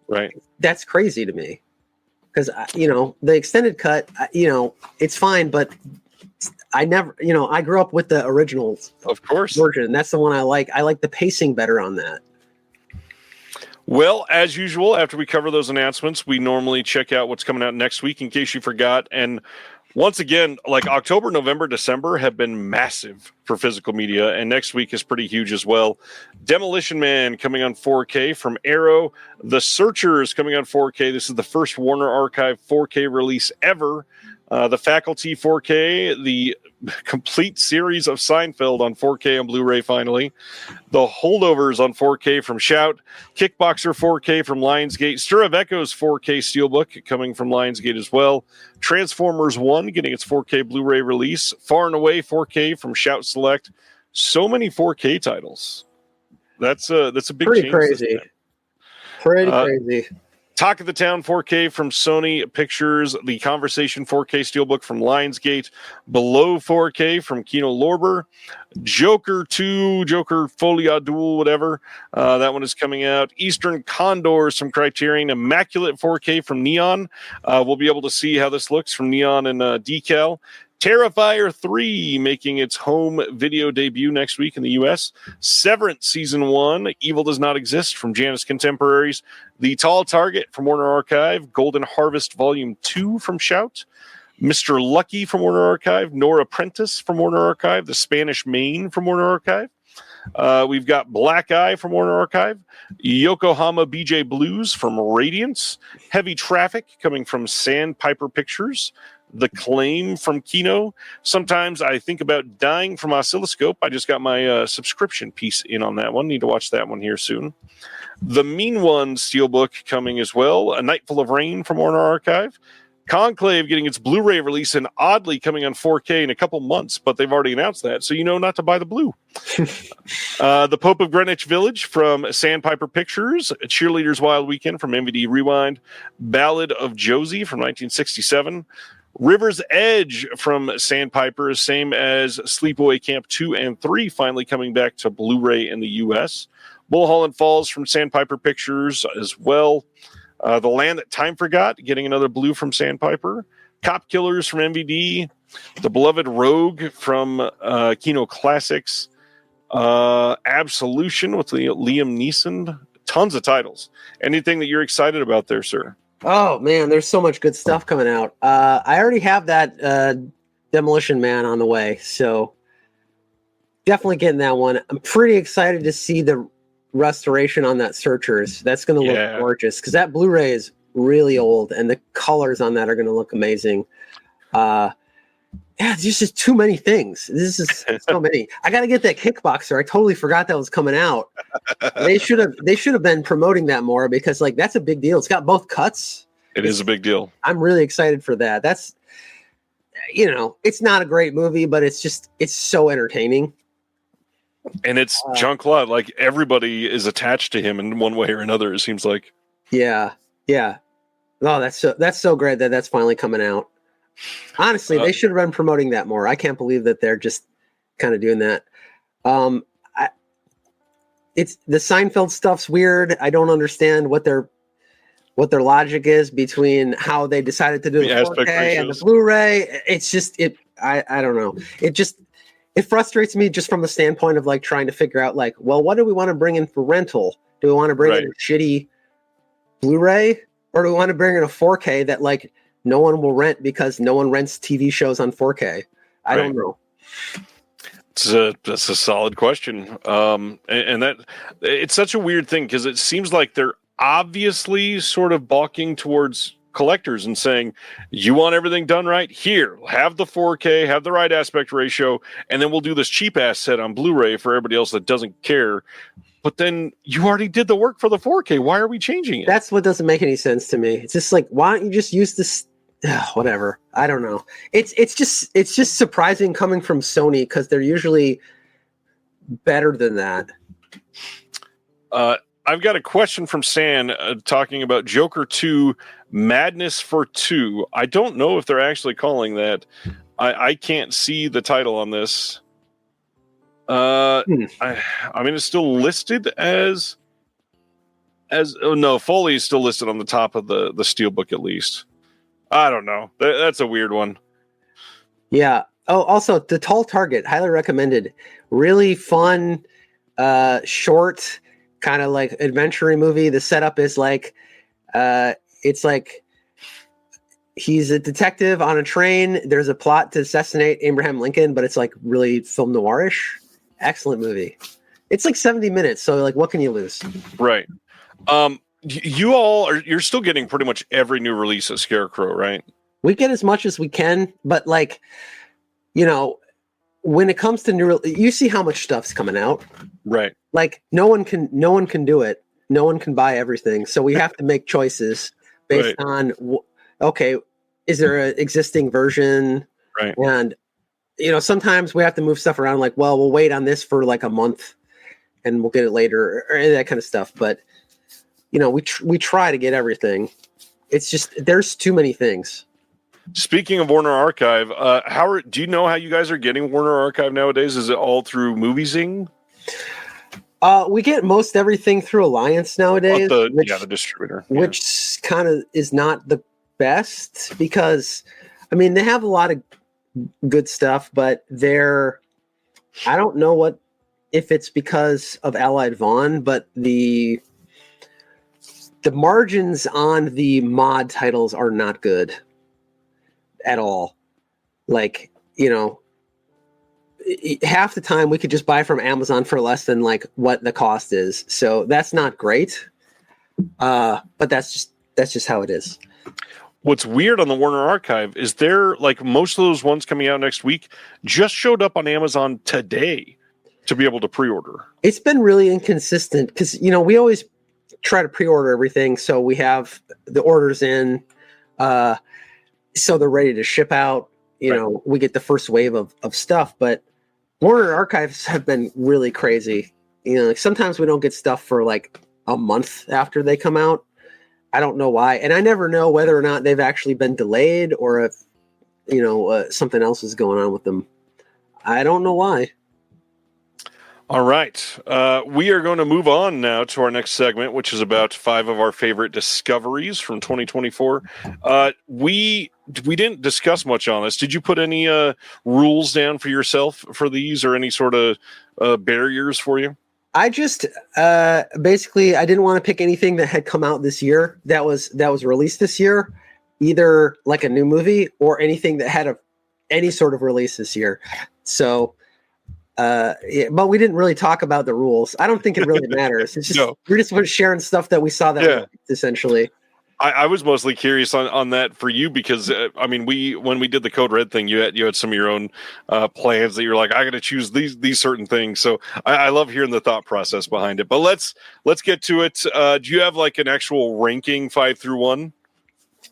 Right. That's crazy to me because, the extended cut, it's fine, but I never, I grew up with the original version. That's the one I like. I like the pacing better on that. Well, as usual, after we cover those announcements, we normally check out what's coming out next week in case you forgot. And once again, like October, November, December have been massive for physical media, and next week is pretty huge as well. Demolition Man coming on 4K from Arrow. The Searchers coming on 4K. This is the first Warner Archive 4K release ever. The Faculty 4K, the complete series of Seinfeld on 4K on Blu-ray finally. The Holdovers on 4K from Shout. Kickboxer 4K from Lionsgate. Stir of Echoes 4K Steelbook coming from Lionsgate as well. Transformers 1 getting its 4K Blu-ray release. Far and Away 4K from Shout Select. So many 4K titles. That's a big pretty change. Crazy. Pretty crazy. Talk of the Town 4K from Sony Pictures, the Conversation 4K Steelbook from Lionsgate, Below 4K from Kino Lorber, Joker 2, Joker Folia Duel, whatever, that one is coming out, Eastern Condors from Criterion, Immaculate 4K from Neon, we'll be able to see how this looks from Neon and Decal, Terrifier 3 making its home video debut next week in the U.S. Severance Season 1, Evil Does Not Exist from Janus Contemporaries. The Tall Target from Warner Archive. Golden Harvest Volume 2 from Shout. Mr. Lucky from Warner Archive. Nora Prentice from Warner Archive. The Spanish Main from Warner Archive. We've got Black Eye from Warner Archive. Yokohama BJ Blues from Radiance. Heavy Traffic coming from Sandpiper Pictures. The Claim from Kino. Sometimes I think about dying from Oscilloscope. I just got my subscription piece in on that one. Need to watch that one here soon. The Mean One Steelbook coming as well. A Night Full of Rain from Warner Archive. Conclave getting its Blu-ray release and oddly coming on 4K in a couple months, but they've already announced that, so you know not to buy the blue. The Pope of Greenwich Village from Sandpiper Pictures. Cheerleaders Wild Weekend from MVD Rewind. Ballad of Josie from 1967. River's Edge from Sandpiper, same as Sleepaway Camp 2 and 3, finally coming back to Blu-ray in the U.S. Mulholland Falls from Sandpiper Pictures as well. The Land That Time Forgot, getting another blue from Sandpiper. Cop Killers from MVD. The Beloved Rogue from Kino Classics. Absolution with Liam Neeson. Tons of titles. Anything that you're excited about there, sir? Oh, man, there's so much good stuff coming out. I already have that Demolition Man on the way, so definitely getting that one. I'm pretty excited to see the restoration on that Searchers. That's going to look gorgeous because that Blu-ray is really old, and the colors on that are going to look amazing. There's just too many things. This is so many. I got to get that Kickboxer. I totally forgot that was coming out. They should have been promoting that more because that's a big deal. It's got both cuts. It is a big deal. I'm really excited for that. That's it's not a great movie, but it's so entertaining. And it's Jean-Claude. Like everybody is attached to him in one way or another. It seems like. Yeah. Oh, that's so great that that's finally coming out. Honestly, they should have been promoting that more. I can't believe that they're just kind of doing that. It's the Seinfeld stuff's weird. I don't understand what their logic is between how they decided to do the 4K and the Blu-ray. It's just I don't know. It frustrates me just from the standpoint of trying to figure out what do we want to bring in for rental? Do we want to bring in a shitty Blu-ray, or do we want to bring in a 4K that no one will rent because no one rents TV shows on 4K? I don't know. That's a solid question. And that it's such a weird thing because it seems like they're obviously sort of balking towards collectors and saying, you want everything done right? Here, have the 4K, have the right aspect ratio, and then we'll do this cheap ass set on Blu-ray for everybody else that doesn't care. But then you already did the work for the 4K. Why are we changing it? That's what doesn't make any sense to me. It's just like, why don't you just use this? Whatever. I don't know. It's just surprising coming from Sony, because they're usually better than that. I've got a question from San talking about Joker 2 Madness for 2. I don't know if they're actually calling that. I can't see the title on this. I mean, it's still listed as oh no, Foley is still listed on the top of the steelbook at least. I don't know. That's a weird one. Yeah. Oh, also The Tall Target, highly recommended. Really fun, short, kind of like adventure movie. The setup is like, it's like he's a detective on a train. There's a plot to assassinate Abraham Lincoln, but it's like really film noirish. Excellent movie. It's like 70 minutes, so like, what can you lose? Right. You're still getting pretty much every new release of Scarecrow, right? We get as much as we can, but like, you know, when it comes to you see how much stuff's coming out, right? Like no one can do it. No one can buy everything, so we have to make choices based on okay, is there an existing version? Right. And you know, sometimes we have to move stuff around. Like, well, we'll wait on this for like a month, and we'll get it later, or that kind of stuff. But you know, we try to get everything. It's just there's too many things. Speaking of Warner Archive, do you know how you guys are getting Warner Archive nowadays? Is it all through Moviezing? We get most everything through Alliance nowadays. The distributor. Yeah. Which kind of is not the best, because, I mean, they have a lot of good stuff, but I don't know if it's because of Allied Vaughn, but the margins on the mod titles are not good at all. Like, you know, half the time we could just buy from Amazon for less than like what the cost is. So that's not great. But that's just how it is. What's weird on the Warner Archive is like most of those ones coming out next week just showed up on Amazon today to be able to pre-order. It's been really inconsistent because, you know, we always try to pre-order everything. So we have the orders in, so they're ready to ship out. You know, we get the first wave of stuff, but Warner Archives have been really crazy. You know, like sometimes we don't get stuff for like a month after they come out. I don't know why. And I never know whether or not they've actually been delayed or if, you know, something else is going on with them. I don't know why. All right. We are going to move on now to our next segment, which is about 5 of our favorite discoveries from 2024. We didn't discuss much on this. Did you put any rules down for yourself for these, or any sort of barriers for you? I just basically I didn't want to pick anything that had come out this year that was released this year, either like a new movie or anything that had any sort of release this year. So. Yeah, but we didn't really talk about the rules. I don't think it really matters. It's just we're just sharing stuff that we saw that we liked, essentially. I was mostly curious on that for you because I mean when we did the Code Red thing, you had some of your own plans that you're like, I got to choose these certain things. So I love hearing the thought process behind it. But let's get to it. Do you have like an actual ranking 5 through 1?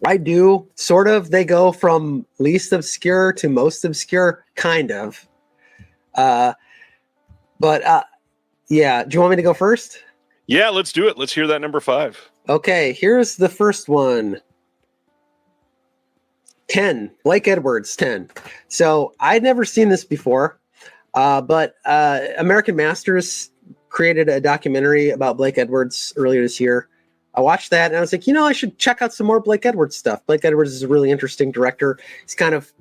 I do, sort of. They go from least obscure to most obscure, kind of. Yeah. Do you want me to go first? Yeah, let's do it. Let's hear that number 5. Okay, here's the first one. 10, Blake Edwards, 10. So I'd never seen this before, but American Masters created a documentary about Blake Edwards earlier this year. I watched that and I was like, you know, I should check out some more Blake Edwards stuff. Blake Edwards is a really interesting director. He's kind of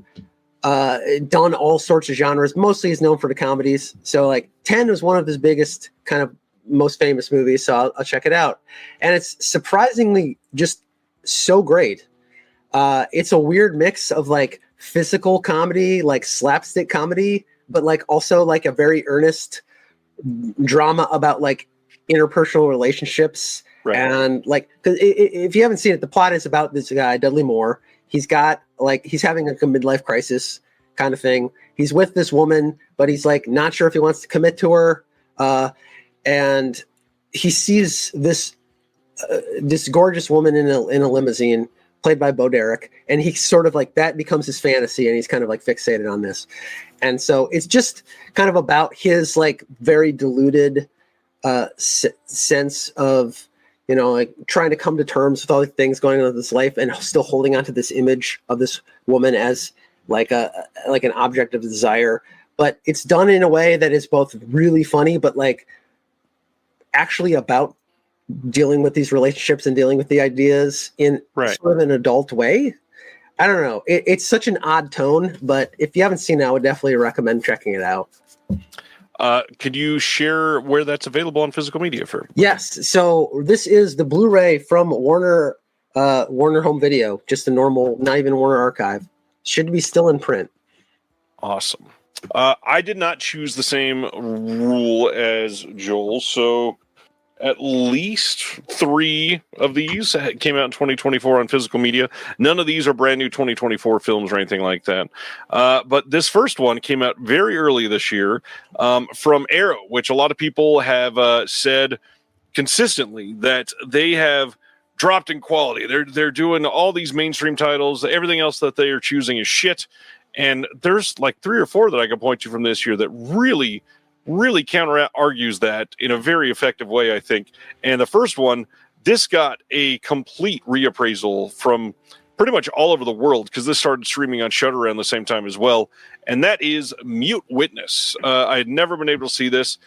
done all sorts of genres. Mostly he's known for the comedies. So like 10 was one of his biggest, kind of most famous movies. So I'll check it out. And it's surprisingly just so great. It's a weird mix of like physical comedy, like slapstick comedy, but like also like a very earnest drama about like interpersonal relationships Right. And like, cause if you haven't seen it, the plot is about this guy, Dudley Moore. He's got like, he's having like a midlife crisis kind of thing. He's with this woman, but he's like not sure if he wants to commit to her. And he sees this gorgeous woman in a limousine, played by Bo Derek, and he sort of like that becomes his fantasy, and he's kind of like fixated on this. And so it's just kind of about his like very diluted sense of, you know, like trying to come to terms with all the things going on in his life, and still holding on to this image of this woman as like an object of desire. But it's done in a way that is both really funny, but like actually about dealing with these relationships and dealing with the ideas in sort of an adult way. I don't know. It's such an odd tone, but if you haven't seen it, I would definitely recommend checking it out. Could you share where that's available on physical media for? Yes. So this is the Blu-ray from Warner Home Video, just a normal, not even Warner Archive. Should be still in print. Awesome. I did not choose the same rule as Joel, so at least 3 of these came out in 2024 on physical media. None of these are brand new 2024 films or anything like that. But this first one came out very early this year from Arrow, which a lot of people have said consistently that they have dropped in quality. They're doing all these mainstream titles. Everything else that they are choosing is shit. And there's like 3 or 4 that I can point to from this year that really counter argues that in a very effective way, I think. And the first one, this got a complete reappraisal from pretty much all over the world, because this started streaming on Shudder around the same time as well. And that is Mute Witness. I had never been able to see this.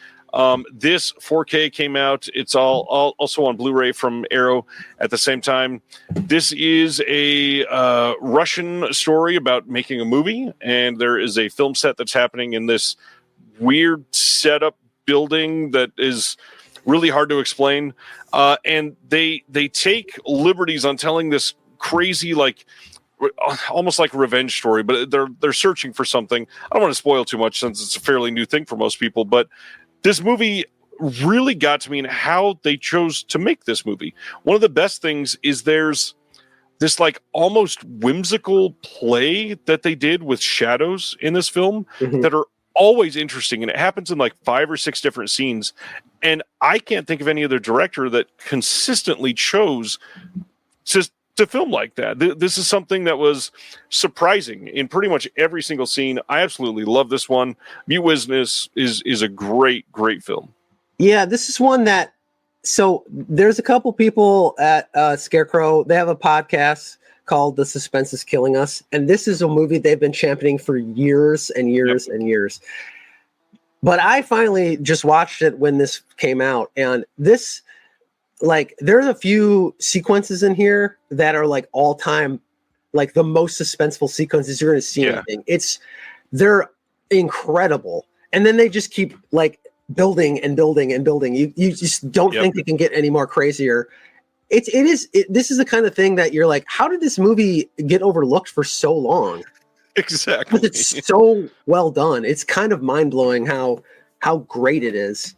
This 4K came out. It's all also on Blu-ray from Arrow at the same time. This is a Russian story about making a movie, and there is a film set that's happening in this weird setup building that is really hard to explain. And they take liberties on telling this crazy, like almost like a revenge story, but they're searching for something. I don't want to spoil too much since it's a fairly new thing for most people, but this movie really got to me in how they chose to make this movie. One of the best things is there's this like almost whimsical play that they did with shadows in this film that are always interesting, and it happens in like 5 or 6 different scenes, and I can't think of any other director that consistently chose to film like that. This is something that was surprising in pretty much every single scene. I absolutely love this one. Mute Witness is a great film. Yeah, this is one that, so there's a couple people at Scarecrow, they have a podcast called The Suspense is Killing Us, and this is a movie they've been championing for years and years and years. But I finally just watched it when this came out, and this, like, there's a few sequences in here that are like all time, like the most suspenseful sequences you're going to see. Anything. They're incredible, and then they just keep like building and building and building. You just don't think it can get any more crazier. This is the kind of thing that you're like, how did this movie get overlooked for so long? Exactly. Because it's so well done. It's kind of mind blowing how great it is,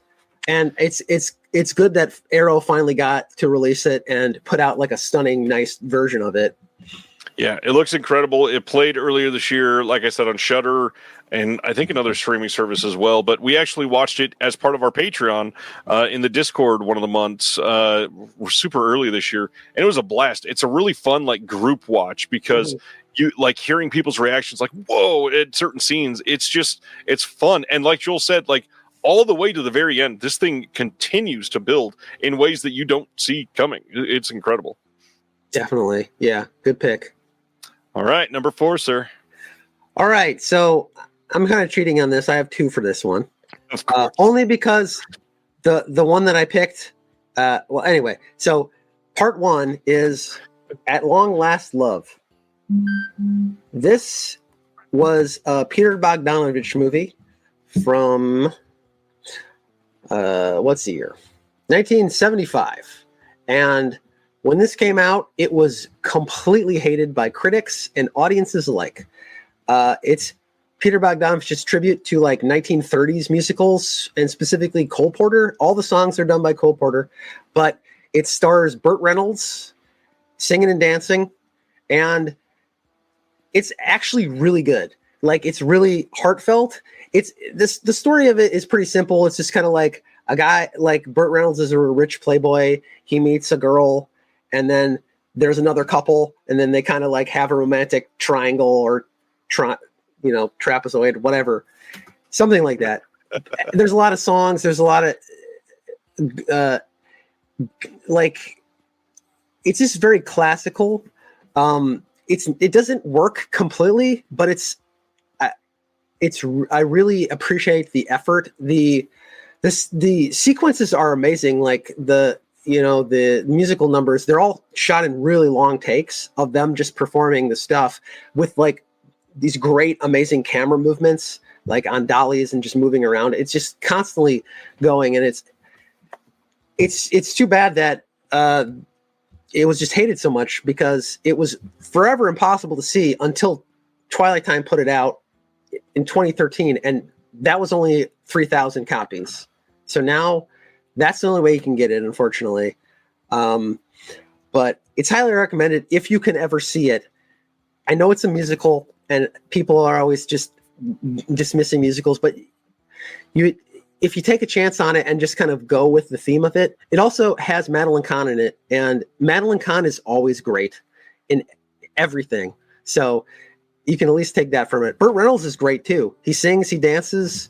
and it's good that Arrow finally got to release it and put out like a stunning, nice version of it. Yeah, it looks incredible. It played earlier this year, like I said, on Shudder and I think another streaming service as well. But we actually watched it as part of our Patreon in the Discord one of the months. We're super early this year, and it was a blast. It's a really fun like group watch because you like hearing people's reactions, like whoa, at certain scenes. It's fun, and like Joel said, like all the way to the very end, this thing continues to build in ways that you don't see coming. It's incredible. Definitely, yeah, good pick. All right, number 4, sir. All right, so I'm kind of cheating on this. I have 2 for this one, only because the one that I picked. Well, anyway, so part 1 is At Long Last Love. This was a Peter Bogdanovich movie from what's the year? 1975, and when this came out, it was completely hated by critics and audiences alike. It's Peter Bogdanovich's tribute to like 1930s musicals, and specifically Cole Porter. All the songs are done by Cole Porter, but It stars Burt Reynolds singing and dancing, and it's actually really good. Like, it's really heartfelt. The story of it is pretty simple. It's just kind of like a guy, like Burt Reynolds is a rich playboy. He meets a girl, and then there's another couple, and then they kind of like have a romantic triangle or trapezoid, whatever, something like that. There's a lot of songs. There's a lot of it's just very classical. It doesn't work completely, but I really appreciate the effort. The sequences are amazing. Like the musical numbers, they're all shot in really long takes of them just performing the stuff with like these great, amazing camera movements, like on dollies and just moving around. It's just constantly going, and it's too bad that it was just hated so much, because it was forever impossible to see until Twilight Time put it out in 2013, and that was only 3,000 copies. So now that's the only way you can get it, unfortunately. But it's highly recommended if you can ever see it. I know it's a musical, and people are always just dismissing musicals, but if you take a chance on it and just kind of go with the theme of it. It also has Madeline Kahn in it, and Madeline Kahn is always great in everything. So you can at least take that from it. Burt Reynolds is great too. He sings, he dances,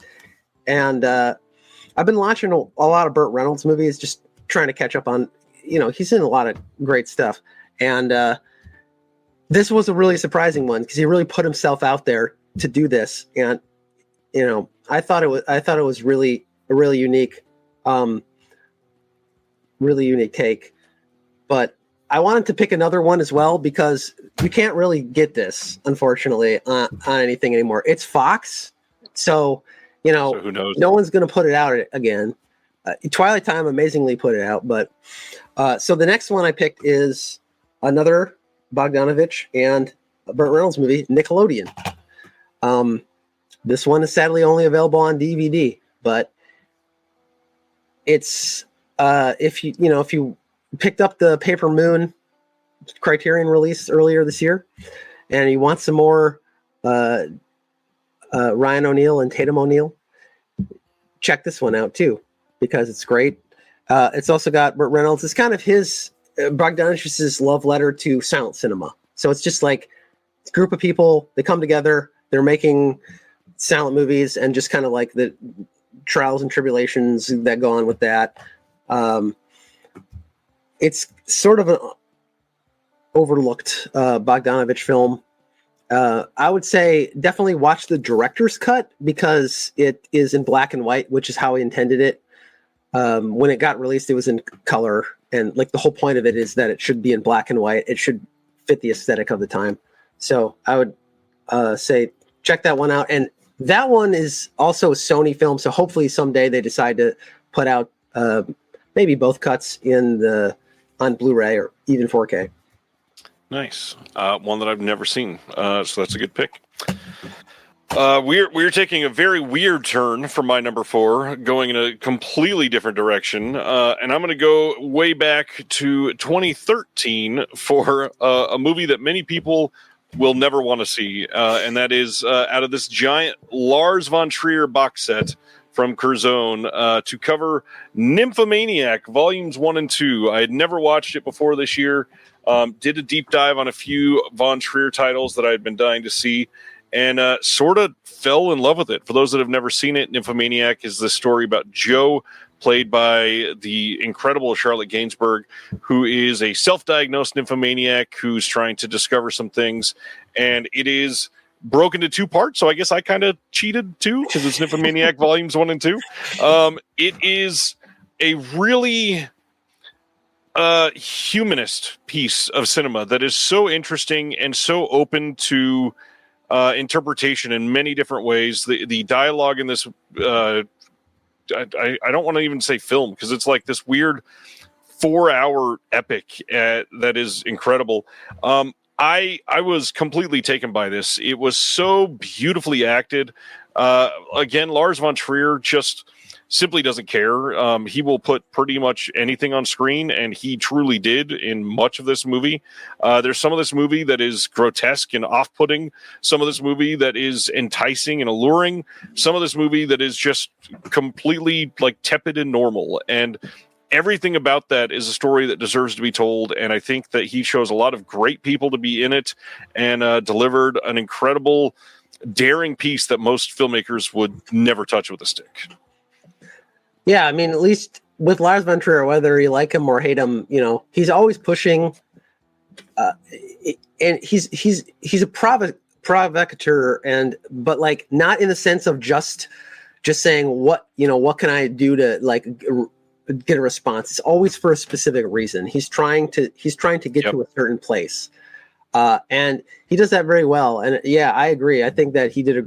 and I've been watching a lot of Burt Reynolds movies, just trying to catch up on, he's in a lot of great stuff. And this was a really surprising one, because he really put himself out there to do this. And, I thought it was really a really unique take. But I wanted to pick another one as well, because you can't really get this, unfortunately, on anything anymore. It's Fox. So, so who knows? No one's going to put it out again. Twilight Time amazingly put it out. But so the next one I picked is another Bogdanovich and Burt Reynolds movie, Nickelodeon. This one is sadly only available on DVD, but it's if you picked up the Paper Moon Criterion release earlier this year, and you want some more Ryan O'Neal and Tatum O'Neal, check this one out too, because it's great. It's also got Burt Reynolds. It's kind of his Bogdanovich's love letter to silent cinema. So it's just like a group of people, they come together, they're making silent movies, and just kind of like the trials and tribulations that go on with that. It's sort of an overlooked Bogdanovich film. I would say definitely watch the director's cut, because it is in black and white, which is how he intended it. When it got released, it was in color, and like the whole point of it is that it should be in black and white. It should fit the aesthetic of the time. So I would say check that one out. And that one is also a Sony film, so hopefully someday they decide to put out maybe both cuts on Blu-ray or even 4K. Nice. One that I've never seen, so that's a good pick. We're taking a very weird turn from my number 4, going in a completely different direction, and I'm going to go way back to 2013 for a movie that many people will never want to see, and that is out of this giant Lars von Trier box set from Curzon to cover Nymphomaniac Volumes 1 and 2. I had never watched it before this year. Did a deep dive on a few von Trier titles that I had been dying to see, and sort of fell in love with it. For those that have never seen it, Nymphomaniac is the story about Joe, played by the incredible Charlotte Gainsbourg, who is a self-diagnosed nymphomaniac who's trying to discover some things. And it is broken into 2 parts, so I guess I kind of cheated too, because it's Nymphomaniac Volumes 1 and 2. It is a really humanist piece of cinema that is so interesting and so open to interpretation in many different ways. The dialogue in this, I don't want to even say film, because it's like this weird 4-hour epic that is incredible. I was completely taken by this. It was so beautifully acted. Again, Lars von Trier, just simply doesn't care. He will put pretty much anything on screen, and he truly did in much of this movie. There's some of this movie that is grotesque and off-putting, some of this movie that is enticing and alluring, some of this movie that is just completely like tepid and normal, and everything about that is a story that deserves to be told. And I think that he chose a lot of great people to be in it and delivered an incredible, daring piece that most filmmakers would never touch with a stick. Yeah, I mean, at least with Lars von Trier, whether you like him or hate him, you know, he's always pushing, and he's a provocateur, but like not in the sense of just saying what can I do to like get a response. It's always for a specific reason. He's trying to get to a certain place, and he does that very well. And yeah, I agree. I think that he did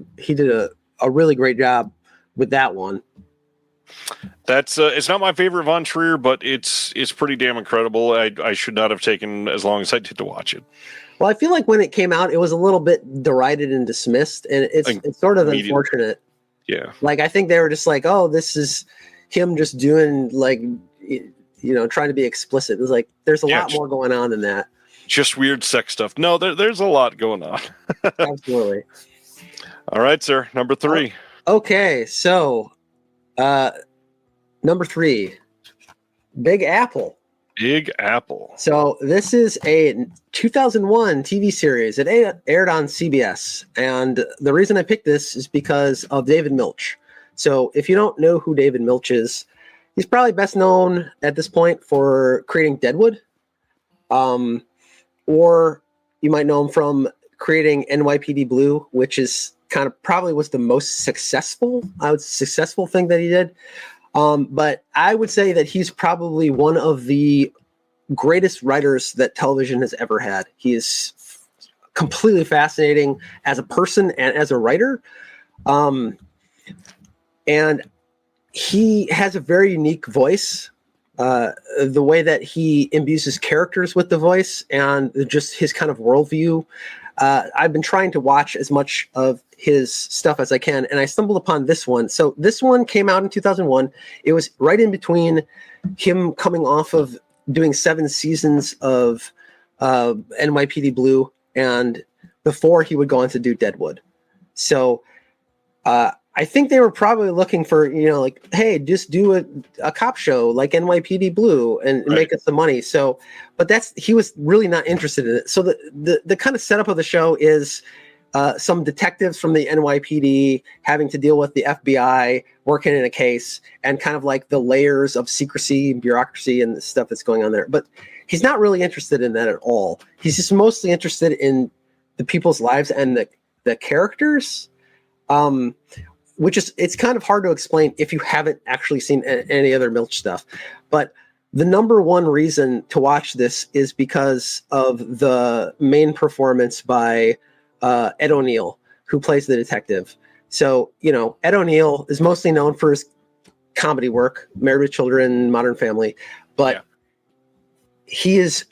a really great job with that one. That's it's not my favorite Von Trier, but it's pretty damn incredible. I should not have taken as long as I did to watch it. Well, I feel like when it came out, it was a little bit derided and dismissed, and it's sort of unfortunate. Yeah, like I think they were just like, oh, this is him just doing like, you know, trying to be explicit. It was like there's a lot more going on than that. Just weird sex stuff. No, there's a lot going on. Absolutely. All right, sir. Number 3. Okay, so. Number 3, Big Apple. Big Apple. So this is a 2001 TV series. It aired on CBS. And the reason I picked this is because of David Milch. So if you don't know who David Milch is, he's probably best known at this point for creating Deadwood. Or you might know him from creating NYPD Blue, which is kind of probably was the most successful thing that he did. But I would say that he's probably one of the greatest writers that television has ever had. He is completely fascinating as a person and as a writer. And he has a very unique voice. The way that he imbues his characters with the voice and just his kind of worldview. I've been trying to watch as much of his stuff as I can, and I stumbled upon this one. So this one came out in 2001. It was right in between him coming off of doing 7 seasons of NYPD Blue and before he would go on to do Deadwood. So I think they were probably looking for, you know, like, hey, just do a cop show like NYPD Blue and make us some money. So, but he was really not interested in it. So the kind of setup of the show is some detectives from the NYPD having to deal with the FBI working in a case and kind of like the layers of secrecy and bureaucracy and the stuff that's going on there. But he's not really interested in that at all. He's just mostly interested in the people's lives and the characters. Which is, it's kind of hard to explain if you haven't actually seen any other Milch stuff. But the number one reason to watch this is because of the main performance by Ed O'Neill, who plays the detective. So, you know, Ed O'Neill is mostly known for his comedy work, Married with Children, Modern Family, but he is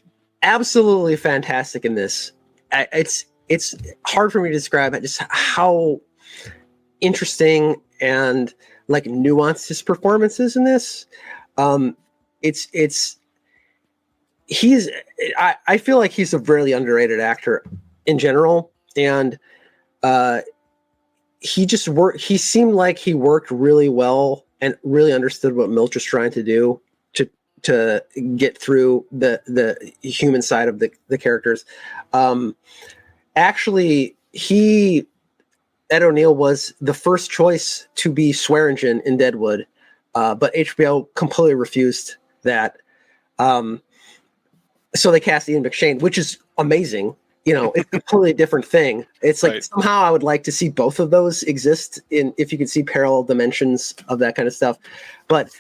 absolutely fantastic in this. It's hard for me to describe just how interesting and like nuanced his performances in this. I feel like he's a really underrated actor in general, and he seemed like he worked really well and really understood what Milch was trying to do to get through the human side of the characters. Actually, Ed O'Neill was the first choice to be Swearingen in Deadwood, but HBO completely refused that. So they cast Ian McShane, which is amazing. You know, it's a completely different thing. It's like somehow I would like to see both of those exist if you could see parallel dimensions of that kind of stuff. But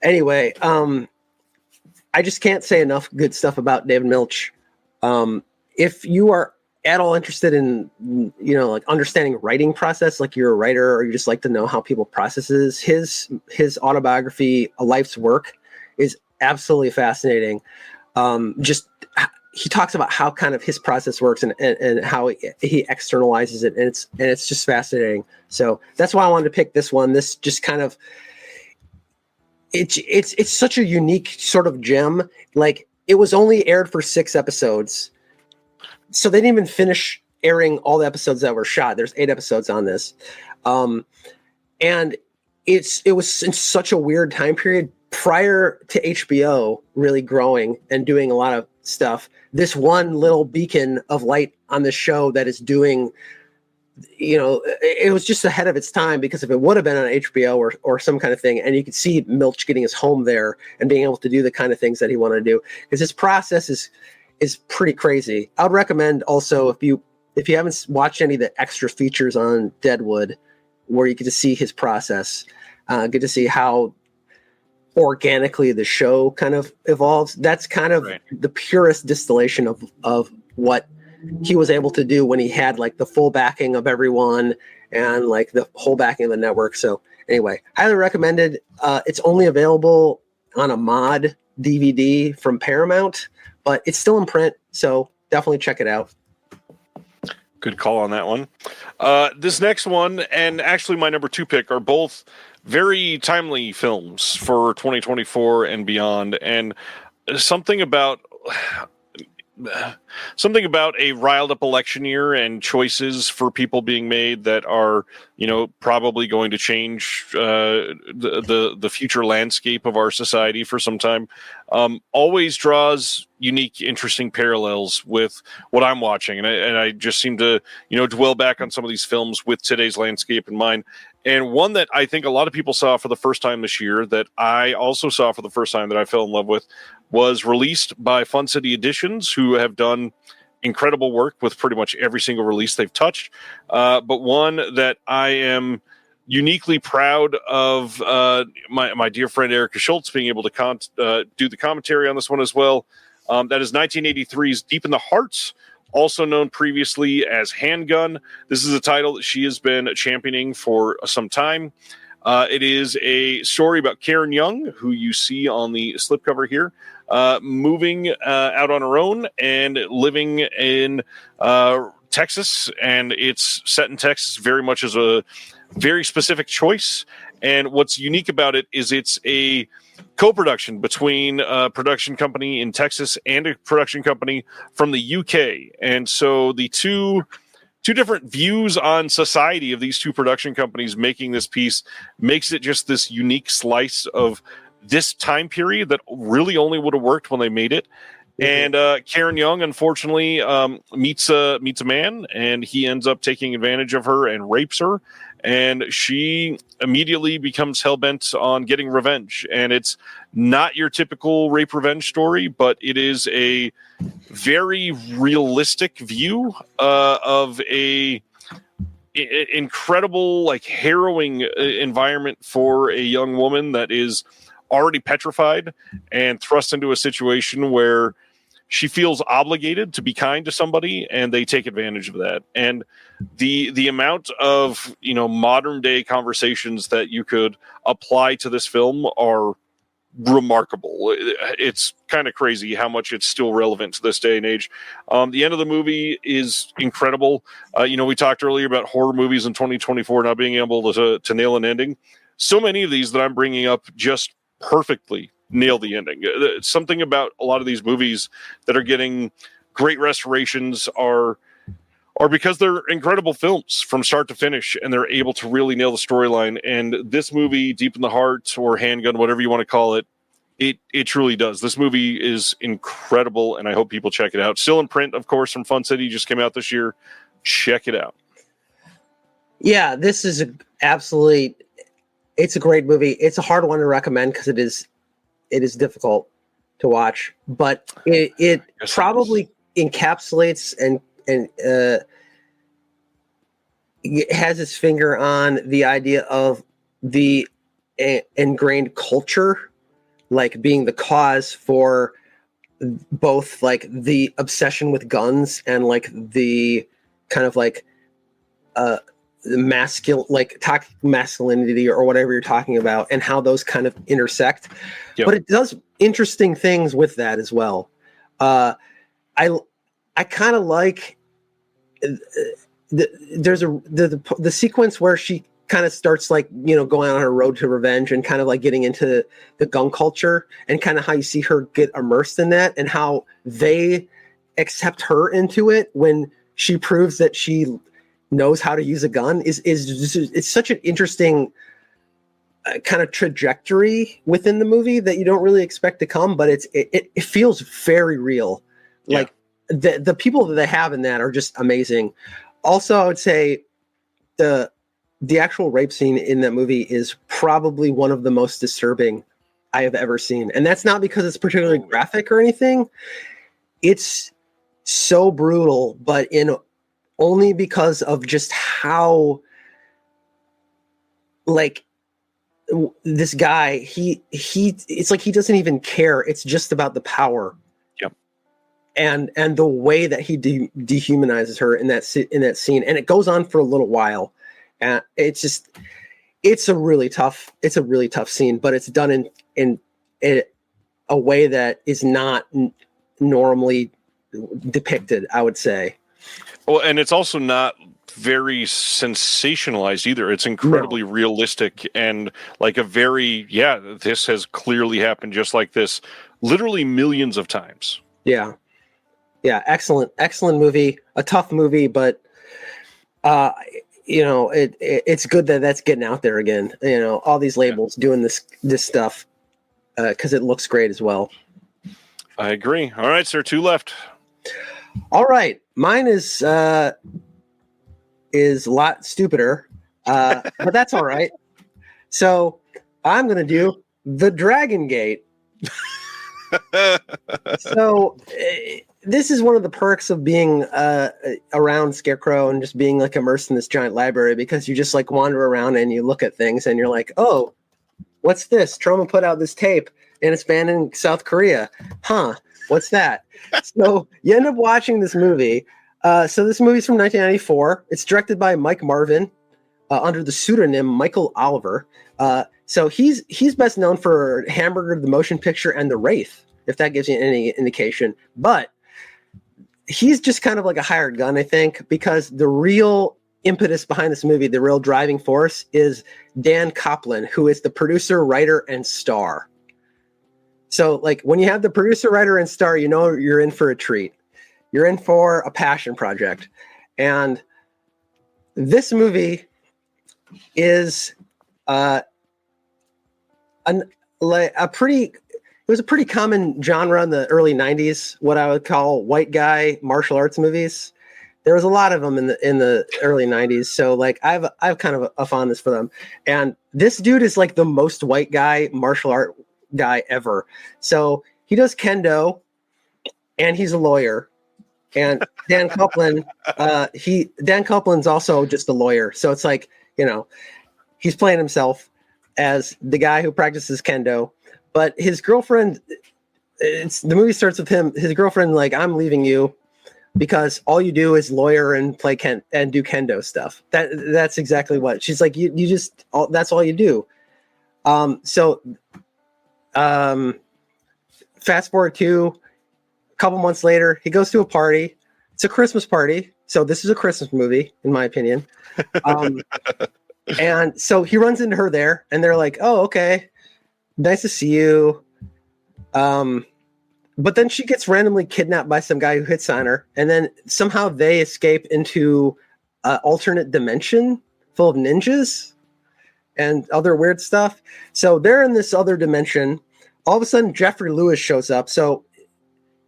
anyway, I just can't say enough good stuff about David Milch. If you are at all interested in, you know, like understanding writing process, like you're a writer or you just like to know how people processes, his autobiography, A Life's Work, is absolutely fascinating. He talks about how kind of his process works and how he externalizes it, and it's just fascinating. So that's why I wanted to pick this one. This just kind of, it's such a unique sort of gem. Like, it was only aired for 6 episodes, so they didn't even finish airing all the episodes that were shot. There's 8 episodes on this, and it was in such a weird time period prior to HBO really growing and doing a lot of stuff. This one little beacon of light on the show that is doing, it was just ahead of its time, because if it would have been on HBO or some kind of thing, and you could see Milch getting his home there and being able to do the kind of things that he wanted to do, because his process is pretty crazy. I would recommend also, if you haven't watched any of the extra features on Deadwood, where you get to see his process, get to see how organically the show kind of evolves. That's kind of the purest distillation of what he was able to do when he had like the full backing of everyone and like the whole backing of the network. So anyway, highly recommended. It's only available on a mod DVD from Paramount, but it's still in print, so definitely check it out. Good call on that one. This next one, and actually my number 2 pick, are both very timely films for 2024 and beyond. And something about a riled up election year and choices for people being made that are, probably going to change the future landscape of our society for some time, always draws unique, interesting parallels with what I'm watching. And I just seem to, dwell back on some of these films with today's landscape in mind. And one that I think a lot of people saw for the first time this year, that I also saw for the first time, that I fell in love with, was released by Fun City Editions, who have done incredible work with pretty much every single release they've touched. But one that I am uniquely proud of my dear friend Erica Schultz being able to do the commentary on this one as well. That is 1983's Deep in the Hearts, also known previously as Handgun. This is a title that she has been championing for some time. It is a story about Karen Young, who you see on the slipcover here, moving out on her own and living in Texas. And it's set in Texas very much as a very specific choice. And what's unique about it is it's a co-production between a production company in Texas and a production company from the UK. And so the two different views on society of these two production companies making this piece makes it just this unique slice of this time period that really only would have worked when they made it. And Karen Young, unfortunately, meets a man, and he ends up taking advantage of her and rapes her. And she immediately becomes hell-bent on getting revenge. And it's not your typical rape revenge story, but it is a very realistic view of a incredible, like, harrowing environment for a young woman that is already petrified and thrust into a situation where she feels obligated to be kind to somebody, and they take advantage of that. And the amount of, modern day conversations that you could apply to this film are remarkable. It's kind of crazy how much it's still relevant to this day and age. The end of the movie is incredible. We talked earlier about horror movies in 2024 not being able to nail an ending. So many of these that I'm bringing up just perfectly nail the ending. Something about a lot of these movies that are getting great restorations are because they're incredible films from start to finish, and they're able to really nail the storyline. And this movie, Deep in the Heart or Handgun, whatever you want to call it, it truly does. This movie is incredible, and I hope people check it out. Still in print, of course, from Fun City, just came out this year. Check it out. Yeah, this is it's a great movie. It's a hard one to recommend because it is difficult to watch, but it probably encapsulates and it has its finger on the idea of the ingrained culture, like being the cause for both like the obsession with guns and like the kind of like masculine, like toxic masculinity or whatever you're talking about, and how those kind of intersect. Yep. But it does interesting things with that as well. I kind of like the sequence where she kind of starts like, going on her road to revenge and kind of like getting into the gun culture, and kind of how you see her get immersed in that, and how they accept her into it when she proves that she knows how to use a gun it's such an interesting kind of trajectory within the movie that you don't really expect to come, but it feels very real. Yeah. Like the people that they have in that are just amazing. Also, I would say the actual rape scene in that movie is probably one of the most disturbing I have ever seen. And that's not because it's particularly graphic or anything. It's so brutal, but only because of just how, like, this guy, it's like he doesn't even care. It's just about the power. Yep. And the way that he dehumanizes her in that scene, and it goes on for a little while, and it's a really tough scene, but it's done in a way that is not normally depicted, I would say. Well, and it's also not very sensationalized either. It's incredibly realistic, and like this has clearly happened just like this literally millions of times. Yeah. Excellent movie. A tough movie, but it's good that that's getting out there again. All these labels doing this stuff because it looks great as well. I agree. All right, sir. 2 left. All right, mine is a lot stupider, but that's all right. So I'm going to do The Dragon Gate. So this is one of the perks of being around Scarecrow and just being like immersed in this giant library, because you just like wander around and you look at things and you're like, oh, what's this? Troma put out this tape and it's banned in South Korea. Huh? What's that? So you end up watching this movie. So this movie's from 1994. It's directed by Mike Marvin under the pseudonym Michael Oliver. So he's best known for Hamburger, the motion picture, and The Wraith, if that gives you any indication. But he's just kind of like a hired gun, I think, because the real impetus behind this movie, the real driving force, is Dan Coplin, who is the producer, writer, and star. So, like, when you have the producer, writer, and star, you're in for a treat. You're in for a passion project. And this movie is it was a pretty common genre in the early 90s, what I would call white guy martial arts movies. There was a lot of them in the early 90s. So, like, I've kind of a fondness for them. And this dude is like the most white guy martial art guy ever. So he does kendo, and he's a lawyer. And Dan Coplin, Dan Coplin's also just a lawyer. So it's like, he's playing himself as the guy who practices kendo. But his girlfriend, the movie starts with his girlfriend, like, I'm leaving you because all you do is lawyer and play and do kendo stuff. That's exactly what she's like. You just that's all you do. Fast forward to a couple months later, he goes to a party. It's a Christmas party. So this is a Christmas movie, in my opinion. And so he runs into her there, and they're like, oh, okay, nice to see you. But then she gets randomly kidnapped by some guy who hits on her, and then somehow they escape into an alternate dimension full of ninjas and other weird stuff. So they're in this other dimension. All of a sudden, Jeffrey Lewis shows up. So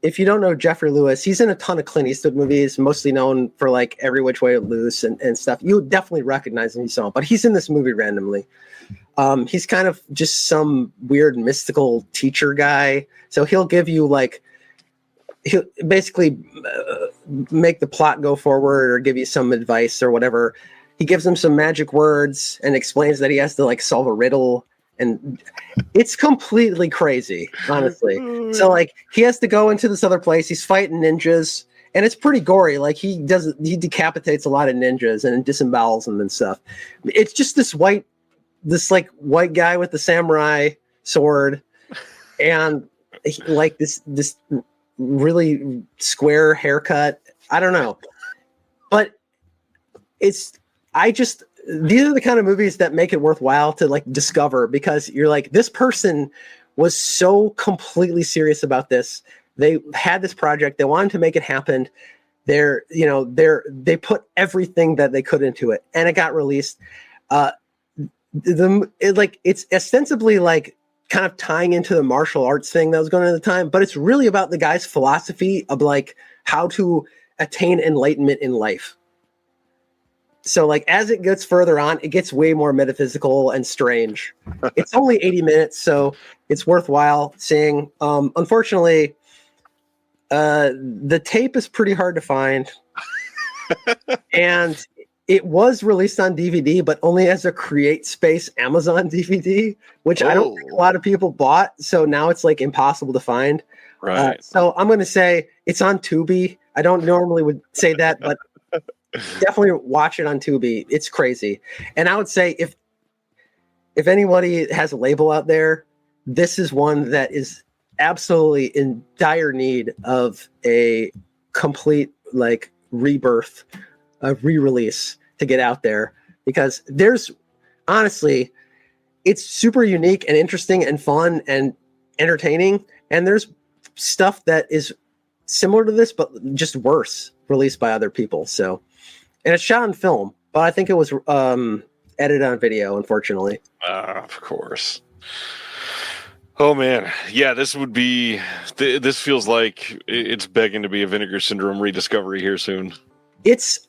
if you don't know Jeffrey Lewis, he's in a ton of Clint Eastwood movies, mostly known for like Every Which Way Loose and stuff. You would definitely recognize him if you saw him, but he's in this movie randomly. He's kind of just some weird mystical teacher guy. So he'll give you he'll basically make the plot go forward or give you some advice or whatever. He gives him some magic words and explains that he has to like solve a riddle. And it's completely crazy, honestly. So like he has to go into this other place. He's fighting ninjas, and it's pretty gory. Like he decapitates a lot of ninjas and disembowels them and stuff. It's just this white guy with the samurai sword, and like this really square haircut. I don't know, but these are the kind of movies that make it worthwhile to like discover, because you're like, this person was so completely serious about this. They had this project, they wanted to make it happen. They put everything that they could into it, and it got released. It's ostensibly like kind of tying into the martial arts thing that was going on at the time, but it's really about the guy's philosophy of like how to attain enlightenment in life. So like as it gets further on, it gets way more metaphysical and strange. It's only 80 minutes, so it's worthwhile seeing. Unfortunately, the tape is pretty hard to find. And it was released on DVD, but only as a CreateSpace Amazon DVD, which I don't think a lot of people bought. So now it's like impossible to find. Right. So I'm going to say it's on Tubi. I don't normally would say that, but definitely watch it on Tubi. It's crazy. And I would say if anybody has a label out there, this is one that is absolutely in dire need of a complete like rebirth, a re-release to get out there, because there's honestly, it's super unique and interesting and fun and entertaining, and there's stuff that is similar to this but just worse released by other people. So, and it's shot on film, but I think it was edited on video, unfortunately. Of course. Oh man, yeah, this feels like it's begging to be a Vinegar Syndrome rediscovery here soon. It's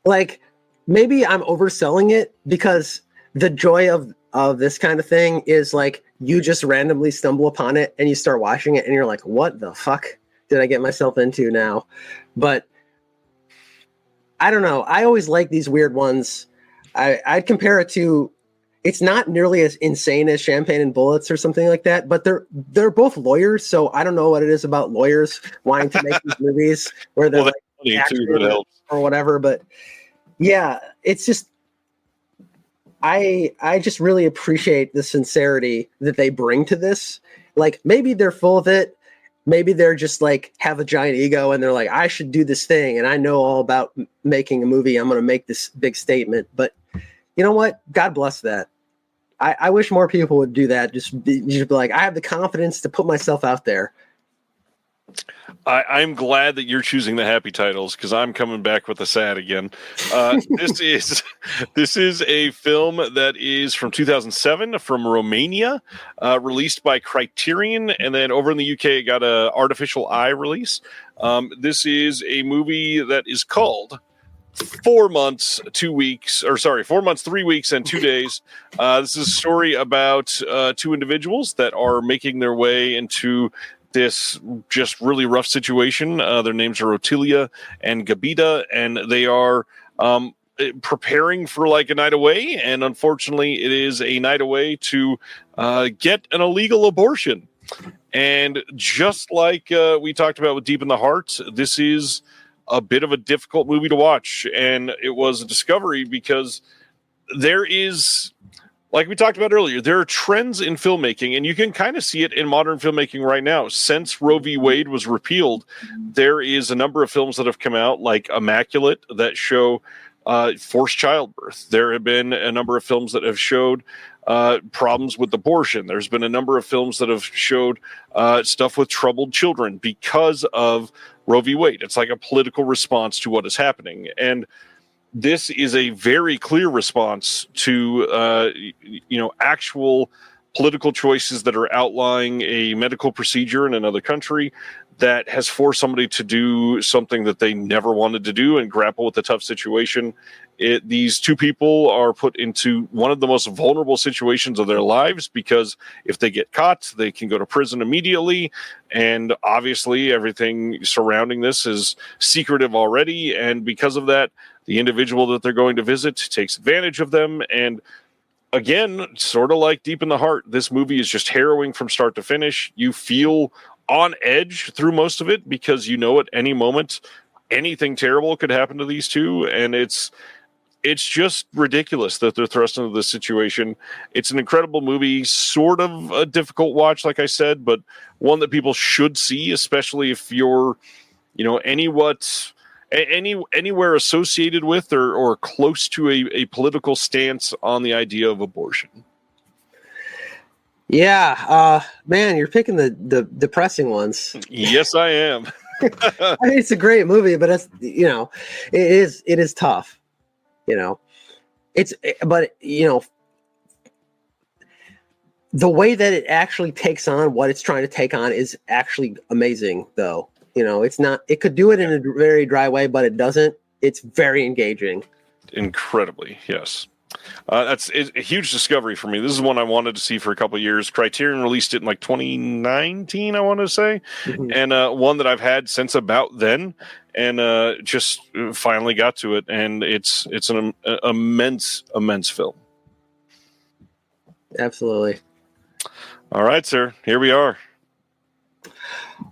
like, maybe I'm overselling it, because the joy of this kind of thing is like you just randomly stumble upon it and you start watching it and you're like, what the fuck did I get myself into now? But I don't know. I always like these weird ones. I'd compare it to, it's not nearly as insane as Champagne and Bullets or something like that, but they're both lawyers, so I don't know what it is about lawyers wanting to make these movies where they're like action or whatever. But yeah, it's just I just really appreciate the sincerity that they bring to this. Like, maybe they're full of it. Maybe they're just like have a giant ego and they're like, I should do this thing, and I know all about making a movie. I'm going to make this big statement. But you know what? God bless that. I wish more people would do that. Just be like, I have the confidence to put myself out there. I'm glad that you're choosing the happy titles, because I'm coming back with the sad again. This is a film that is from 2007 from Romania, released by Criterion, and then over in the UK it got a Artificial Eye release. This is a movie that is called 4 months, 3 weeks and 2 days. This is a story about two individuals that are making their way into this just really rough situation. Their names are Otilia and Gabita, and they are preparing for like a night away. And unfortunately, it is a night away to get an illegal abortion. And just like we talked about with Deep in the Heart, this is a bit of a difficult movie to watch. And it was a discovery because there is, like we talked about earlier, there are trends in filmmaking, and you can kind of see it in modern filmmaking right now. Since Roe v. Wade was repealed, there is a number of films that have come out, like Immaculate, that show forced childbirth. There have been a number of films that have showed problems with abortion. There's been a number of films that have showed stuff with troubled children because of Roe v. Wade. It's like a political response to what is happening. And this is a very clear response to, actual political choices that are outlying a medical procedure in another country that has forced somebody to do something that they never wanted to do and grapple with a tough situation. These two people are put into one of the most vulnerable situations of their lives, because if they get caught, they can go to prison immediately. And obviously everything surrounding this is secretive already. And because of that, the individual that they're going to visit takes advantage of them. And again, sort of like Deep in the Heart, this movie is just harrowing from start to finish. You feel on edge through most of it, because you know at any moment anything terrible could happen to these two. And it's just ridiculous that they're thrust into this situation. It's an incredible movie, sort of a difficult watch, like I said, but one that people should see, especially if you're, Anywhere associated with or close to a political stance on the idea of abortion? Yeah, man, you're picking the depressing ones. Yes, I am. I mean, it's a great movie, but it's it is tough. But the way that it actually takes on what it's trying to take on is actually amazing, though. It's not. It could do it in a very dry way, but it doesn't. It's very engaging. Incredibly, yes. That's a huge discovery for me. This is one I wanted to see for a couple of years. Criterion released it in like 2019, I want to say, and one that I've had since about then, and just finally got to it. And it's an immense film. Absolutely. All right, sir. Here we are.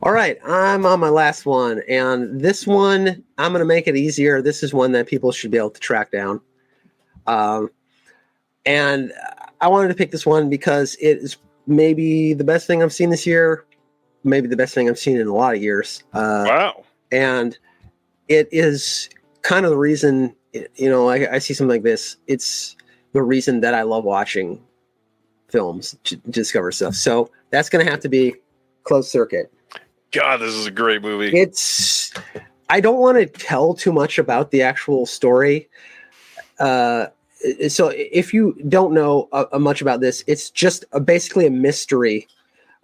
All right, I'm on my last one, and this one I'm going to make it easier. This is one that people should be able to track down. And I wanted to pick this one because it is maybe the best thing I've seen this year, maybe the best thing I've seen in a lot of years. Wow. And it is kind of the reason, I see something like this. It's the reason that I love watching films to discover stuff. So that's going to have to be Closed Circuit. God, this is a great movie. I don't want to tell too much about the actual story. So if you don't know much about this, it's just basically a mystery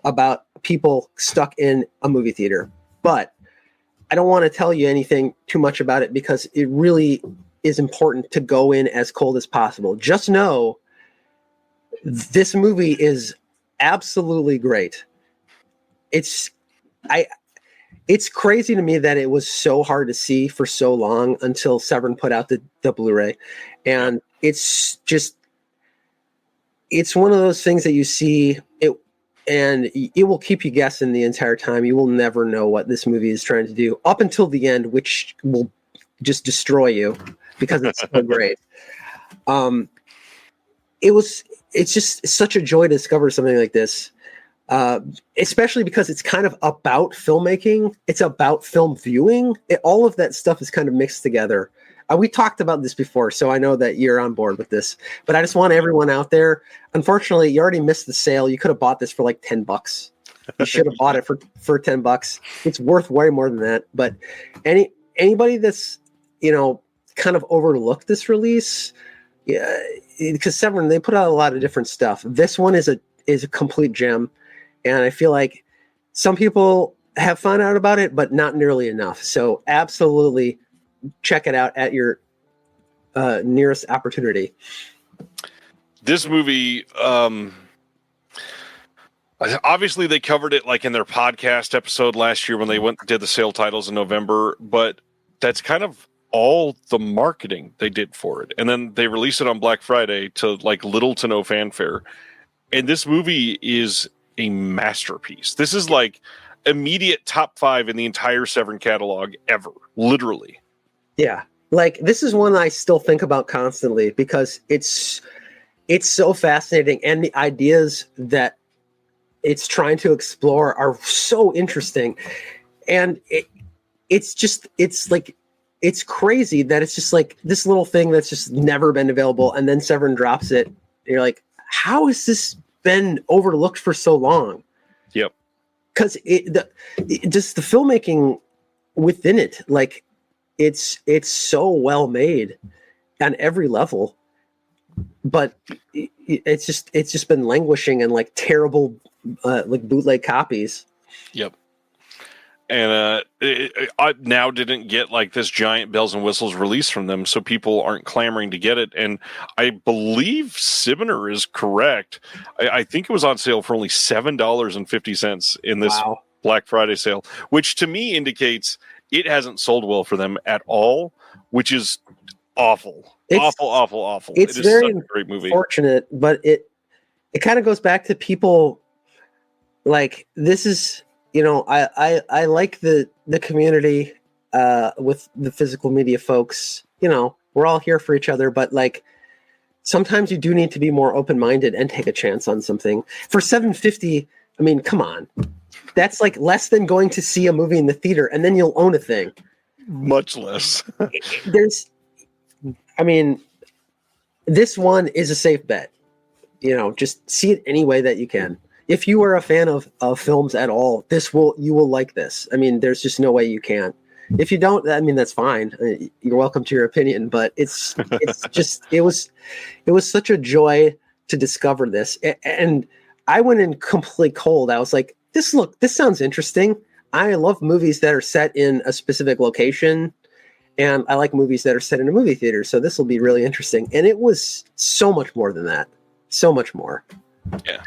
about people stuck in a movie theater. But I don't want to tell you anything too much about it because it really is important to go in as cold as possible. Just know this movie is absolutely great. It's crazy to me that it was so hard to see for so long until Severin put out the Blu-ray. And it's one of those things that you see it and it will keep you guessing the entire time. You will never know what this movie is trying to do up until the end, which will just destroy you because it's so great. It's just such a joy to discover something like this. Especially because it's kind of about filmmaking. It's about film viewing. All of that stuff is kind of mixed together. We talked about this before, so I know that you're on board with this. But I just want everyone out there. Unfortunately, you already missed the sale. You could have bought this for like $10. You should have bought it for $10. It's worth way more than that. But anybody that's kind of overlooked this release, yeah, because Severin, they put out a lot of different stuff. This one is a complete gem. And I feel like some people have found out about it, but not nearly enough. So absolutely check it out at your nearest opportunity. This movie, obviously they covered it like in their podcast episode last year when they did the sale titles in November, but that's kind of all the marketing they did for it. And then they released it on Black Friday to like little to no fanfare. And this movie is a masterpiece. This is like immediate top 5 in the entire Severin catalog ever, literally. Yeah, like this is one I still think about constantly because it's so fascinating, and the ideas that it's trying to explore are so interesting, and it's crazy that it's just like this little thing that's just never been available, and then Severin drops it. And you're like, how has this been overlooked for so long? Yep. Because just the filmmaking within it, like it's so well made on every level, but it's just been languishing in like terrible like bootleg copies. Yep. And I now didn't get like this giant bells and whistles release from them, so people aren't clamoring to get it. And I believe Sibner is correct. I think it was on sale for only $7.50 in this Black Friday sale, which to me indicates it hasn't sold well for them at all, which is awful. Awful. It's it is very such a great movie. Fortunate, but it kind of goes back to people like this is. I like the community with the physical media folks. We're all here for each other, but like sometimes you do need to be more open-minded and take a chance on something. For $7.50, I mean, come on. That's like less than going to see a movie in the theater, and then you'll own a thing. Much less. This one is a safe bet. Just see it any way that you can. If you are a fan of films at all, you will like this. There's just no way you can't. If you don't, that's fine. You're welcome to your opinion, but it was such a joy to discover this. And I went in completely cold. I was like, this sounds interesting. I love movies that are set in a specific location, and I like movies that are set in a movie theater. So this will be really interesting. And it was so much more than that. So much more. Yeah.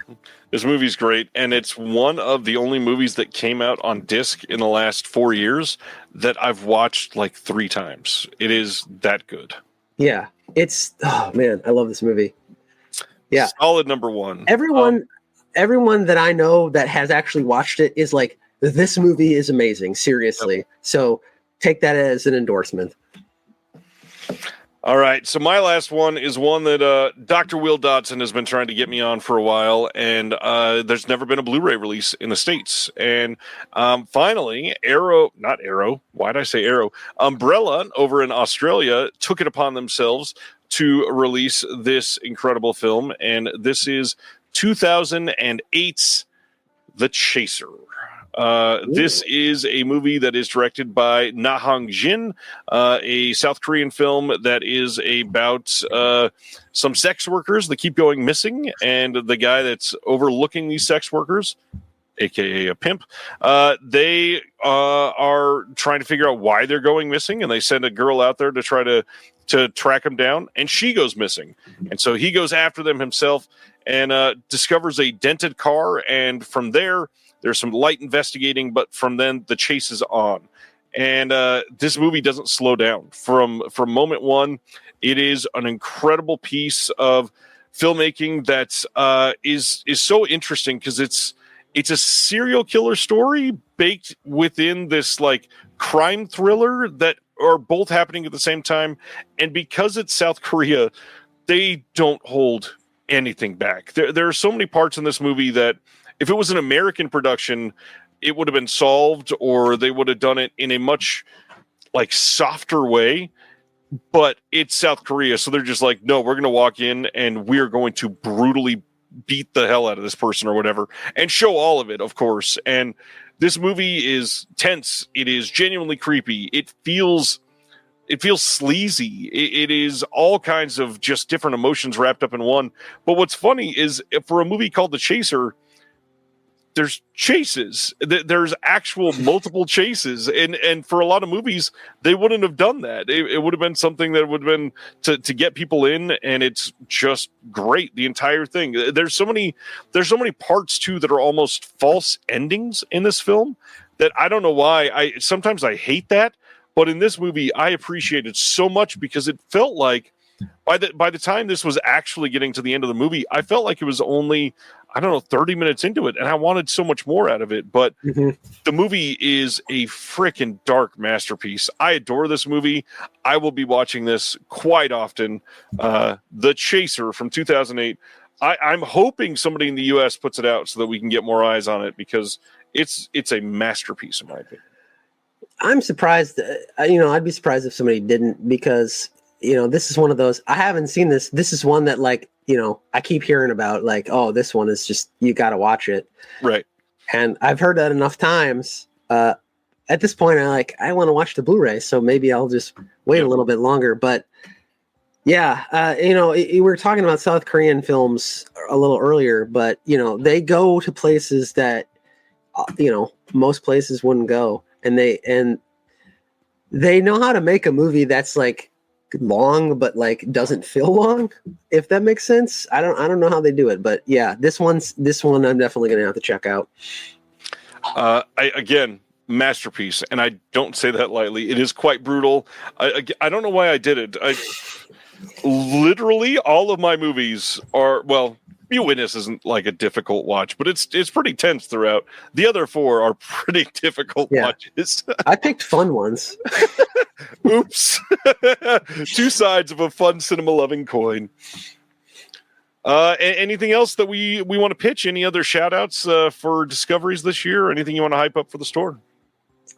This movie's great, and it's one of the only movies that came out on disc in the last 4 years that I've watched like 3 times. It is that good. Yeah. Oh man, I love this movie. Yeah. Solid number 1. Everyone that I know that has actually watched it is like, this movie is amazing. Seriously. Yep. So take that as an endorsement. All right, so my last one is one that Dr. Will Dodson has been trying to get me on for a while, and there's never been a Blu-ray release in the States. And finally, Umbrella over in Australia took it upon themselves to release this incredible film, and this is 2008's The Chaser. This is a movie that is directed by Na Hong Jin, a South Korean film that is about some sex workers that keep going missing, and the guy that's overlooking these sex workers, aka a pimp, they are trying to figure out why they're going missing, and they send a girl out there to try to track them down, and she goes missing. And so he goes after them himself and discovers a dented car, and from there's some light investigating, but from then the chase is on. And this movie doesn't slow down. From moment one, it is an incredible piece of filmmaking that is so interesting because it's a serial killer story baked within this like crime thriller that are both happening at the same time. And because it's South Korea, they don't hold anything back. There are so many parts in this movie that if it was an American production, it would have been solved, or they would have done it in a much like softer way. But it's South Korea, so they're just like, no, we're going to walk in and we're going to brutally beat the hell out of this person or whatever, and show all of it, of course. And this movie is tense. It is genuinely creepy. It feels sleazy. It is all kinds of just different emotions wrapped up in one. But what's funny is for a movie called The Chaser, there's chases. There's actual multiple chases. And for a lot of movies, they wouldn't have done that. It would have been something that would have been to get people in, and it's just great. The entire thing. There's so many parts too that are almost false endings in this film that I don't know why. Sometimes I hate that, but in this movie, I appreciate it so much because it felt like by the time this was actually getting to the end of the movie, I felt like it was only, 30 minutes into it, and I wanted so much more out of it. But the movie is a freaking dark masterpiece. I adore this movie. I will be watching this quite often. The Chaser from 2008. I'm hoping somebody in the U.S. puts it out so that we can get more eyes on it, because it's a masterpiece in my opinion. I'm surprised. I'd be surprised if somebody didn't, because this is one of those, I haven't seen this. This is one that I keep hearing about, like, oh, this one is just, you got to watch it. Right. And I've heard that enough times. At this point, I want to watch the Blu-ray, so maybe I'll just wait a little bit longer. But yeah, we were talking about South Korean films a little earlier, but they go to places that, most places wouldn't go. And they know how to make a movie that's like long but like doesn't feel long, if that makes sense. I don't know how they do it, but yeah, this one I'm definitely gonna have to check out. Again, masterpiece, and I don't say that lightly. It is quite brutal. I don't know why I did it. Literally all of my movies are, well, You Witness isn't like a difficult watch, but it's pretty tense throughout. The other 4 are pretty difficult watches. I picked fun ones. Oops. 2 sides of a fun cinema-loving coin. Anything else that we want to pitch? Any other shout-outs for discoveries this year? Or anything you want to hype up for the store?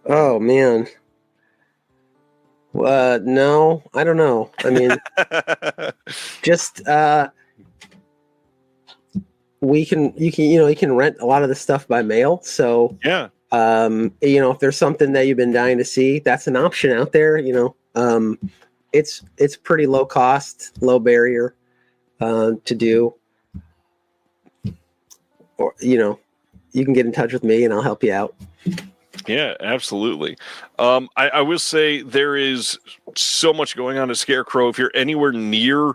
Oh, man. No, I don't know. I mean, just you can rent a lot of the stuff by mail. So yeah, if there's something that you've been dying to see, that's an option out there. It's pretty low cost, low barrier to do. Or you can get in touch with me and I'll help you out. Yeah, absolutely. I will say there is so much going on at Scarecrow. If you're anywhere near,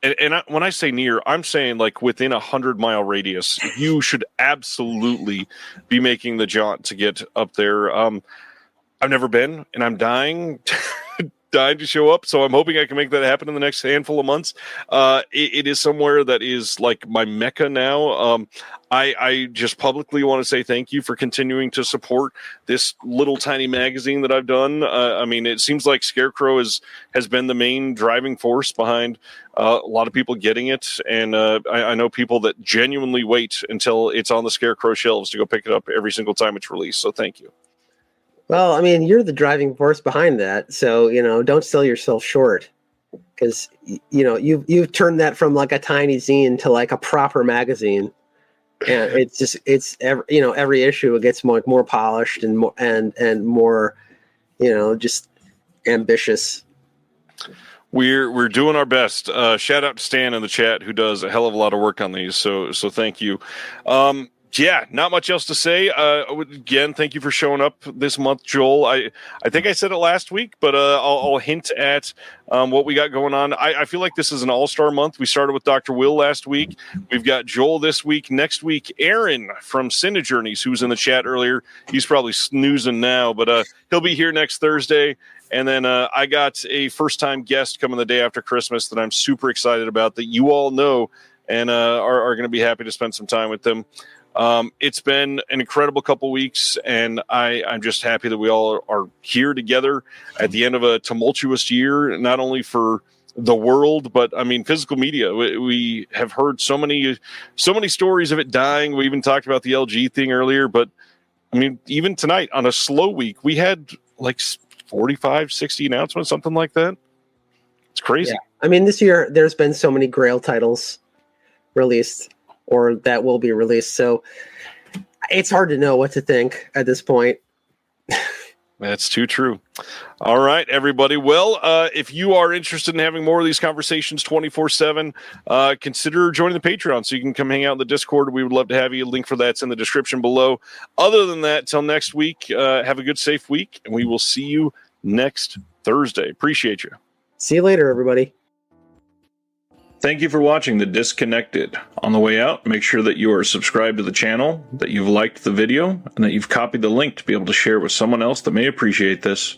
and when I say near, I'm saying like within 100-mile radius, you should absolutely be making the jaunt to get up there. I've never been, and I'm dying to show up, so I'm hoping I can make that happen in the next handful of months. It is somewhere that is like my mecca now. I just publicly want to say thank you for continuing to support this little tiny magazine that I've done. I mean, it seems like Scarecrow has been the main driving force behind a lot of people getting it, and I know people that genuinely wait until it's on the Scarecrow shelves to go pick it up every single time it's released, so thank you. Well, I mean, you're the driving force behind that, so don't sell yourself short, because you've turned that from like a tiny zine to like a proper magazine, and it's every issue it gets more polished and more and more, just ambitious. We're doing our best. Shout out to Stan in the chat who does a hell of a lot of work on these. So thank you. Yeah, not much else to say. Again, thank you for showing up this month, Joel. I think I said it last week, but I'll hint at what we got going on. I feel like this is an all-star month. We started with Dr. Will last week. We've got Joel this week. Next week, Aaron from Cine Journeys, who was in the chat earlier. He's probably snoozing now, but he'll be here next Thursday. And then I got a first-time guest coming the day after Christmas that I'm super excited about, that you all know and are going to be happy to spend some time with them. It's been an incredible couple weeks, and I'm just happy that we all are here together at the end of a tumultuous year, not only for the world, but I mean, physical media. We have heard so many stories of it dying. We even talked about the LG thing earlier, but I mean, even tonight on a slow week, we had like 45, 60 announcements, something like that. It's crazy. Yeah. I mean, this year there's been so many Grail titles released or that will be released, so it's hard to know what to think at this point. That's too true. All right, everybody. Well, if you are interested in having more of these conversations 24/7, consider joining the Patreon so you can come hang out in the Discord. We would love to have you. Link for that's in the description below. Other than that, till next week, have a good, safe week, and we will see you next Thursday. Appreciate you. See you later, everybody. Thank you for watching The Disconnected. On the way out, make sure that you are subscribed to the channel, that you've liked the video, and that you've copied the link to be able to share with someone else that may appreciate this.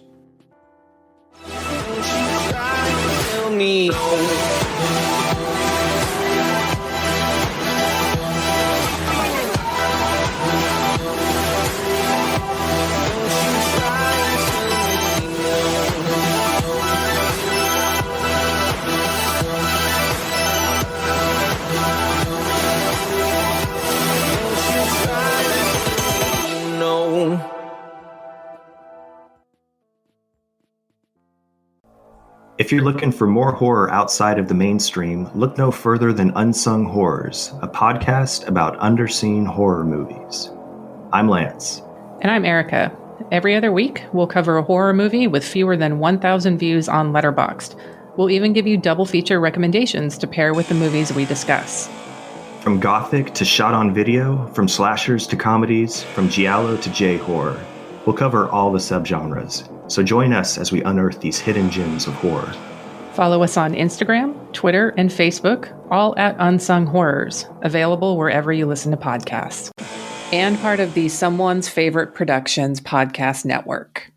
If you're looking for more horror outside of the mainstream, look no further than Unsung Horrors, a podcast about underseen horror movies. I'm Lance. And I'm Erica. Every other week, we'll cover a horror movie with fewer than 1,000 views on Letterboxd. We'll even give you double feature recommendations to pair with the movies we discuss. From gothic to shot on video, from slashers to comedies, from giallo to J-horror. We'll cover all the subgenres. So join us as we unearth these hidden gems of horror. Follow us on Instagram, Twitter, and Facebook, all at Unsung Horrors, available wherever you listen to podcasts. And part of the Someone's Favorite Productions podcast network.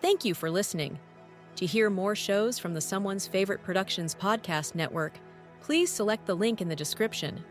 Thank you for listening. To hear more shows from the Someone's Favorite Productions podcast network, please select the link in the description